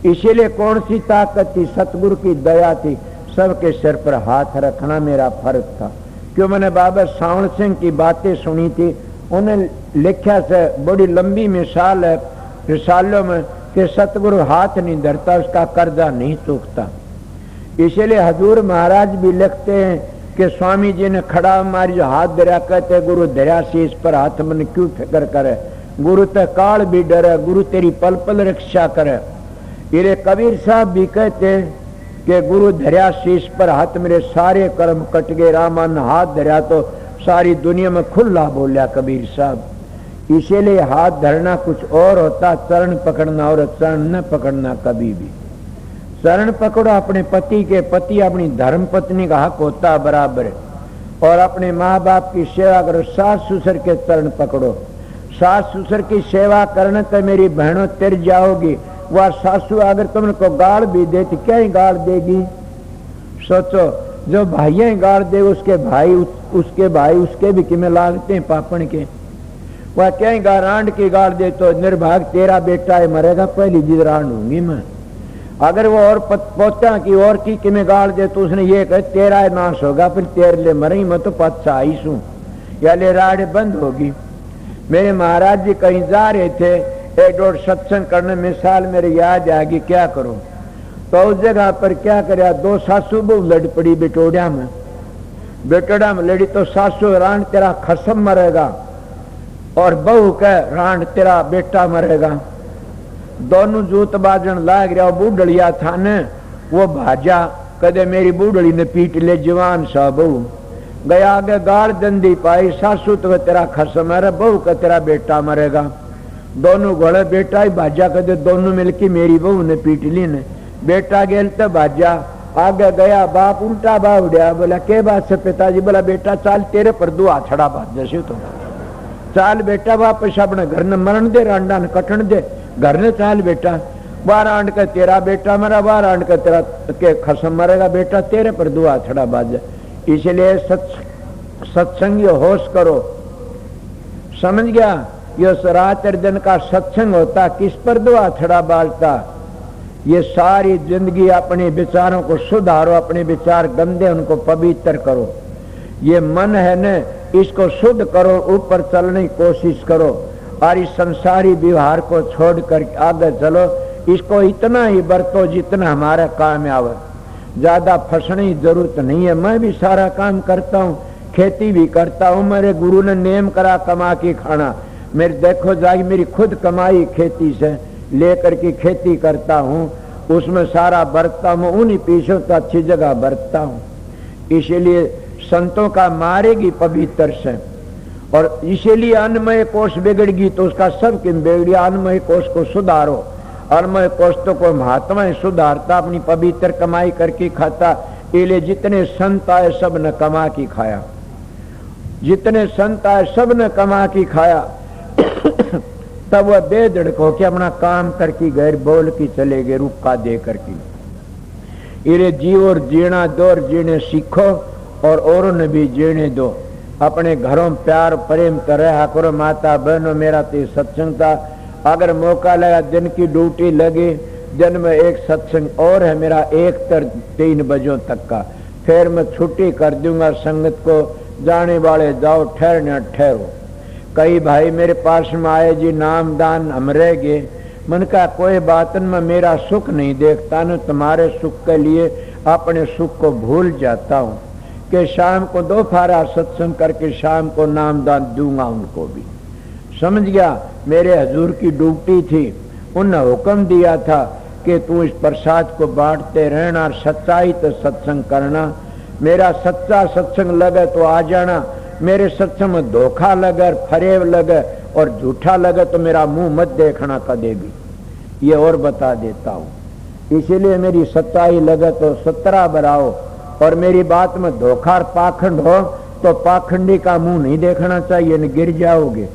इसीलिए कौन सी ताकत थी? सतगुरु की दया थी। सबके सिर पर हाथ रखना मेरा फर्ज था। क्यों? मैंने बाबा सावण सिंह की बातें सुनी थी, उन्हें लिखा से बड़ी लंबी मिसाल है रिसालों में कि सतगुरु हाथ नहीं धरता उसका कर्जा नहीं चूकता। इसलिए हजूर महाराज भी लिखते हैं कि स्वामी जी ने खड़ा मारी जो हाथ धरा, कहते गुरु धरा शीश पर हाथ, मन क्यों फिक्र करे, गुरु ते काल भी डरे, गुरु तेरी पल पल रक्षा करे। ये कबीर साहब भी कहते कि गुरु धरा शीश पर हाथ, मेरे सारे कर्म कट गए, रामान हाथ धरा तो सारी दुनिया में खुला बोलिया कबीर साहब। इसीलिए हाथ धरना कुछ और होता, चरण पकड़ना और चरण न पकड़ना कभी भी। चरण पकड़ो अपने पति के, पति अपनी धर्म पत्नी का हक होता बराबर। और अपने माँ बाप की सेवा करो। सास ससुर के चरण पकड़ो। सास ससुर की सेवा करने तो मेरी बहनों तिर जाओगी। वह सासू अगर तुमको गाड़ भी दे तो क्या ही गाड़ देगी? सोचो, जो भाइयां गाड़ दे उसके भाई उसके भी किमें लागते हैं पापण के। वह क्या ही रांड की गाड़ दे तो निर्भाग तेरा बेटा है मरेगा, पहली जिद रांड होंगी मैं। अगर वो और पोता की और की किमें गाड़ दे तो उसने ये कहे तेरा नाश होगा, फिर तेरे ले मरेंगी, मैं तो पच्चा आई हूं, या ले राड़ बंद होगी। मेरे महाराज जी कहीं जा रहे थे, एक दो सत्संग करने, मिसाल मेरे याद आ गई, क्या करूं? तो उस जगह पर क्या करे, दो सासू बहु लड़ पड़ी बेटोड़ा में लड़ी। तो सासू रांड तेरा खसम मरेगा और बहू कह रांड तेरा बेटा मरेगा। दोनों जूत बाजन लाग रहा। बूढ़िया था ने वो भाजा, कदे मेरी बूढ़ी ने पीट ले जवान सा बहू गया आगे गाड़ दंदी पाई। सासू तो तेरा खसम है, बहू का तेरा बेटा मरेगा। दोनों घोड़े बेटा ही भाजा, कदे दोनों मिलके मेरी बहू ने पीट ली ने। बेटा गेल तो भाजा आगे गया, बाप उल्टा बावड़िया, बोला के बात से पिताजी? बोला बेटा चाल तेरे पर दो आछड़ा बात जैसे तो चाल बेटा, वापस अपने घर ने मरण दे, रांडा ने कटन दे, घर ने चाल बेटा। बार आंड का तेरा बेटा मरा, बार आंड का तेरा के खसम मरेगा, बेटा तेरे पर दो आछड़ा बाज। इसलिए सत्संग होश करो, समझ गया? ये रात दिन का सत्संग होता, किस पर दो आछड़ा बाजता? ये सारी जिंदगी अपने विचारों को सुधारो, अपने विचार गंदे उनको पवित्र करो। ये मन है न, इसको शुद्ध करो, ऊपर चलने की कोशिश करो और इस संसारी व्यवहार को छोड़कर आगे चलो। इसको इतना ही बरतो जितना हमारा काम आवे, ज्यादा फंसने की जरूरत नहीं है। मैं भी सारा काम करता हूँ, खेती भी करता हूँ, मेरे गुरु ने नेम करा कमा के खाना। मेरे देखो जाएगी मेरी खुद कमाई खेती से लेकर के खेती करता हूँ, उसमें सारा बरतता हूँ, उन्हीं पीछे तो अच्छी जगह बरतता हूँ। इसीलिए संतों का मारेगी पवित्र से। और इसीलिए अन्नमय कोष बिगड़गी तो उसका सब किम बिगड़ी। अन्नमय कोष को सुधारो। अन्नमय कोष तो कोई महात्मा सुधारता, अपनी पवित्र कमाई करके खाता। इसलिए जितने संत आए सब ने कमा की खाया, जितने संत आए सब ने कमा की खाया। तब वह बेधड़क हो के अपना काम करके गैर बोल की चले गए, रुका दे करके। इरे जीव और जीना दो और जीने सीखो और औरों ने भी जीने दो। अपने घरों प्यार प्रेम कर रहा करो। माता बहनों, मेरा तो सत्संग था, अगर मौका लगा दिन की ड्यूटी लगे, दिन में एक सत्संग और है मेरा 1-3 बजों तक का, फिर मैं छुट्टी कर दूंगा संगत को। जाने वाले जाओ, ठहरने ठहरो। कई भाई मेरे पास में आए, जी नाम दान हम रह गए। मन का कोई बात में मेरा सुख नहीं देखता न, तुम्हारे सुख के लिए अपने सुख को भूल जाता हूँ कि शाम को 2 फारा सत्संग करके शाम को नाम दान दूंगा उनको भी। समझ गया? मेरे हजूर की ड्यूटी थी, उन्होंने हुक्म दिया था कि तू इस प्रसाद को बांटते रहना, सच्चाई तो सत्संग करना। मेरा सच्चा सत्संग लगे तो आ जाना, मेरे सत्संग में धोखा लगे फरेब लगे और झूठा लगे तो मेरा मुंह मत देखना कदे भी, ये और बता देता हूं। इसीलिए मेरी सच्चाई लगे तो 17 बढ़ाओ, और मेरी बात में धोखा पाखंड हो तो पाखंडी का मुंह नहीं देखना चाहिए, न गिर जाओगे।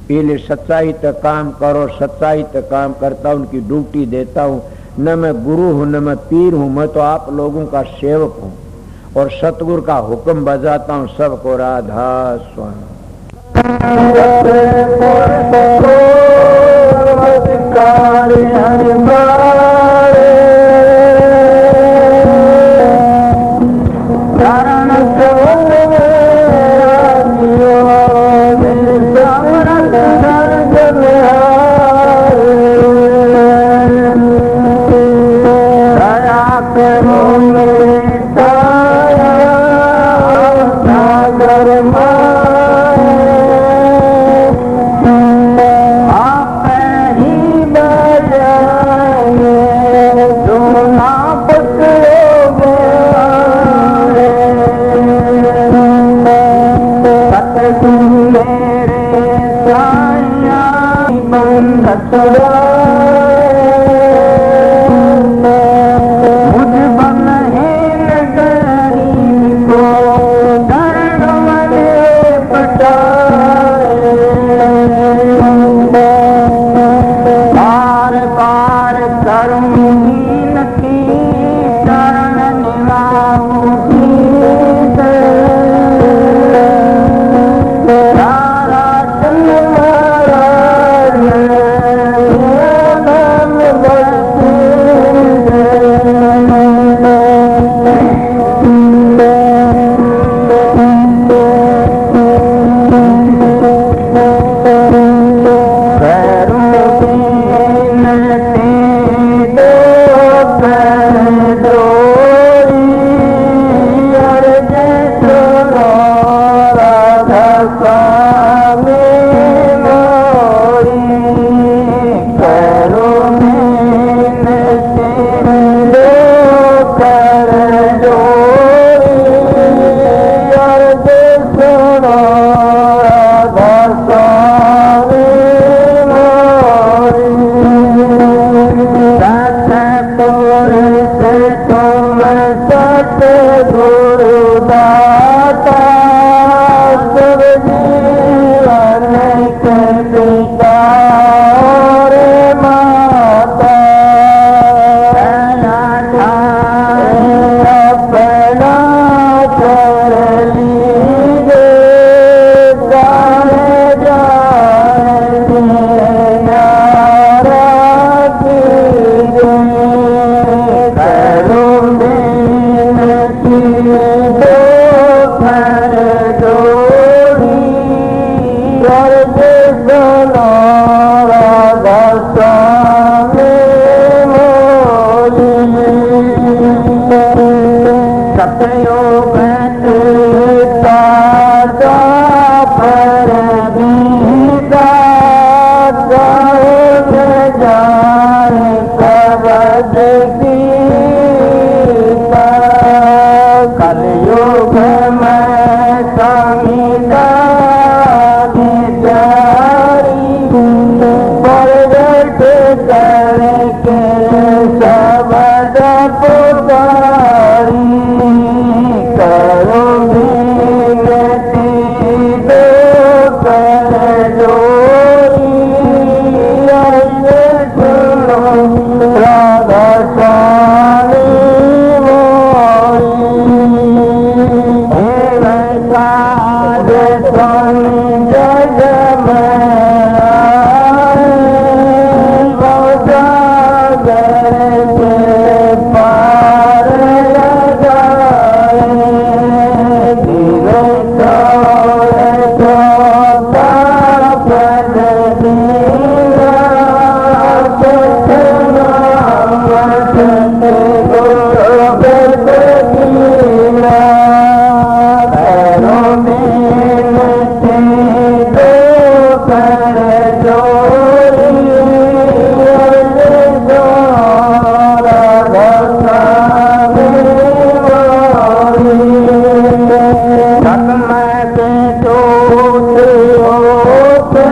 इसलिए सच्चाई तक काम करो, सच्चाई तक काम करता हूं, उनकी ड्यूटी देता हूं। न मैं गुरु हूं न मैं पीर हूं, मैं तो आप लोगों का सेवक हूं और सतगुरु का हुक्म बजाता हूं सबको। राधा स्वामी।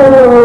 Oh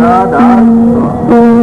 Radha Thank